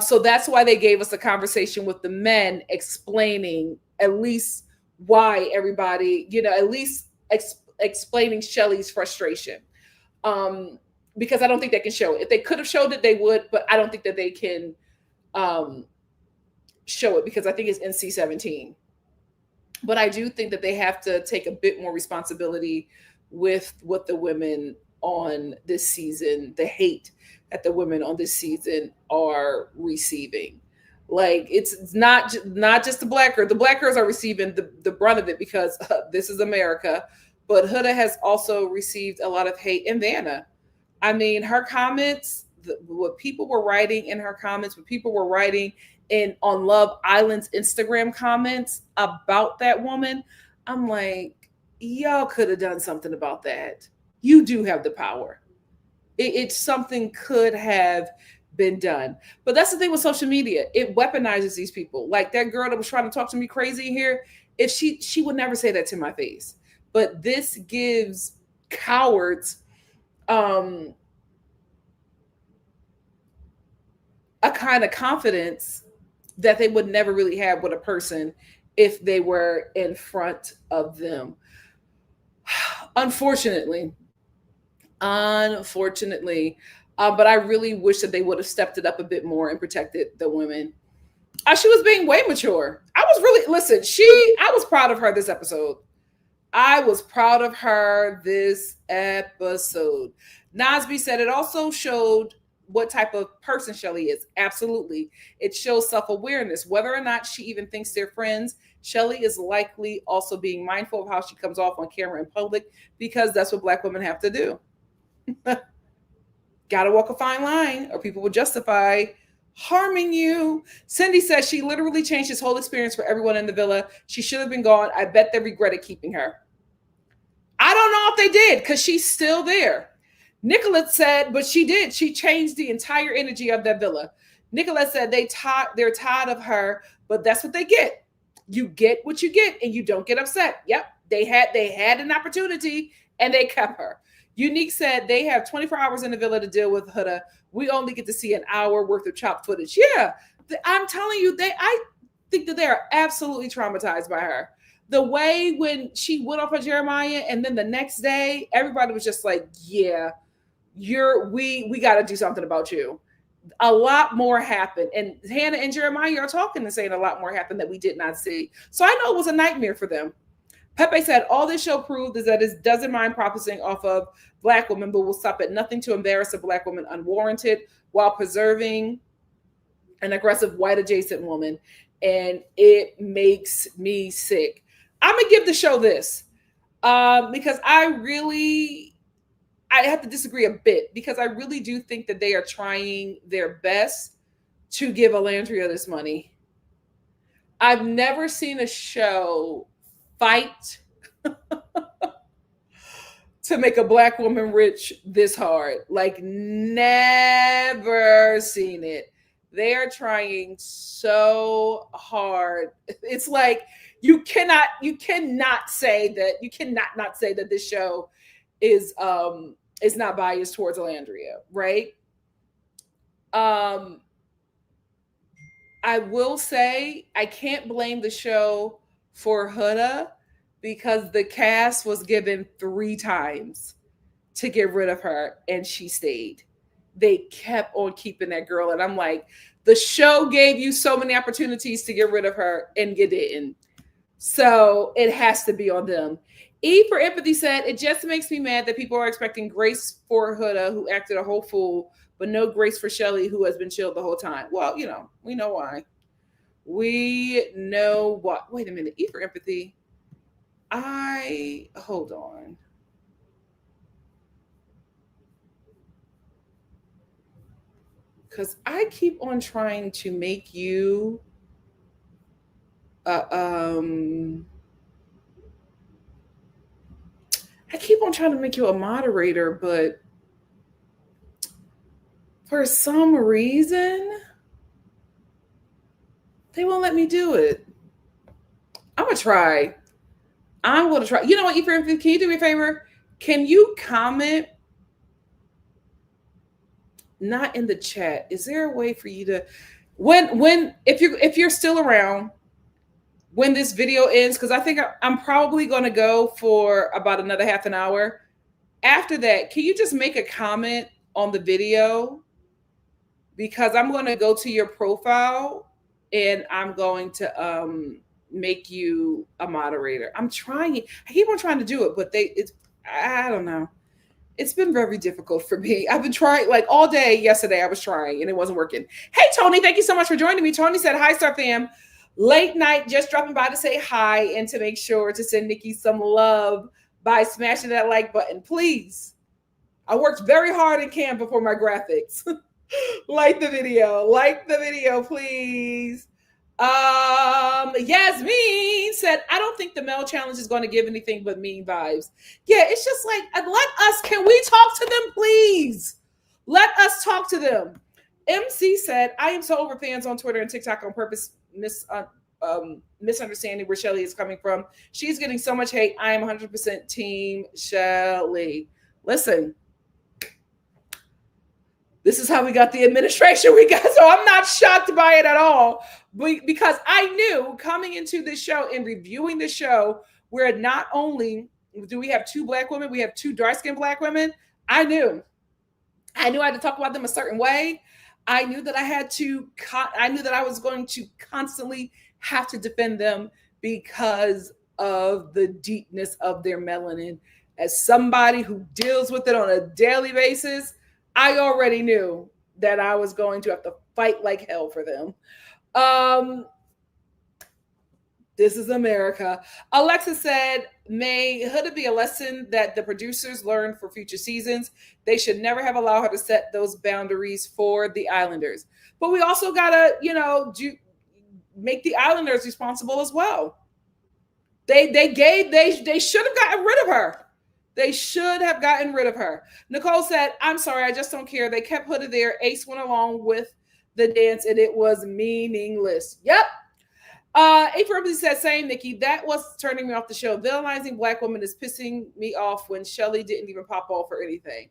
So that's why they gave us a conversation with the men explaining at least why everybody, at least explaining Shelly's frustration. Um, because I don't think they can show it. If they could have showed it, they would, but I don't think that they can um, show it because I think it's NC-17. But I do think that they have to take a bit more responsibility with what the women on this season, the hate that the women on this season are receiving. Like it's not just the black girls. The black girls are receiving the brunt of it because this is America. But Huda has also received a lot of hate in Vanna. I mean, her comments, what people were writing in her comments, what people were writing in on Love Island's Instagram comments about that woman, I'm like, y'all could have done something about that. You do have the power. It's something could have been done. But that's the thing with social media. It weaponizes these people. Like that girl that was trying to talk to me crazy here, if she would never say that to my face. But this gives cowards um a kind of confidence that they would never really have with a person if they were in front of them. Unfortunately, unfortunately, but I really wish that they would have stepped it up a bit more and protected the women. She was being way mature. I was really listen. I was proud of her this episode. I was proud of her this episode. Nasby said it also showed what type of person Shelly is. Absolutely. It shows self awareness. Whether or not she even thinks they're friends, Shelly is likely also being mindful of how she comes off on camera in public because that's what Black women have to do. Gotta walk a fine line or people will justify harming you. Cindy says she literally changed his whole experience for everyone in the villa. She should have been gone. I bet they regretted keeping her. I don't know if they did because she's still there. Nicolette said, but she did. She changed the entire energy of that villa. Nicolette said they're tired of her, but that's what they get. You get what you get, and you don't get upset. Yep, they had an opportunity, and they kept her. Unique said they have 24 hours in the villa to deal with Huda. We only get to see an hour worth of chopped footage. Yeah, I'm telling you, I think that they are absolutely traumatized by her. The way when she went off of Jeremiah, and then the next day, everybody was just like, "Yeah, we got to do something about you." A lot more happened, and Hannah and Jeremiah are talking and saying a lot more happened that we did not see. So I know it was a nightmare for them. Pepe said, all this show proved is that it doesn't mind profiting off of Black women, but will stop at nothing to embarrass a Black woman unwarranted while preserving an aggressive white adjacent woman. And it makes me sick. I'm going to give the show this because I have to disagree a bit because I really do think that they are trying their best to give Alandria this money. I've never seen a show fight to make a Black woman rich this hard. Like, never seen it. They are trying so hard. It's like you cannot say that this show is not biased towards Alandria, right? I will say I can't blame the show for Huda because the cast was given 3 times to get rid of her and she stayed. They kept on keeping that girl. And I'm like, the show gave you so many opportunities to get rid of her and you didn't. So it has to be on them. E for Empathy said, it just makes me mad that people are expecting grace for Huda, who acted a whole fool, but no grace for Shelly, who has been chilled the whole time. Well, we know why. We know what. Wait a minute. E for Empathy. Hold on. Because I keep on trying to make you I keep on trying to make you a moderator, but For some reason, they won't let me do it. I'm going to try. I'm going to try. You know what, Ephraim, can you do me a favor? Can you comment? Not in the chat. Is there a way for you to, if you're still around when this video ends, because I think I'm probably going to go for about another half an hour. After that, can you just make a comment on the video? Because I'm going to go to your profile and I'm going to make you a moderator. I'm trying. I keep on trying to do it, but I don't know. It's been very difficult for me. I've been trying like all day yesterday. I was trying and it wasn't working. Hey, Tony, thank you so much for joining me. Tony said, hi, Star fam. Late night, just dropping by to say hi and to make sure to send Nikki some love by smashing that like button, please. I worked very hard in Canva for my graphics. Like the video, please. Yasmin said, I don't think the Mel challenge is going to give anything but mean vibes. Yeah, it's just like, can we talk to them, please? Let us talk to them. MC said, I am so over fans on Twitter and TikTok on purpose misunderstanding where Shelly is coming from. She's getting so much hate. I am 100% team Shelly. Listen, this is how we got the administration we got. So I'm not shocked by it at all. Because I knew coming into this show and reviewing the show, where not only do we have 2 Black women, we have 2 dark-skinned Black women. I knew I had to talk about them a certain way. I knew that I was going to constantly have to defend them because of the deepness of their melanin. As somebody who deals with it on a daily basis, I already knew that I was going to have to fight like hell for them. This is America. Alexa said, may Huda be a lesson that the producers learn for future seasons. They should never have allowed her to set those boundaries for the Islanders. But we also got to, make the Islanders responsible as well. They should have gotten rid of her. They should have gotten rid of her. Nicole said, I'm sorry, I just don't care. They kept Huda there. Ace went along with the dance and it was meaningless. Yep. April said, same, Nikki. That was turning me off the show. Villainizing Black women is pissing me off when Shelly didn't even pop off for anything.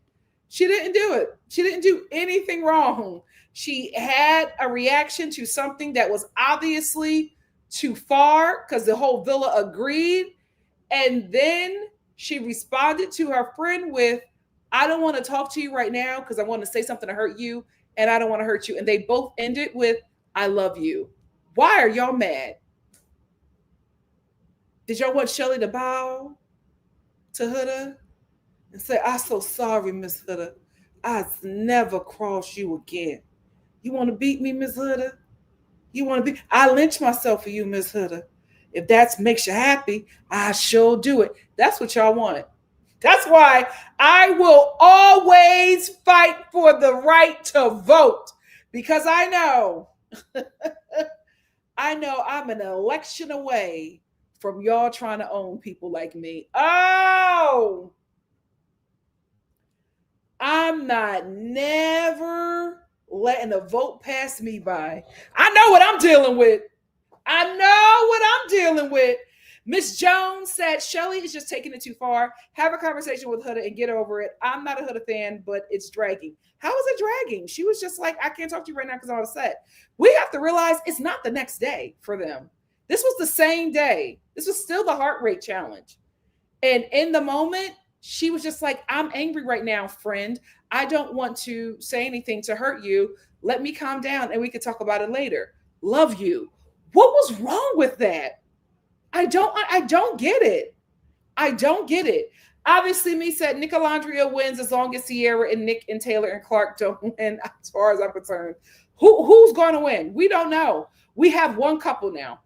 She didn't do it. She didn't do anything wrong. She had a reaction to something that was obviously too far because the whole villa agreed. And then she responded to her friend with, I don't want to talk to you right now because I want to say something to hurt you and I don't want to hurt you. And they both ended with, I love you. Why are y'all mad? Did y'all want Shelly to bow to Huda and say, I'm so sorry, Miss Huda. I'll never cross you again. You want to beat me, Miss Huda? I lynch myself for you, Miss Huda. If that makes you happy, I sure do it. That's what y'all want. That's why I will always fight for the right to vote. Because I know I'm an election away from y'all trying to own people like me. Oh, I'm not never letting a vote pass me by. I know what I'm dealing with. Miss Jones said, Shelly is just taking it too far. Have a conversation with Huda and get over it. I'm not a Huda fan, but it's dragging. How is it dragging? She was just like, I can't talk to you right now because I'm upset. We have to realize it's not the next day for them. This was the same day. This was still the heart rate challenge. And in the moment, she was just like, I'm angry right now, friend. I don't want to say anything to hurt you. Let me calm down and we can talk about it later. Love you. What was wrong with that? I don't get it. I don't get it. Obviously, me said Nick Alandria wins as long as Sierra and Nick and Taylor and Clark don't win, as far as I'm concerned. Who's going to win? We don't know. We have one couple now.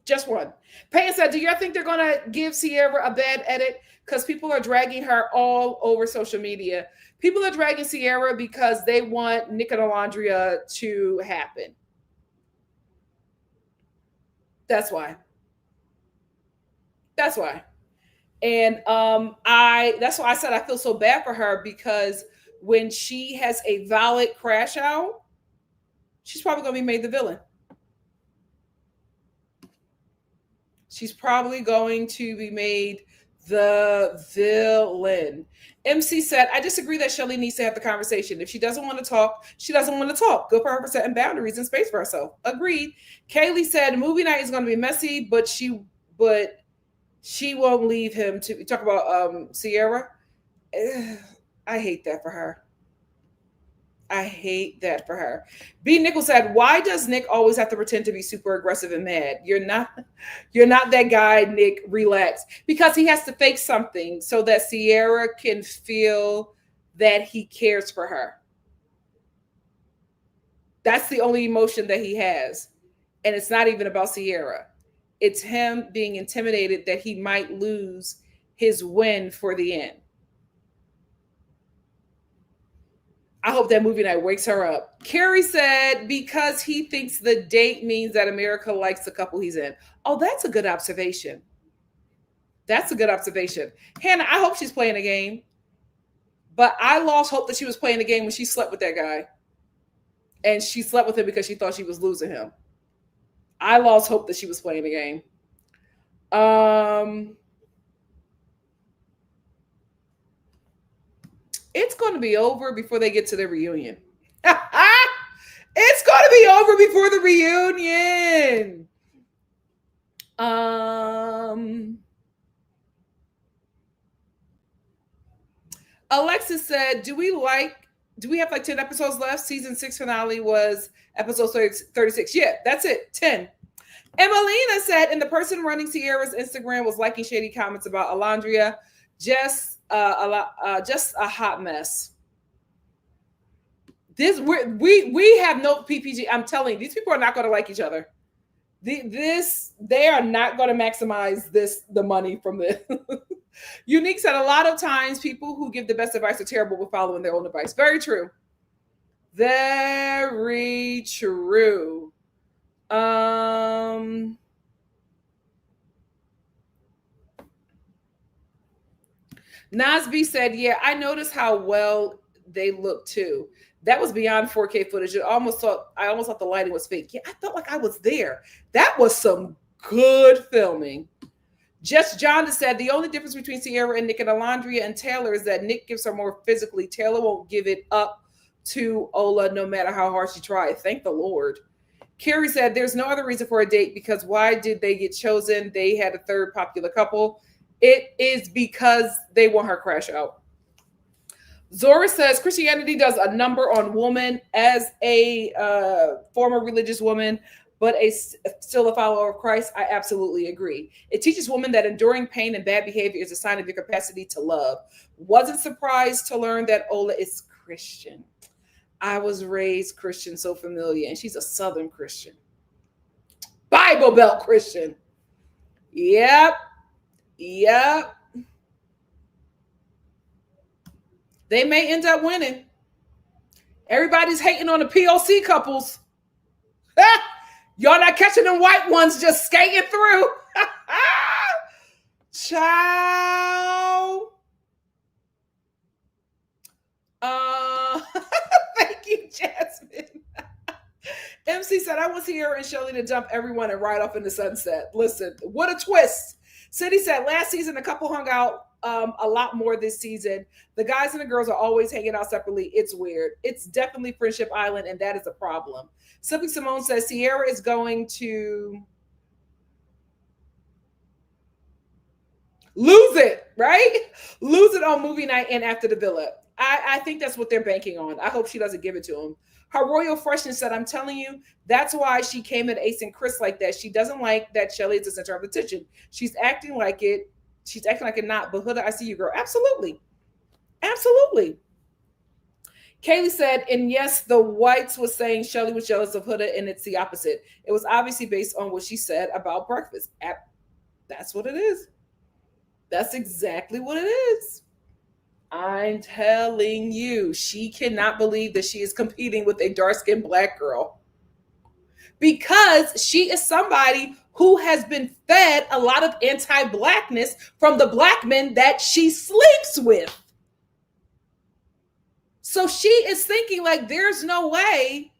Just one. Payne said, do you think they're going to give Sierra a bad edit? Because people are dragging her all over social media. People are dragging Sierra because they want Nick and Alandria to happen. That's why. And that's why I said I feel so bad for her, because when she has a valid crash out, she's probably going to be made the villain. She's probably going to be made the villain. MC said, I disagree that Shelly needs to have the conversation. If she doesn't want to talk, she doesn't want to talk. Good for her for setting boundaries and space for herself. Agreed. Kaylee said, movie night is going to be messy, but she won't leave him to talk about Sierra. I hate that for her. I hate that for her. B. Nickel said, why does Nick always have to pretend to be super aggressive and mad? You're not that guy, Nick. Relax. Because he has to fake something so that Sierra can feel that he cares for her. That's the only emotion that he has. And it's not even about Sierra. It's him being intimidated that he might lose his win for the end. I hope that movie night wakes her up. Carrie said, because he thinks the date means that America likes the couple he's in. Oh, that's a good observation. That's a good observation. Hannah, I hope she's playing a game. But I lost hope that she was playing a game when she slept with that guy. And she slept with him because she thought she was losing him. I lost hope that she was playing a game. It's going to be over before they get to the reunion. It's going to be over before the reunion. Alexis said, do we have like 10 episodes left? Season 6 finale was episode 36. Yeah, that's it. 10. Emelina said, and the person running Sierra's Instagram was liking shady comments about Alandria. Just a hot mess. We have no PPG. I'm telling you, these people are not going to like each other. They are not going to maximize the money from this. Unique said, a lot of times people who give the best advice are terrible with following their own advice. Very true. Very true. Nasby said, yeah, I noticed how well they look too. That was beyond 4K footage. I almost thought the lighting was fake. Yeah, I felt like I was there. That was some good filming. Just John said, the only difference between Sierra and Nick and Alandria and Taylor is that Nick gives her more physically. Taylor won't give it up to Ola no matter how hard she tries. Thank the Lord. Carrie said, there's no other reason for a date because why did they get chosen? They had a third popular couple. It is because they want her crash out. Zora says, Christianity does a number on woman as a former religious woman, but still a follower of Christ. I absolutely agree. It teaches women that enduring pain and bad behavior is a sign of your capacity to love. Wasn't surprised to learn that Ola is Christian. I was raised Christian, so familiar, and she's a Southern Christian. Bible Belt Christian. Yep. They may end up winning. Everybody's hating on the POC couples. Y'all not catching them white ones just skating through. Ciao. Thank you, Jasmine. MC said, I want Sierra and Shelly to dump everyone and ride off in the sunset. Listen, what a twist. Cindy said, last season, the couple hung out a lot more this season. The guys and the girls are always hanging out separately. It's weird. It's definitely Friendship Island, and that is a problem. Simply Simone says, Sierra is going to lose it, right? Lose it on movie night and after the villa. I think that's what they're banking on. I hope she doesn't give it to him. Her royal freshness said, I'm telling you, that's why she came at Ace and Chris like that. She doesn't like that Shelly is the center of attention. She's acting like it. She's acting like it not. But Huda, I see you, girl. Absolutely. Absolutely. Kaylee said, and yes, the whites was saying Shelly was jealous of Huda, and it's the opposite. It was obviously based on what she said about breakfast. That's what it is. That's exactly what it is. I'm telling you, she cannot believe that she is competing with a dark-skinned black girl because she is somebody who has been fed a lot of anti-blackness from the black men that she sleeps with. So she is thinking like, there's no way.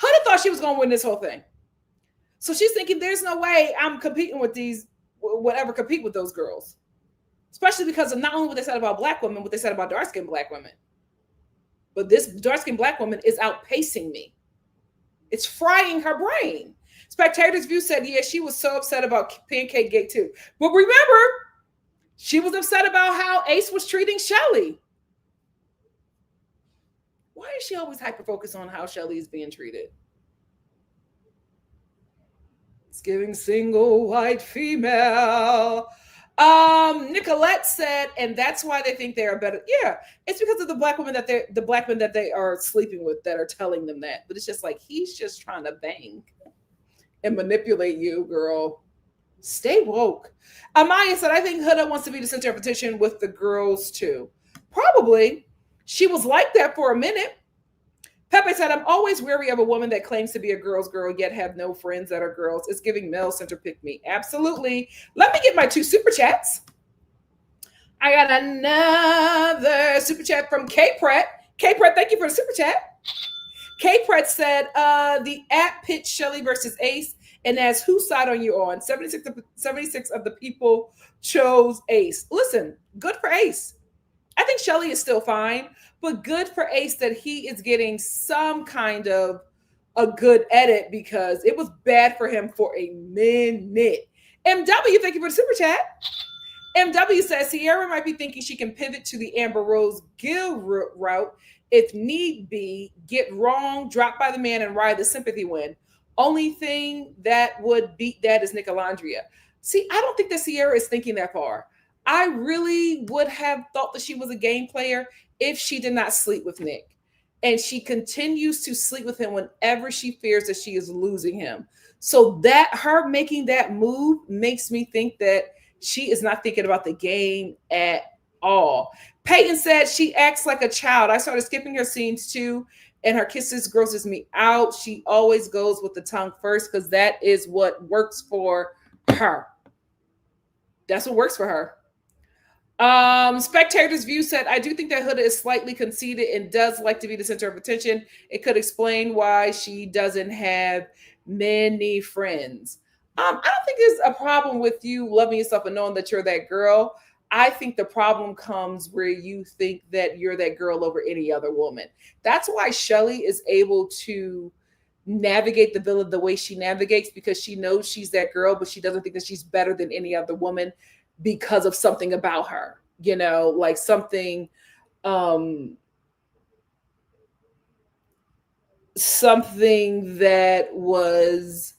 Huda thought she was going to win this whole thing. So she's thinking, there's no way I'm competing with these, whatever, compete with those girls. Especially because of not only what they said about black women, what they said about dark-skinned black women. But this dark-skinned black woman is outpacing me. It's frying her brain. Spectators View said, yeah, she was so upset about Pancake Gate too. But remember, she was upset about how Ace was treating Shelly. Why is she always hyper-focused on how Shelly is being treated? It's giving single white female. Nicolette said, and that's why they think they are better. Yeah, it's because of the black women that they are sleeping with that are telling them that. But it's just like, he's just trying to bang and manipulate you, girl. Stay woke. Amaya said, I think Huda wants to be the center of attention with the girls too. Probably. She was like that for a minute. Pepe said, I'm always wary of a woman that claims to be a girl's girl, yet have no friends that are girls. It's giving male center pick me. Absolutely. Let me get my 2 super chats. I got another super chat from K Pratt. K Pratt, thank you for the super chat. K Pratt said, the app pitched Shelly versus Ace and asked, whose side are you on? 76 of the people chose Ace. Listen, good for Ace. I think Shelly is still fine, but good for Ace that he is getting some kind of a good edit, because it was bad for him for a minute. MW, thank you for the super chat. MW says Sierra might be thinking she can pivot to the Amber Rose Gill route if need be, get wrong, drop by the man, and ride the sympathy win. Only thing that would beat that is Alandria. See, I don't think that Sierra is thinking that far. I really would have thought that she was a game player if she did not sleep with Nick. And she continues to sleep with him whenever she fears that she is losing him. So that her making that move makes me think that she is not thinking about the game at all. Peyton said she acts like a child. I started skipping her scenes too, and her kisses grosses me out. She always goes with the tongue first because that is what works for her. That's what works for her. Spectators View said, I do think that Huda is slightly conceited and does like to be the center of attention. It could explain why she doesn't have many friends. I don't think there's a problem with you loving yourself and knowing that you're that girl. I think the problem comes where you think that you're that girl over any other woman. That's why Shelly is able to navigate the villa the way she navigates, because she knows she's that girl, but she doesn't think that she's better than any other woman because of something about her, you know, like something that was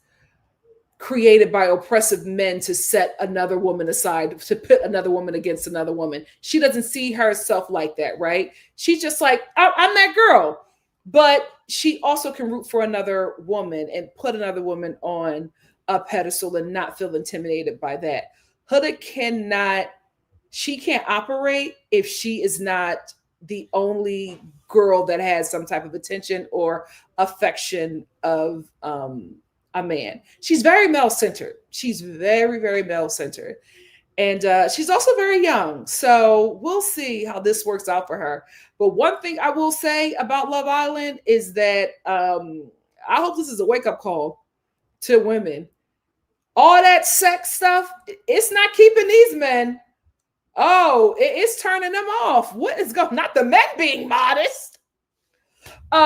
created by oppressive men to set another woman aside, to put another woman against another woman. She doesn't see herself like that, right? She's just like, I'm that girl. But she also can root for another woman and put another woman on a pedestal and not feel intimidated by that. Huda she can't operate if she is not the only girl that has some type of attention or affection of a man. She's very male-centered. She's very, very male-centered. And she's also very young. So we'll see how this works out for her. But one thing I will say about Love Island is that I hope this is a wake-up call to women. All that sex stuff, it's not keeping these men. Oh, it's turning them off. What is going on? Not the men being modest.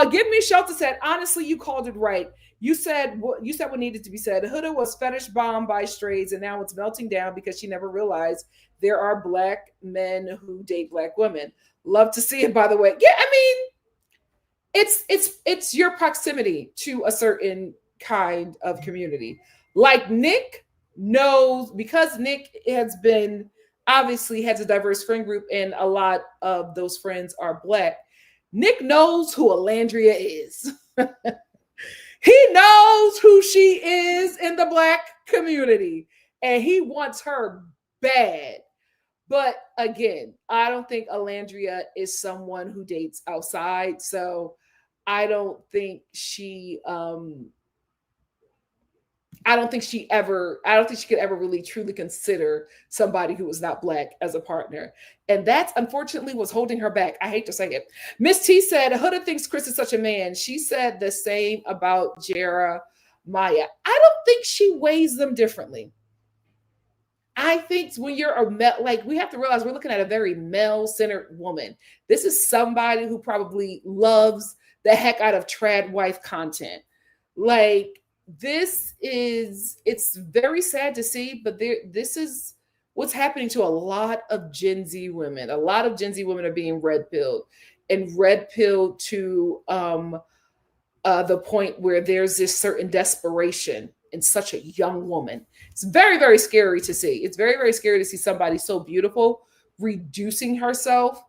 Give Me Shelter said, honestly, you called it right. You said what needed to be said. Huda was fetish bombed by strays, and now it's melting down because she never realized there are black men who date black women. Love to see it, by the way. Yeah, I mean, it's your proximity to a certain kind of community. Like Nick knows, because Nick obviously has a diverse friend group, and a lot of those friends are black. Nick knows who Alandria is. He knows who she is in the black community, and he wants her bad. But again, I don't think Alandria is someone who dates outside, so I don't think I don't think she could ever really truly consider somebody who was not Black as a partner. And that's unfortunately was holding her back. I hate to say it. Miss T said, Huda thinks Chris is such a man. She said the same about Jeremiah. I don't think she weighs them differently. I think when you're a male, like we have to realize we're looking at a very male-centered woman. This is somebody who probably loves the heck out of trad wife content. Like it's very sad to see, but this is what's happening to a lot of Gen Z women. A lot of Gen Z women are being red pilled and red pilled to the point where there's this certain desperation in such a young woman. It's very, very scary to see. It's very, very scary to see somebody so beautiful reducing herself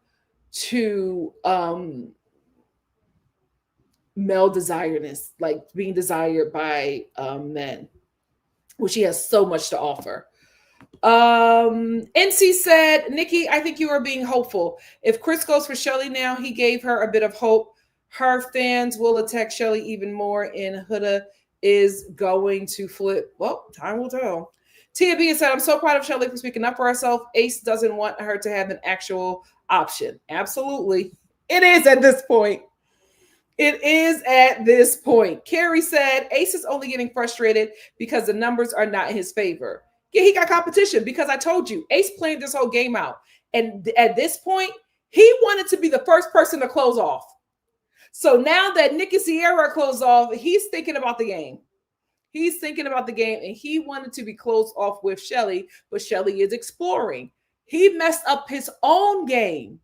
to male desiredness, like being desired by men, which she has so much to offer. NC said, Nikki, I think you are being hopeful. If Chris goes for Shelly now, he gave her a bit of hope. Her fans will attack Shelly even more, and Huda is going to flip. Well, time will tell. Tia B said, I'm so proud of Shelly for speaking up for herself. Ace doesn't want her to have an actual option. Absolutely. It is at this point. It is at this point. Carrie said, Ace is only getting frustrated because the numbers are not in his favor. Yeah, he got competition because I told you, Ace planned this whole game out. And at this point, he wanted to be the first person to close off. So now that Nick and Sierra closed off, he's thinking about the game. He's thinking about the game, and he wanted to be closed off with Shelly, but Shelly is exploring. He messed up his own game.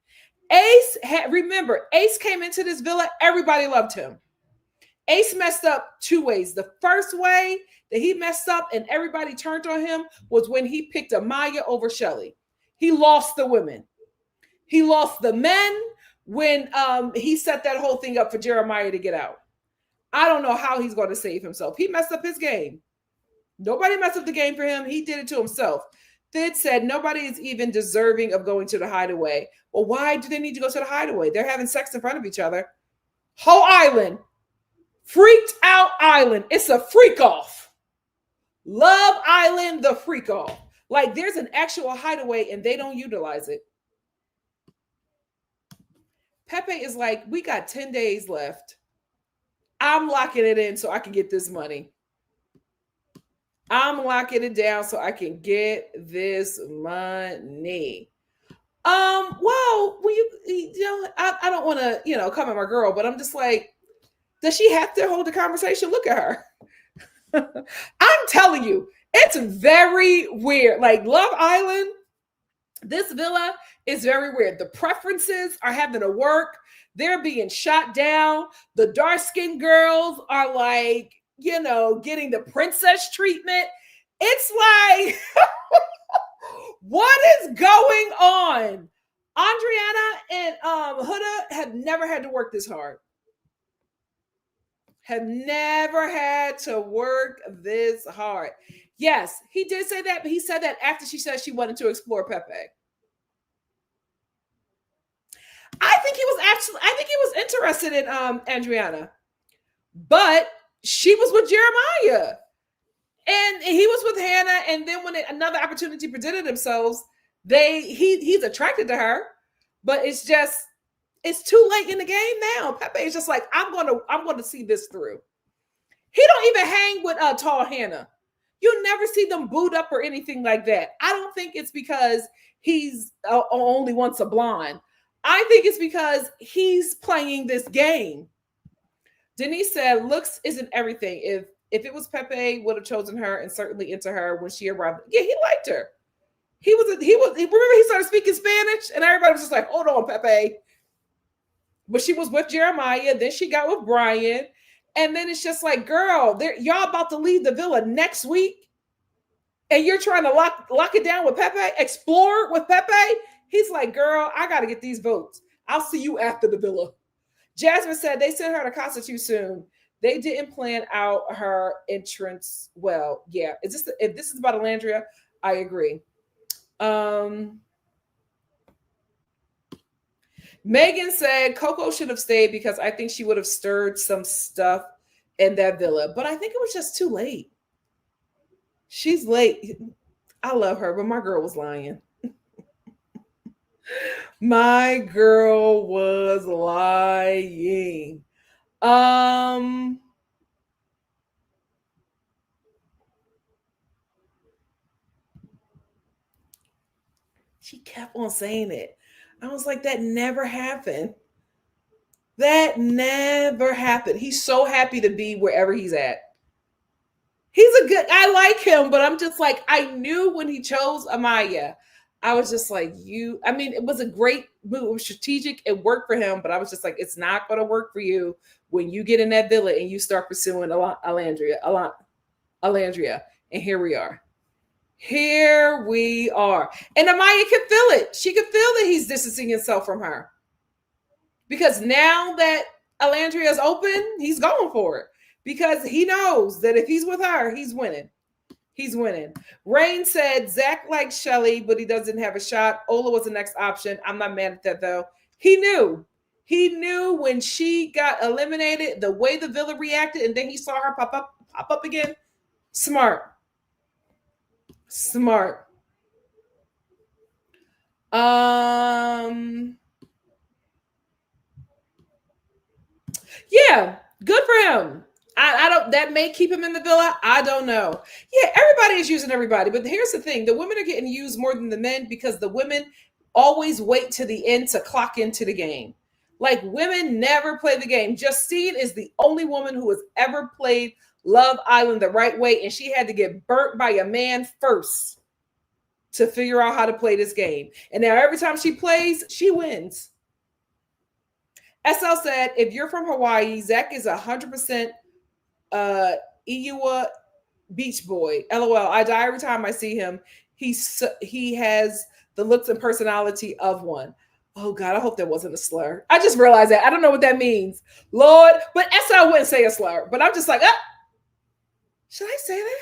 Remember, Ace came into this villa, everybody loved him. Ace messed up two ways. The first way that he messed up and everybody turned on him was when he picked Amaya over Shelly. He lost the women. He lost the men when he set that whole thing up for Jeremiah to get out. I don't know how he's going to save himself. He messed up his game. Nobody messed up the game for him. He did it to himself. Thid said nobody is even deserving of going to the hideaway. Well, why do they need to go to the hideaway? They're having sex in front of each other. Whole island. Freaked out island. It's a freak off. Love Island, the freak off. Like there's an actual hideaway and they don't utilize it. Pepe is like, we got 10 days left. I'm locking it in so I can get this money. I'm locking it down so I can get this money. Well, when I don't want to, come at my girl, but I'm just like, does she have to hold the conversation? Look at her. I'm telling you, it's very weird. Like Love Island, this villa is very weird. The preferences are having to work. They're being shot down. The dark-skinned girls are like, getting the princess treatment. It's like, what is going on? Andriana and Huda have never had to work this hard. Have never had to work this hard. Yes, he did say that, but he said that after she said she wanted to explore Pepe. I think he was interested in Andriana, but she was with Jeremiah, and he was with Hannah. And then when another opportunity presented themselves, he's attracted to her, but it's too late in the game now. Pepe is just like, I'm going to see this through. He don't even hang with tall Hannah. You never see them booed up or anything like that. I don't think it's because he's only wants a blonde. I think it's because he's playing this game. Denise said, looks isn't everything. If it was Pepe, would have chosen her and certainly into her when she arrived. Yeah, he liked her. Remember he started speaking Spanish and everybody was just like, hold on, Pepe. But she was with Jeremiah. Then she got with Brian. And then it's just like, girl, y'all about to leave the villa next week. And you're trying to lock it down with Pepe, explore with Pepe. He's like, girl, I got to get these votes. I'll see you after the villa. Jasmine said they sent her to Casa too soon. They didn't plan out her entrance well. Yeah, if this is about Alandria, I agree. Megan said Coco should have stayed because I think she would have stirred some stuff in that villa. But I think it was just too late. She's late. I love her, but my girl was lying. My girl was lying. Um, she kept on saying it. I was like, that never happened. That never happened. He's so happy to be wherever he's at. I like him, but I'm just like, I knew when he chose Amaya, I was just like, I mean, it was a great move. It was strategic. It worked for him, but I was just like, it's not going to work for you when you get in that villa and you start pursuing Alandria. And here we are. Here we are. And Amaya can feel it. She can feel that he's distancing himself from her. Because now that Alandria is open, he's going for it. Because he knows that if he's with her, he's winning. He's winning. Rain said Zach likes Shelly, but he doesn't have a shot. Ola was the next option. I'm not mad at that, though. He knew. He knew when she got eliminated, the way the villa reacted, and then he saw her pop up again. Smart. Yeah, good for him. I don't, that may keep him in the villa. I don't know. Yeah, everybody is using everybody. But here's the thing, the women are getting used more than the men because the women always wait to the end to clock into the game. Like, women never play the game. Justine is the only woman who has ever played Love Island the right way, and she had to get burnt by a man first to figure out how to play this game. And now every time she plays, she wins. SL said, if you're from Hawaii, Zach is 100% Iwa Beach Boy. LOL. I die every time I see him. He has the looks and personality of one. Oh God, I hope that wasn't a slur. I just realized that. I don't know what that means. Lord, but SL wouldn't say a slur. But I'm just like, should I say that?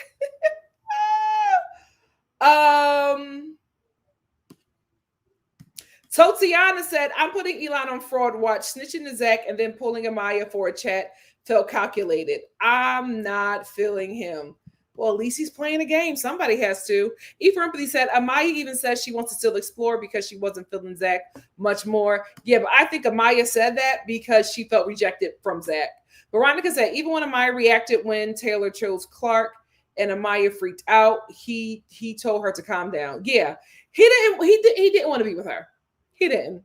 Totiana said, I'm putting Elon on fraud watch, snitching to Zach, and then pulling Amaya for a chat felt calculated. I'm not feeling him. Well, at least he's playing a game. Somebody has to. Eva Empathy said, Amaya even says she wants to still explore because she wasn't feeling Zach much more. Yeah, but I think Amaya said that because she felt rejected from Zach. Veronica said, even when Amaya reacted when Taylor chose Clark and Amaya freaked out, he told her to calm down. Yeah, he didn't want to be with her. He didn't.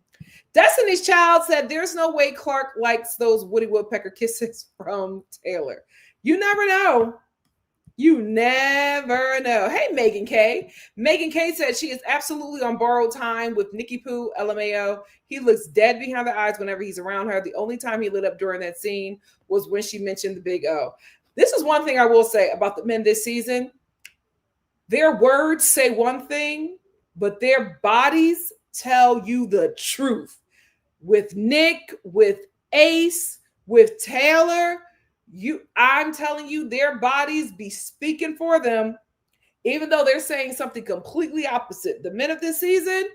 Destiny's Child said, there's no way Clark likes those Woody Woodpecker kisses from Taylor. You never know. You never know. Hey, Megan K. Megan K said she is absolutely on borrowed time with Nikki Pooh, LMAO. He looks dead behind the eyes whenever he's around her. The only time he lit up during that scene was when she mentioned the big O. This is one thing I will say about the men this season. Their words say one thing, but their bodies tell you the truth. With Nick, with Ace, with Taylor, I'm telling you, their bodies be speaking for them, even though they're saying something completely opposite. The men of this season,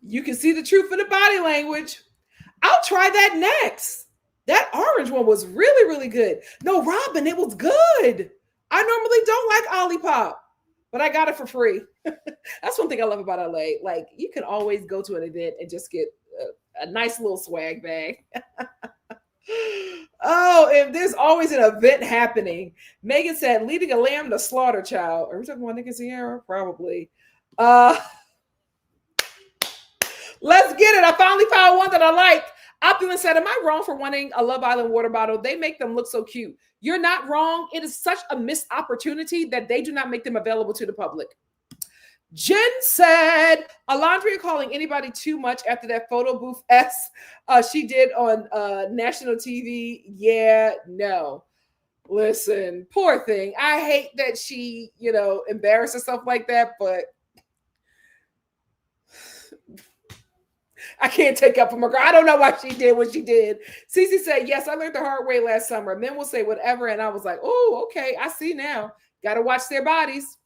you can see the truth in the body language. I'll try that next. That orange one was really, really good. No, Robin, it was good. I normally don't like Olipop, but I got it for free. That's one thing I love about LA. Like, you can always go to an event and just get a nice little swag bag. Oh, and there's always an event happening. Megan said, leading a lamb to slaughter, child. Are we talking about Nick and Sierra? Probably. Let's get it. I finally found one that I like. Opulent said, am I wrong for wanting a Love Island water bottle? They make them look so cute. You're not wrong. It is such a missed opportunity that they do not make them available to the public. Jen said, Alandria calling anybody too much after that photo booth she did on national TV. Yeah, no. Listen, poor thing. I hate that she, embarrassed herself like that, but I can't take up from her. I don't know why she did what she did. Cece said, yes, I learned the hard way last summer. Men will say whatever. And I was like, oh, okay, I see now. Got to watch their bodies.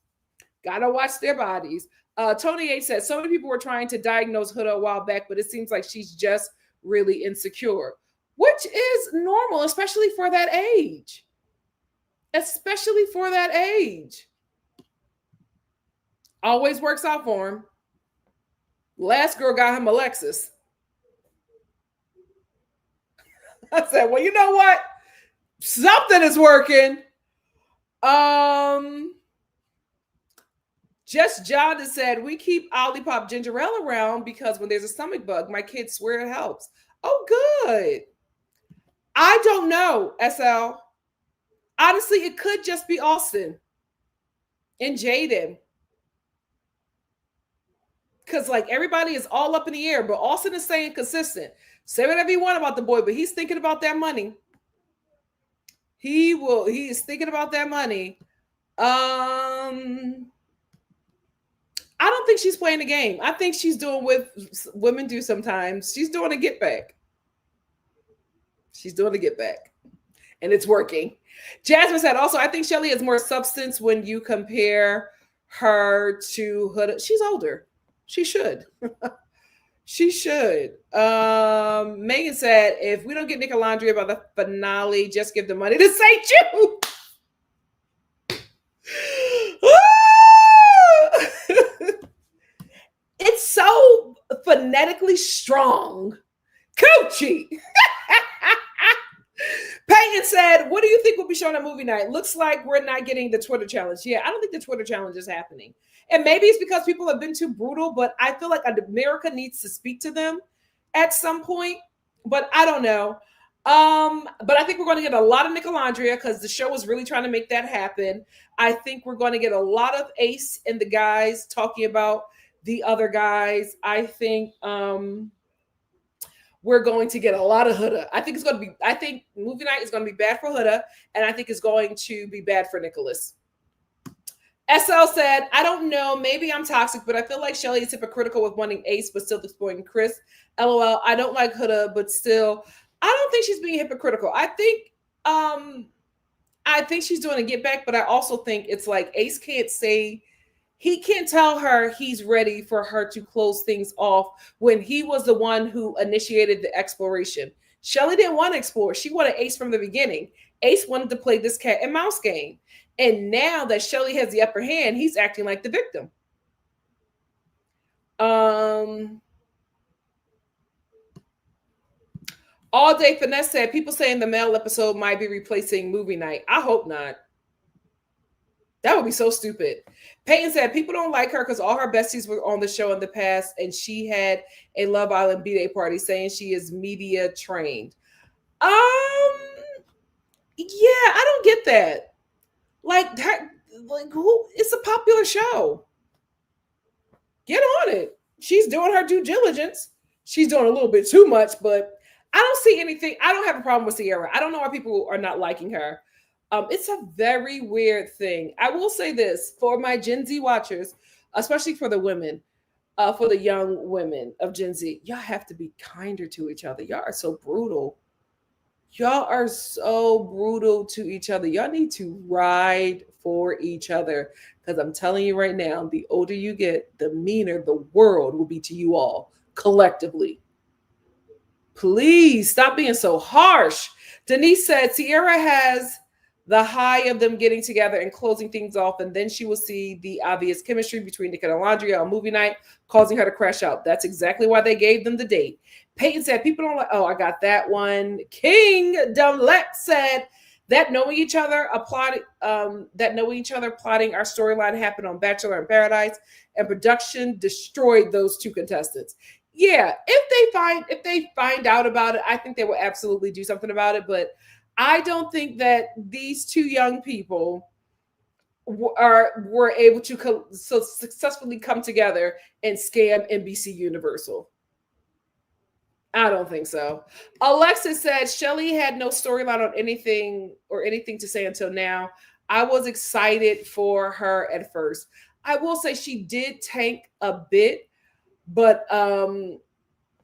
Tony H said, so many people were trying to diagnose Huda a while back, but it seems like she's just really insecure, which is normal, especially for that age. especially for that age. Always works out for him. Last girl got him a Lexus. I said, well, you know what? Something is working. Just John has said, we keep Olipop ginger ale around because when there's a stomach bug, my kids swear it helps. Oh, good. I don't know, SL. Honestly, it could just be Austin and Jaden. Because like everybody is all up in the air, but Austin is staying consistent. Say whatever you want about the boy, but he's thinking about that money. He is thinking about that money. I don't think she's playing the game. I think she's doing what women do sometimes. She's doing a get back. She's doing a get back. And it's working. Jasmine said also, I think Shelly has more substance when you compare her to Huda. She's older. She should. She should. Megan said, if we don't get Nick Alandria by the finale, just give the money to St. Jude. It's so phonetically strong. Coochie. Peyton said, what do you think will be shown at movie night? Looks like we're not getting the Twitter challenge. Yeah, I don't think the Twitter challenge is happening. And maybe it's because people have been too brutal, but I feel like America needs to speak to them at some point. But I don't know. But I think we're going to get a lot of Nick Alandria because the show is really trying to make that happen. I think we're going to get a lot of Ace and the guys talking about the other guys. I think we're going to get a lot of Huda. I think movie night is going to be bad for Huda, and I think it's going to be bad for Nicholas. SL said, I don't know, maybe I'm toxic, but I feel like Shelly is hypocritical with wanting Ace, but still exploiting Chris. LOL, I don't like Huda, but still, I don't think she's being hypocritical. I think she's doing a get back, but I also think it's like Ace can't say, he can't tell her he's ready for her to close things off when he was the one who initiated the exploration. Shelly didn't want to explore. She wanted Ace from the beginning. Ace wanted to play this cat and mouse game. And now that Shelly has the upper hand, he's acting like the victim. All Day Finesse said, people saying the male episode might be replacing movie night. I hope not. That would be so stupid. Peyton said, people don't like her because all her besties were on the show in the past and she had a Love Island B-Day party saying she is media trained. Yeah, I don't get that. Like who? It's a popular show. Get on it. She's doing her due diligence. She's doing a little bit too much, but I don't see anything. I don't have a problem with Sierra. I don't know why people are not liking her. It's a very weird thing. I will say this for my Gen Z watchers, especially for the women, for the young women of Gen Z, y'all have to be kinder to each other. Y'all are so brutal. Y'all are so brutal to each other. Y'all need to ride for each other. Because I'm telling you right now, the older you get, the meaner the world will be to you all collectively. Please stop being so harsh. Denise said, Sierra has the high of them getting together and closing things off, and then she will see the obvious chemistry between Nick and Alandria on movie night, causing her to crash out. That's exactly why they gave them the date. Peyton said, people don't like, oh, I got that one. King Dumlet said, that knowing each other plotting our storyline happened on Bachelor in Paradise, and production destroyed those two contestants. Yeah, if they find out about it, I think they will absolutely do something about it, but I don't think that these two young people were able to so successfully come together and scam NBC Universal. I don't think so. Alexis said Shelly had no storyline on anything to say until now. I was excited for her at first. I will say she did tank a bit, but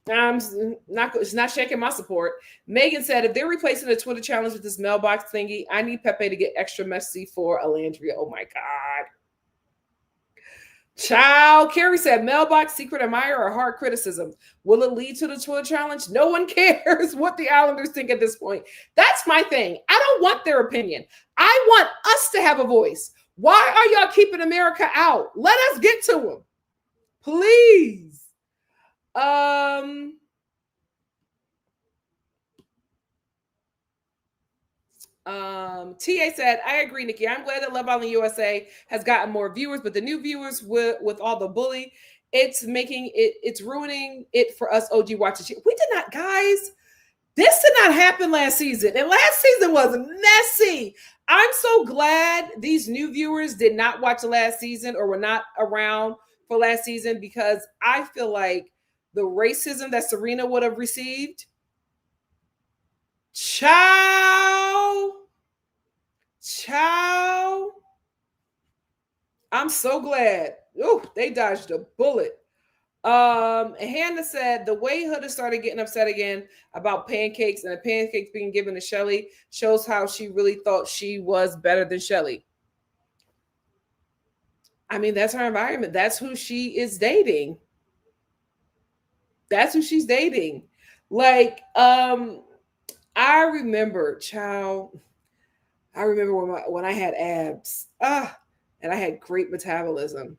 it's not shaking my support. Megan said, if they're replacing the Twitter challenge with this mailbox thingy, I need Pepe to get extra messy for Alandria. Oh my God. Child, Carrie said, mailbox, secret admirer, or hard criticism. Will it lead to the toilet challenge? No one cares what the Islanders think at this point. That's my thing. I don't want their opinion. I want us to have a voice. Why are y'all keeping America out? Let us get to them. Please. TA said, I agree, Nikki. I'm glad that Love Island USA has gotten more viewers, but the new viewers with all the bully, it's ruining it for us OG watchers. We did not, guys. This did not happen last season. And last season was messy. I'm so glad these new viewers did not watch the last season or were not around for last season, because I feel like the racism that Serena would have received, Ciao. I'm so glad. Oh, they dodged a bullet. Hannah said the way Huda started getting upset again about pancakes and the pancakes being given to Shelly shows how she really thought she was better than Shelly. I mean, that's her environment. That's who she is dating. That's who she's dating. Like, I remember, child. I remember when I had abs, and I had great metabolism.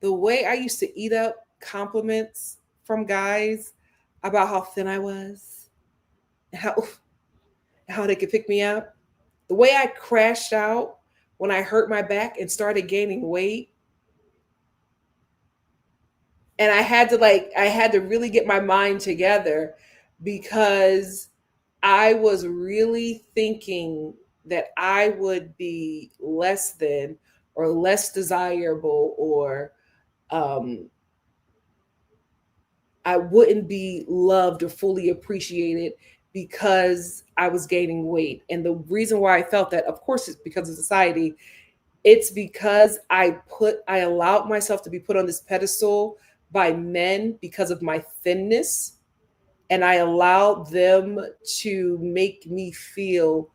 The way I used to eat up compliments from guys about how thin I was, how they could pick me up. The way I crashed out when I hurt my back and started gaining weight. And I had to really get my mind together, because I was really thinking that I would be less than or less desirable, or I wouldn't be loved or fully appreciated because I was gaining weight. And the reason why I felt that, of course, is because of society. It's because I allowed myself to be put on this pedestal by men because of my thinness. And I allowed them to make me feel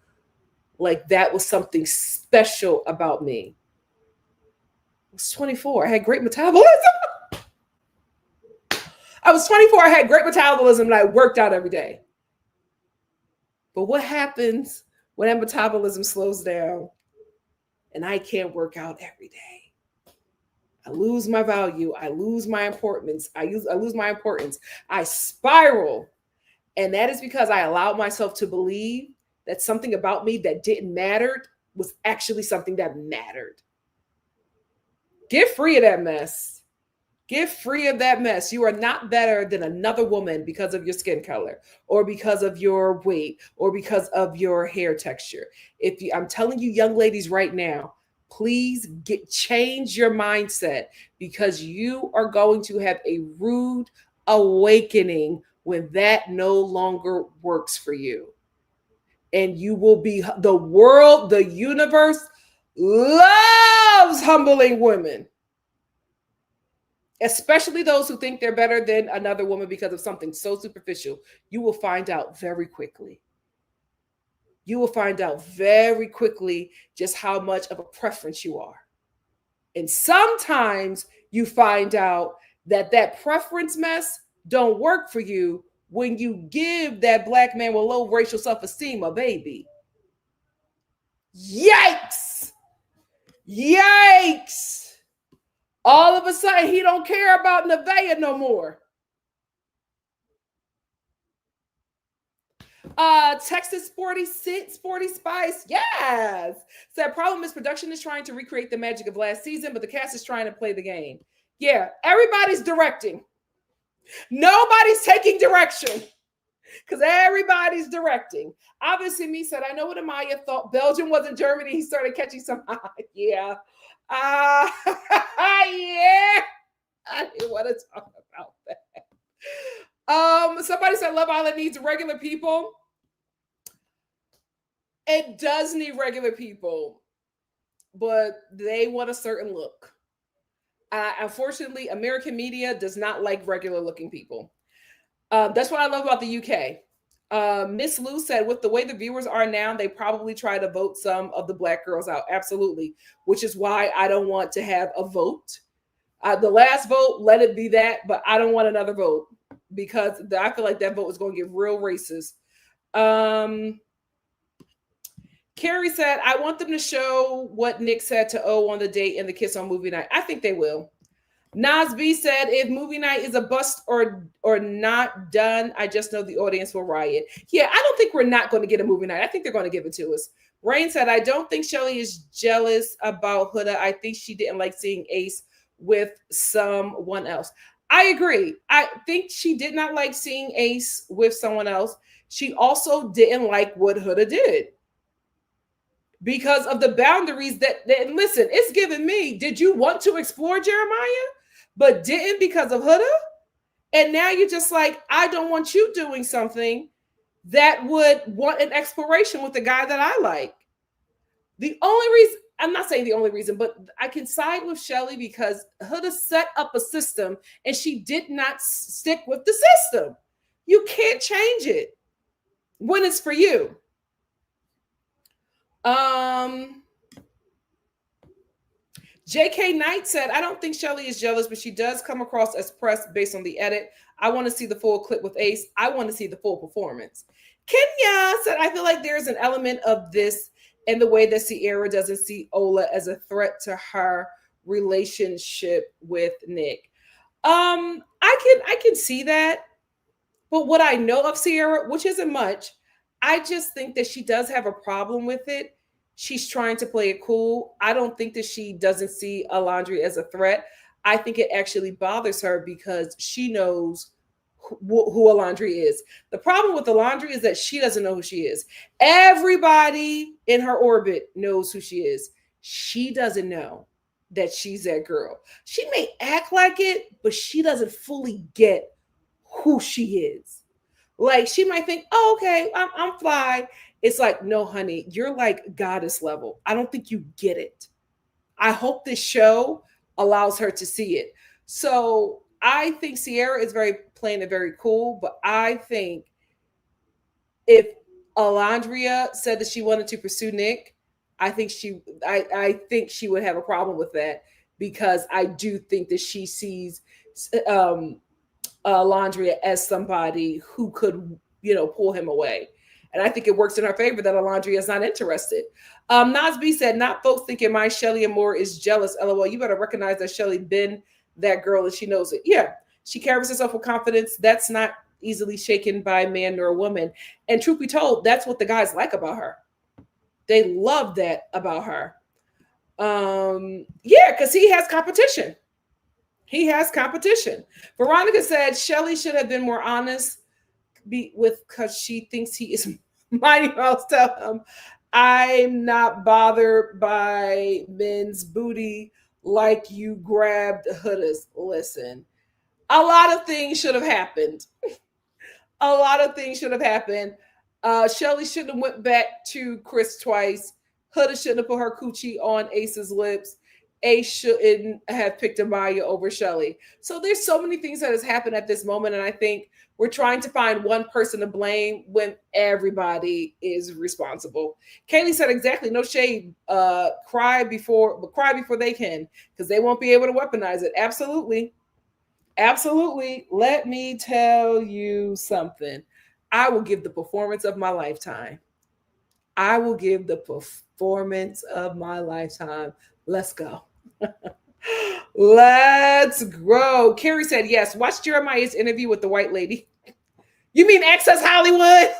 like that was something special about me. I was 24. I had great metabolism. I was 24. I had great metabolism and I worked out every day. But what happens when that metabolism slows down and I can't work out every day? I lose my value. I lose my importance. I lose my importance. I spiral. And that is because I allowed myself to believe that something about me that didn't matter was actually something that mattered. Get free of that mess. Get free of that mess. You are not better than another woman because of your skin color, or because of your weight, or because of your hair texture. I'm telling you, young ladies, right now, please change your mindset, because you are going to have a rude awakening when that no longer works for you. And you will be, the world, the universe loves humbling women, especially those who think they're better than another woman because of something so superficial. You will find out very quickly. You will find out very quickly just how much of a preference you are. And sometimes you find out that preference mess don't work for you when you give that black man with low racial self-esteem a baby. Yikes! Yikes! All of a sudden, he don't care about Nevaeh no more. Texas Sporty Spice, yes. Said problem is production is trying to recreate the magic of last season, but the cast is trying to play the game. Yeah, everybody's directing. Nobody's taking direction, because everybody's directing. Obviously, me said, I know what Amaya thought. Belgium wasn't Germany. He started catching some. Yeah. Yeah. I didn't want to talk about that. Somebody said Love Island needs regular people. It does need regular people, but they want a certain look. Unfortunately, American media does not like regular looking people. That's what I love about the UK. Miss Lou said, with the way the viewers are now, they probably try to vote some of the black girls out. Absolutely. Which is why I don't want to have a vote, The last vote, let it be that, but I don't want another vote because I feel like that vote is going to get real racist. Carrie said, I want them to show what Nick said to O on the date and the kiss on movie night. I think they will. Nas B said, if movie night is a bust or not done, I just know the audience will riot. Yeah, I don't think we're not going to get a movie night. I think they're going to give it to us. Rain said, I don't think Shelly is jealous about Huda. I think she didn't like seeing Ace with someone else. I agree. I think she did not like seeing Ace with someone else. She also didn't like what Huda did because of the boundaries that listen, it's giving me, did you want to explore Jeremiah, but didn't because of Huda? And now you're just like, I don't want you doing something that would want an exploration with the guy that I like. The only reason, I'm not saying the only reason, but I can side with Shelly because Huda set up a system and she did not stick with the system. You can't change it when it's for you. JK Knight said, I don't think Shelly is jealous, but she does come across as pressed based on the edit. I want to see the full clip with Ace. I want to see the full performance. Kenya said, I feel like there's an element of this in the way that Sierra doesn't see Ola as a threat to her relationship with Nick. I can see that. But what I know of Sierra, which isn't much, I just think that she does have a problem with it. She's trying to play it cool. I don't think that she doesn't see Alandria as a threat. I think it actually bothers her because she knows who Alandria is. The problem with Alandria is that she doesn't know who she is. Everybody in her orbit knows who she is. She doesn't know that she's that girl. She may act like it, but she doesn't fully get who she is. Like, she might think, oh, okay, I'm fly. It's like, no, honey, you're like goddess level. I don't think you get it. I hope this show allows her to see it. So I think Sierra is playing it very cool, but I think if Alandria said that she wanted to pursue Nick, I think she would have a problem with that because I do think that she sees Alandria as somebody who could, pull him away. And I think it works in her favor that Alandria is not interested. Nas B said, not folks thinking my Shelly and Moore is jealous. LOL, you better recognize that Shelly been that girl and she knows it. Yeah, she carries herself with confidence. That's not easily shaken by a man nor a woman. And truth be told, that's what the guys like about her. They love that about her. Yeah, because he has competition. He has competition. Veronica said Shelly should have been more honest because she thinks he is Mighty Mouse. Tell him I'm not bothered by men's booty like you grabbed Huda's. Listen, a lot of things should have happened. A lot of things should have happened. Shelly shouldn't have went back to Chris twice. Huda shouldn't have put her coochie on Ace's lips. Ace shouldn't have picked Amaya over Shelly. So there's so many things that has happened at this moment, and I think we're trying to find one person to blame when everybody is responsible. Kaylee said exactly, no shade. Cry before they can, because they won't be able to weaponize it. Absolutely. Absolutely. Let me tell you something. I will give the performance of my lifetime. I will give the performance of my lifetime. Let's go. Let's grow. Carrie said, yes, watch Jeremiah's interview with the white lady. You mean Access Hollywood?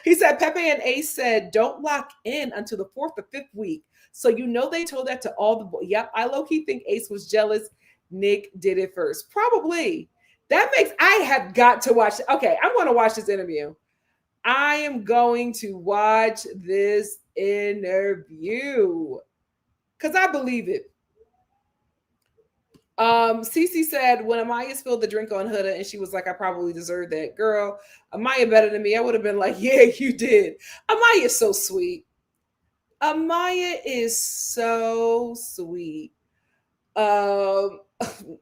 He said, Pepe and Ace said, don't lock in until the 4th or 5th week. So they told that to all the boys. Yep, I low-key think Ace was jealous. Nick did it first. Probably. I have got to watch. Okay, I'm going to watch this interview. I am going to watch this interview because I believe it. Cece said, when Amaya spilled the drink on Huda and she was like, I probably deserve that. Girl, Amaya better than me. I would have been like, yeah, you did. Amaya is so sweet. Amaya is so sweet.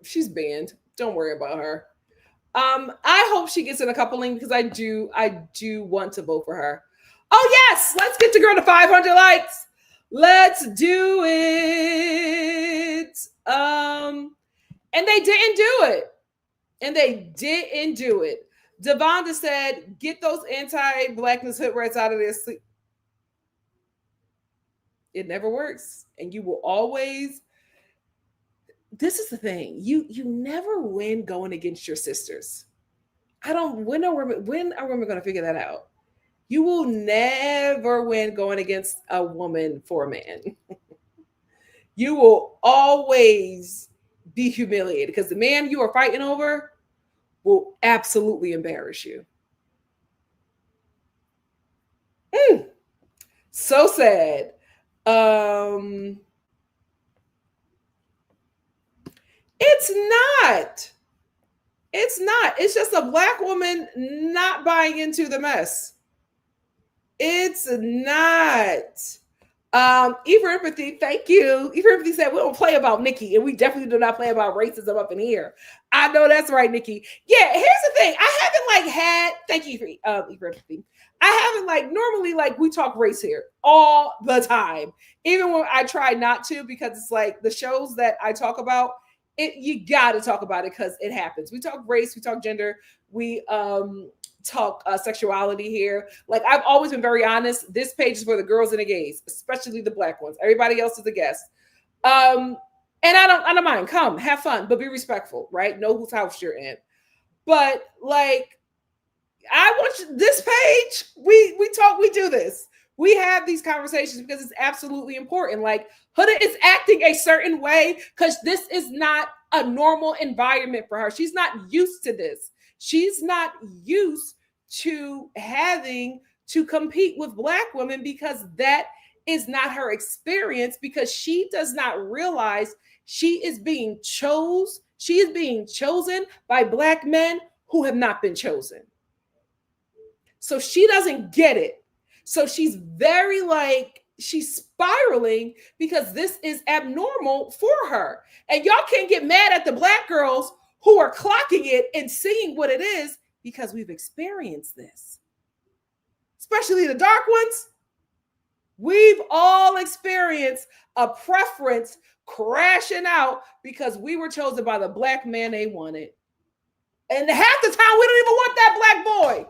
She's banned. Don't worry about her. I hope she gets in a coupling because I do want to vote for her. Oh yes, let's get the girl to 500 likes. Let's do it. And they didn't do it. And they didn't do it. Devonda said, get those anti-blackness hood rats out of there. It never works. And you will always, this is the thing. You never win going against your sisters. When are women going to figure that out? You will never win going against a woman for a man. You will always be humiliated because the man you are fighting over will absolutely embarrass you. So sad. It's not. It's not. It's just a black woman not buying into the mess. It's not. Eva Empathy, thank you. Eva Empathy said, we don't play about Nikki, and we definitely do not play about racism up in here. I know that's right, Nikki. Yeah, here's the thing. I haven't had, thank you for Eva Empathy. I haven't normally we talk race here all the time. Even when I try not to, because it's the shows that I talk about, you got to talk about it because it happens. We talk race, we talk gender, we talk sexuality here. I've always been very honest. This page is for the girls and the gays, especially the black ones. Everybody else is a guest. And I don't mind. Come, have fun, but be respectful, right? Know whose house you're in. But I want you, this page, we talk, we do this. We have these conversations because it's absolutely important. Huda is acting a certain way because this is not a normal environment for her. She's not used to this. She's not used to having to compete with black women because that is not her experience, because she does not realize she is being chosen by black men who have not been chosen. So she doesn't get it. So she's very she's spiraling because this is abnormal for her. And y'all can't get mad at the black girls who are clocking it and seeing what it is, because we've experienced this. Especially the dark ones. We've all experienced a preference crashing out because we were chosen by the black man they wanted. And half the time we don't even want that black boy.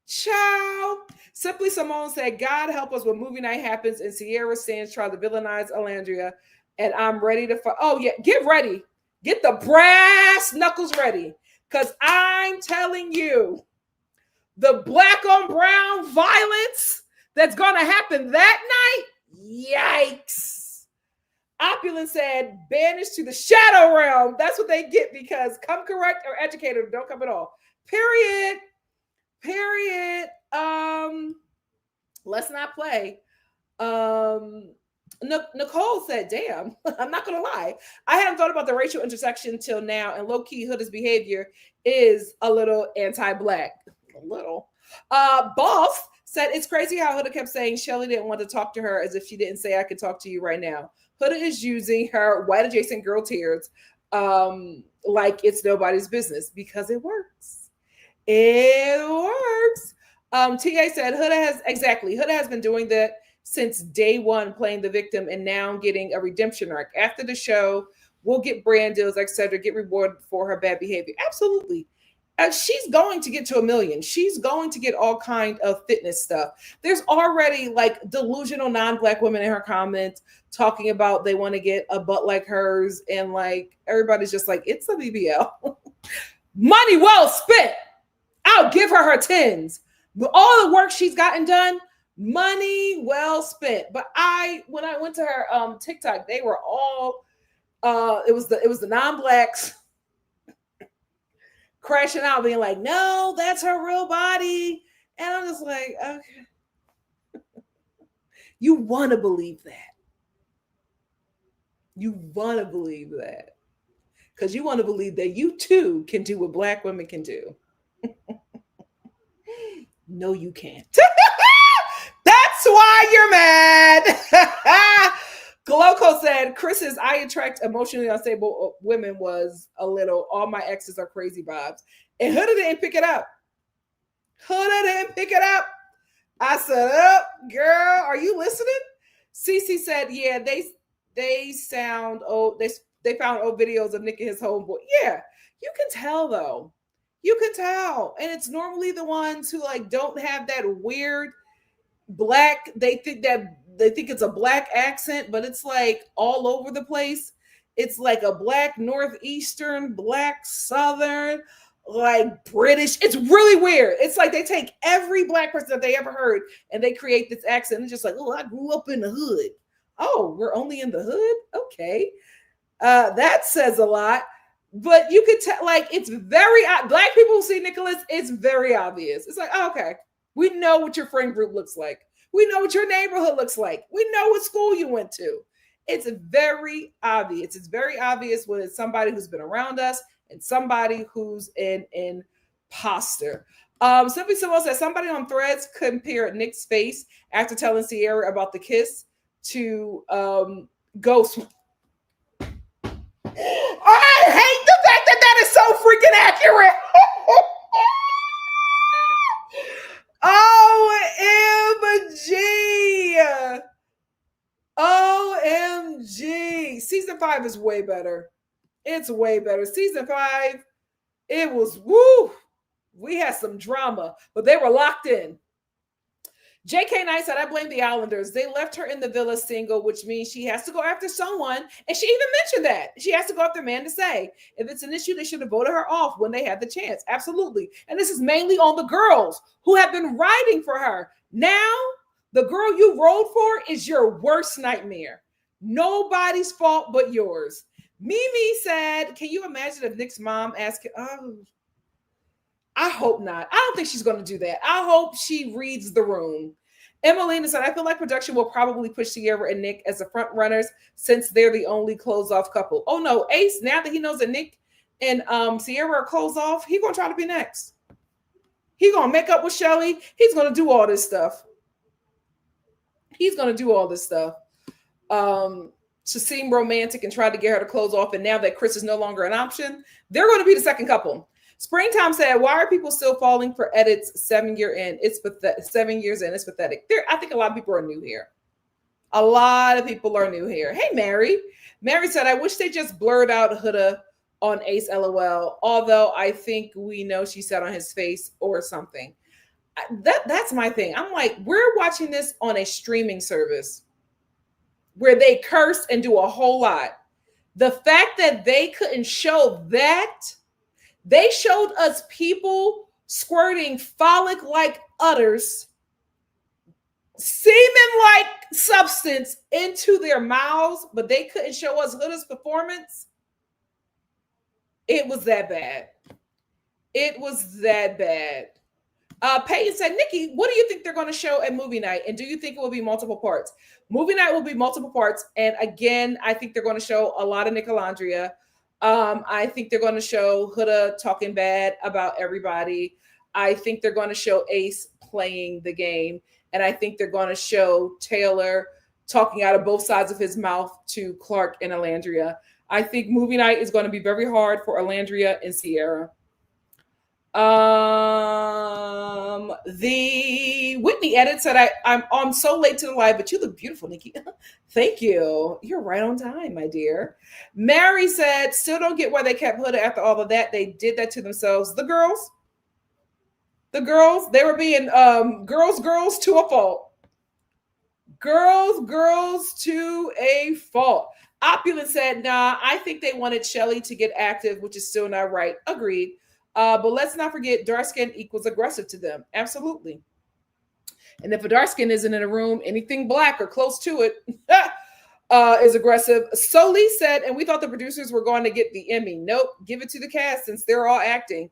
Ciao. Simply Simone said, God help us when movie night happens and Sierra Sands try to villainize Alandria. And I'm ready to oh yeah, get ready. Get the brass knuckles ready. Because I'm telling you, the black on brown violence that's going to happen that night, yikes. Opulent said, banished to the shadow realm. That's what they get, because come correct or educated, don't come at all. Period. Let's not play. Nicole said, damn, I'm not gonna lie, I hadn't thought about the racial intersection till now, and low-key Huda's behavior is a little anti-black. A little. Boss said, it's crazy how Huda kept saying Shelly didn't want to talk to her, as if she didn't say I could talk to you right now. Huda is using her white adjacent girl tears like it's nobody's business, because it works. It works. TA said Huda has been doing that since day one, playing the victim and now getting a redemption arc. After the show, we'll get brand deals, etc., get rewarded for her bad behavior. Absolutely. She's going to get to 1 million. She's going to get all kind of fitness stuff. There's already delusional non-black women in her comments talking about they want to get a butt like hers, and everybody's just it's a BBL. Money well spent. I'll give her tens. With all the work she's gotten done, money well spent. But when I went to her TikTok, they were all it was the non-blacks crashing out, being like, no, that's her real body. And I'm just like, okay. You want to believe that. You want to believe that. Because you want to believe that you too can do what black women can do. No, you can't. That's why you're mad. Gloco said, Chris's I attract emotionally unstable women was a little, all my exes are crazy vibes. And Huda didn't pick it up. I said, oh, girl, are you listening? Cece said, yeah, they sound old. They found old videos of Nick and his homeboy. Yeah, you can tell though. You can tell. And it's normally the ones who like don't have that weird black, they think it's a black accent, but it's like all over the place. It's like a black northeastern, black southern, like British. It's really weird. It's like they take every black person that they ever heard and they create this accent. It's just like, oh, I grew up in the hood. Oh, we're only in the hood? Okay. That says a lot. But you could tell, like, it's very, black people who see Nicholas, it's very obvious. It's like, oh, okay, we know what your friend group looks like. We know what your neighborhood looks like. We know what school you went to. It's very obvious. It's very obvious when it's somebody who's been around us and somebody who's an imposter. Simply someone said somebody on Threads compared Nick's face after telling Sierra about the kiss to Ghost. I hate the fact that that is so freaking accurate. OMG. OMG. Season 5 is way better. It's way better. Season 5, it was, woo. We had some drama, but they were locked in. JK Knight said, I blame the Islanders. They left her in the villa single, which means she has to go after someone. And she even mentioned that. She has to go after a man to say. If it's an issue, they should have voted her off when they had the chance. Absolutely. And this is mainly on the girls who have been riding for her. Now, the girl you rode for is your worst nightmare. Nobody's fault but yours. Mimi said, can you imagine if Nick's mom asked, I hope not. I don't think she's going to do that. I hope she reads the room. Emelina said, I feel like production will probably push Sierra and Nick as the front runners since they're the only close-off couple. Oh, no. Ace, now that he knows that Nick and Sierra are close-off, he's going to try to be next. He's going to make up with Shelly. He's going to do all this stuff. He's going to do all this stuff to seem romantic and try to get her to close off. And now that Chris is no longer an option, they're going to be the second couple. Springtime said, why are people still falling for edits 7 year in? It's pathetic. 7 years in, it's pathetic. I think a lot of people are new here. A lot of people are new here. Hey, Mary. Mary said, I wish they just blurred out Huda on Ace LOL, although I think we know she said on his face or something. That's my thing. I'm like, we're watching this on a streaming service where they curse and do a whole lot. The fact that they couldn't show that, they showed us people squirting phallic-like udders, semen-like substance into their mouths, but they couldn't show us Huda's performance. It was that bad. It was that bad. Peyton said, Nikki, what do you think they're going to show at movie night? And do you think it will be multiple parts? Movie night will be multiple parts. And again, I think they're going to show a lot of Alandria. I think they're going to show Huda talking bad about everybody. I think they're going to show Ace playing the game. And I think they're going to show Taylor talking out of both sides of his mouth to Clark and Alandria. I think movie night is going to be very hard for Alandria and Sierra. The Whitney edit said, I'm so late to the live, but you look beautiful, Nikki. Thank you. You're right on time, my dear. Mary said, still don't get why they kept Huda after all of that. They did that to themselves. The girls, they were being girls to a fault. Girls to a fault. Opulent said, nah, I think they wanted Shelly to get active, which is still not right. Agreed. But let's not forget, dark skin equals aggressive to them. Absolutely. And if a dark skin isn't in a room, anything black or close to it is aggressive. Soli said, and we thought the producers were going to get the Emmy. Nope, give it to the cast since they're all acting.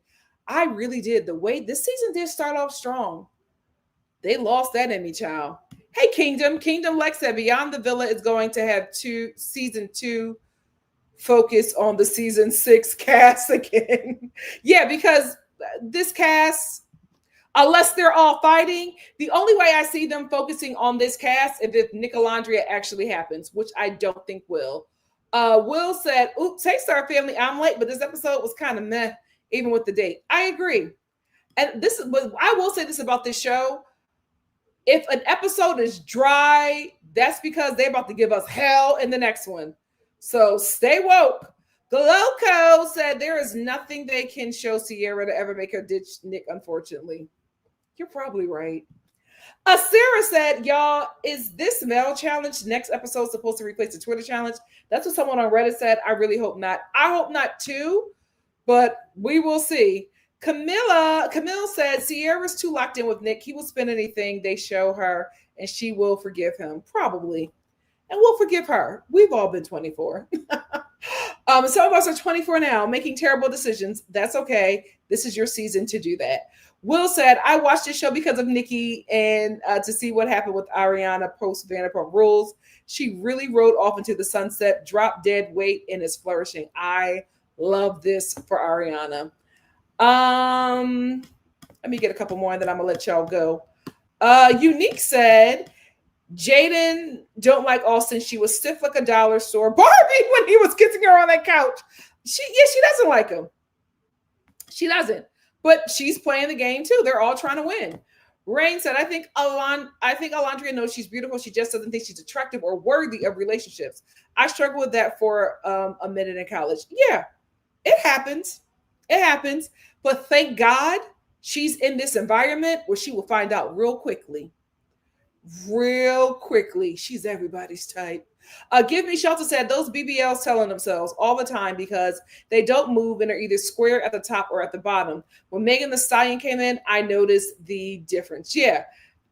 I really did. The way this season did start off strong. They lost that Emmy, child. Hey, Kingdom. Kingdom Lex said, Beyond the Villa is going to have season 2 focus on the season 6 cast again. Yeah, because this cast, unless they're all fighting, the only way I see them focusing on this cast is if Alandria actually happens, which I don't think will. Will said, oops, hey, Star Family, I'm late, but this episode was kind of meh, even with the date. I agree. And this is, but I will say this about this show. If an episode is dry, that's because they're about to give us hell in the next one. So stay woke. Gloco said there is nothing they can show Sierra to ever make her ditch Nick, unfortunately. You're probably right. Sarah said, y'all, is this mail challenge next episode supposed to replace the Twitter challenge? That's what someone on Reddit said. I really hope not. I hope not too, but we will see. Camille said, Sierra's too locked in with Nick. He will spend anything they show her and she will forgive him. Probably. And we'll forgive her. We've all been 24. Some of us are 24 now, making terrible decisions. That's okay. This is your season to do that. Will said, I watched this show because of Nikki and to see what happened with Ariana post Vanderpump Rules. She really rode off into the sunset, dropped dead weight, and is flourishing. I love this for Ariana. Let me get a couple more and then I'm gonna let y'all go. Unique said, Jaden don't like Austin. She was stiff like a dollar store Barbie when he was kissing her on that couch. She doesn't like him. She doesn't. But she's playing the game too. They're all trying to win. Rain said, I think Alandria knows she's beautiful. She just doesn't think she's attractive or worthy of relationships. I struggled with that for a minute in college. Yeah, it happens. It happens. But thank God she's in this environment where she will find out real quickly. Real quickly. She's everybody's type. Give Me Shelter said, those BBLs telling themselves all the time because they don't move and are either square at the top or at the bottom. When Megan Thee Stallion came in, I noticed the difference. Yeah.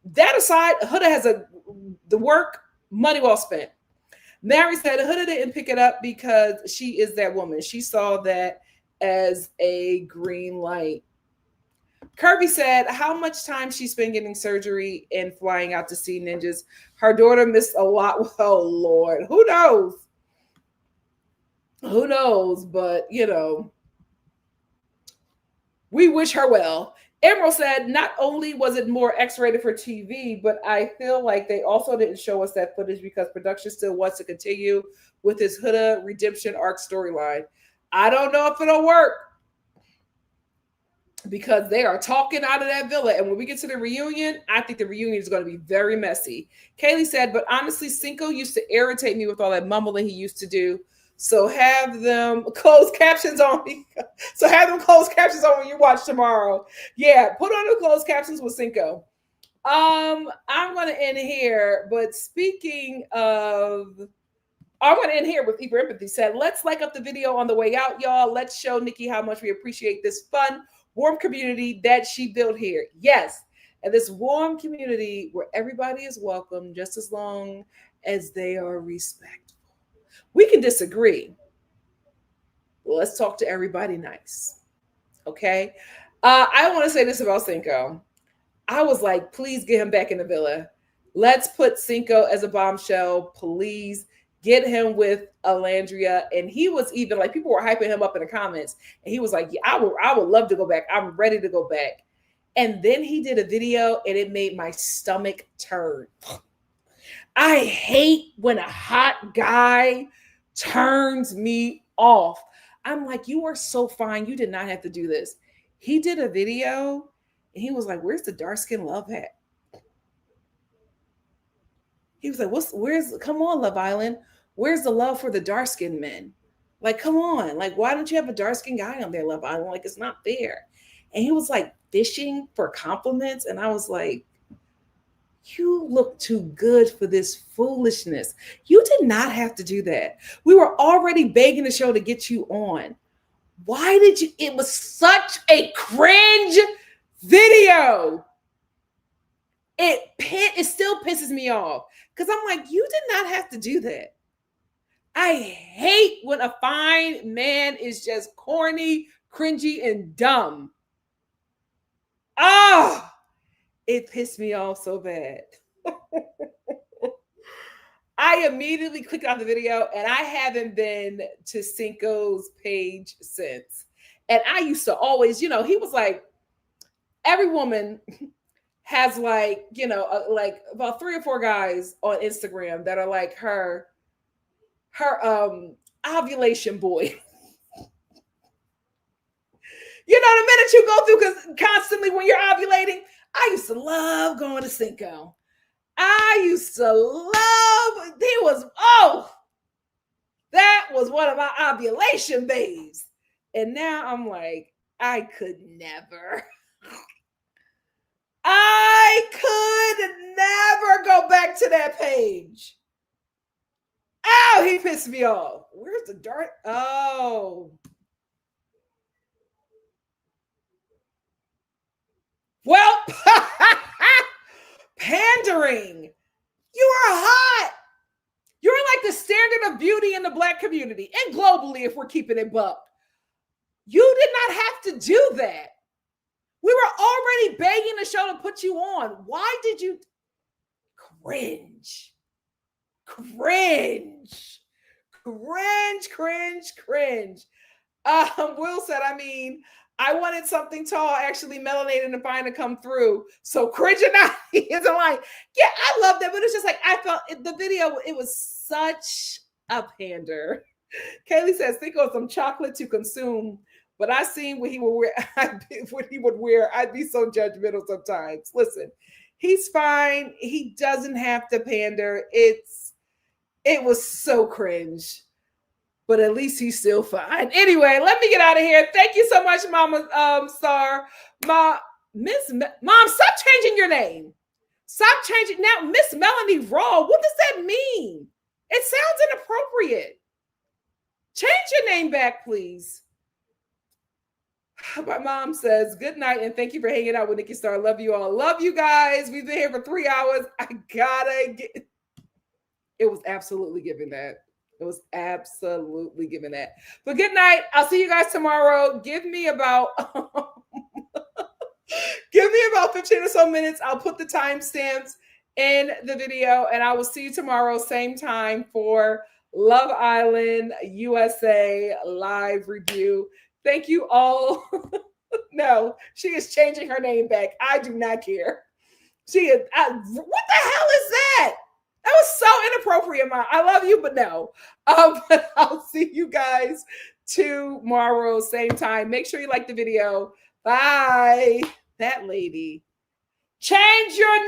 That aside, Huda has the work, money well spent. Mary said Huda didn't pick it up because she is that woman. She saw that as a green light. Kirby said how much time she spent getting surgery and flying out to see ninjas. Her daughter missed a lot. Oh, Lord. Who knows? Who knows? But, we wish her well. Emerald said not only was it more X-rated for TV, but I feel like they also didn't show us that footage because production still wants to continue with his Huda redemption arc storyline. I don't know if it'll work, because they are talking out of that villa. And when we get to the reunion, I think the reunion is going to be very messy. Kaylee said, but honestly, Cinco used to irritate me with all that mumbling he used to do. So have them closed captions on me. So have them closed captions on when you watch tomorrow. Yeah, put on the closed captions with Cinco. I'm going to end here. But speaking of... I'm going to end here with Eager Empathy said, let's like up the video on the way out, y'all. Let's show Nikki how much we appreciate this fun, warm community that she built here. Yes. And this warm community where everybody is welcome just as long as they are respectful. We can disagree. Well, let's talk to everybody nice. Okay. I want to say this about Cinco. I was like, please get him back in the villa. Let's put Cinco as a bombshell. Please get him with Alandria. And he was even like, people were hyping him up in the comments. And he was like, yeah, I would love to go back. I'm ready to go back. And then he did a video and it made my stomach turn. I hate when a hot guy turns me off. I'm like, you are so fine. You did not have to do this. He did a video and he was like, where's the dark skin love at? He was like, come on, Love Island. Where's the love for the dark skinned men? Like, come on. Like, why don't you have a dark skinned guy on there, Love Island? Like, it's not there. And he was like fishing for compliments. And I was like, you look too good for this foolishness. You did not have to do that. We were already begging the show to get you on. Why did you? It was such a cringe video. It still pisses me off because I'm like, you did not have to do that. I hate when a fine man is just corny, cringy, and dumb. It pissed me off so bad. I immediately clicked on the video and I haven't been to Cinco's page since. And I used to always, he was like, every woman has like, like about 3 or 4 guys on Instagram that are like her ovulation boy. The minute you go through, because constantly when you're ovulating, I used to love going to Cinco. That one of my ovulation babes. And now I'm like, I could never. I could never go back to that page. Oh, he pissed me off. Where's the dart? Oh. Well, pandering. You are hot. You're like the standard of beauty in the Black community and globally, if we're keeping it buck. You did not have to do that. We were already begging the show to put you on. Why did you? Cringe. Cringe. Cringe, cringe, cringe. Will said, I mean, I wanted something tall, actually melanated and fine to come through. So cringe or not, he isn't like, yeah, I love that. But it's just like, I felt the video, it was such a pander. Kaylee says, think of some chocolate to consume. But I seen what he would wear. I'd be so judgmental sometimes. Listen, he's fine. He doesn't have to pander. It was so cringe. But at least he's still fine. Anyway, let me get out of here. Thank you so much, Mama Star. Mom, stop changing your name. Stop changing now, Miss Melanie Raw. What does that mean? It sounds inappropriate. Change your name back, please. My mom says, good night and thank you for hanging out with Nikki.Star. Love you all. Love you guys. We've been here for 3 hours. I gotta get. It was absolutely giving that. It was absolutely giving that. But good night. I'll see you guys tomorrow. Give me about 15 or so minutes. I'll put the timestamps in the video and I will see you tomorrow, same time for Love Island USA live review. Thank you all. No, she is changing her name back. I do not care. What the hell is that? That was so inappropriate, Mom. I love you, but no. But I'll see you guys tomorrow, same time. Make sure you like the video. Bye. That lady. Change your name.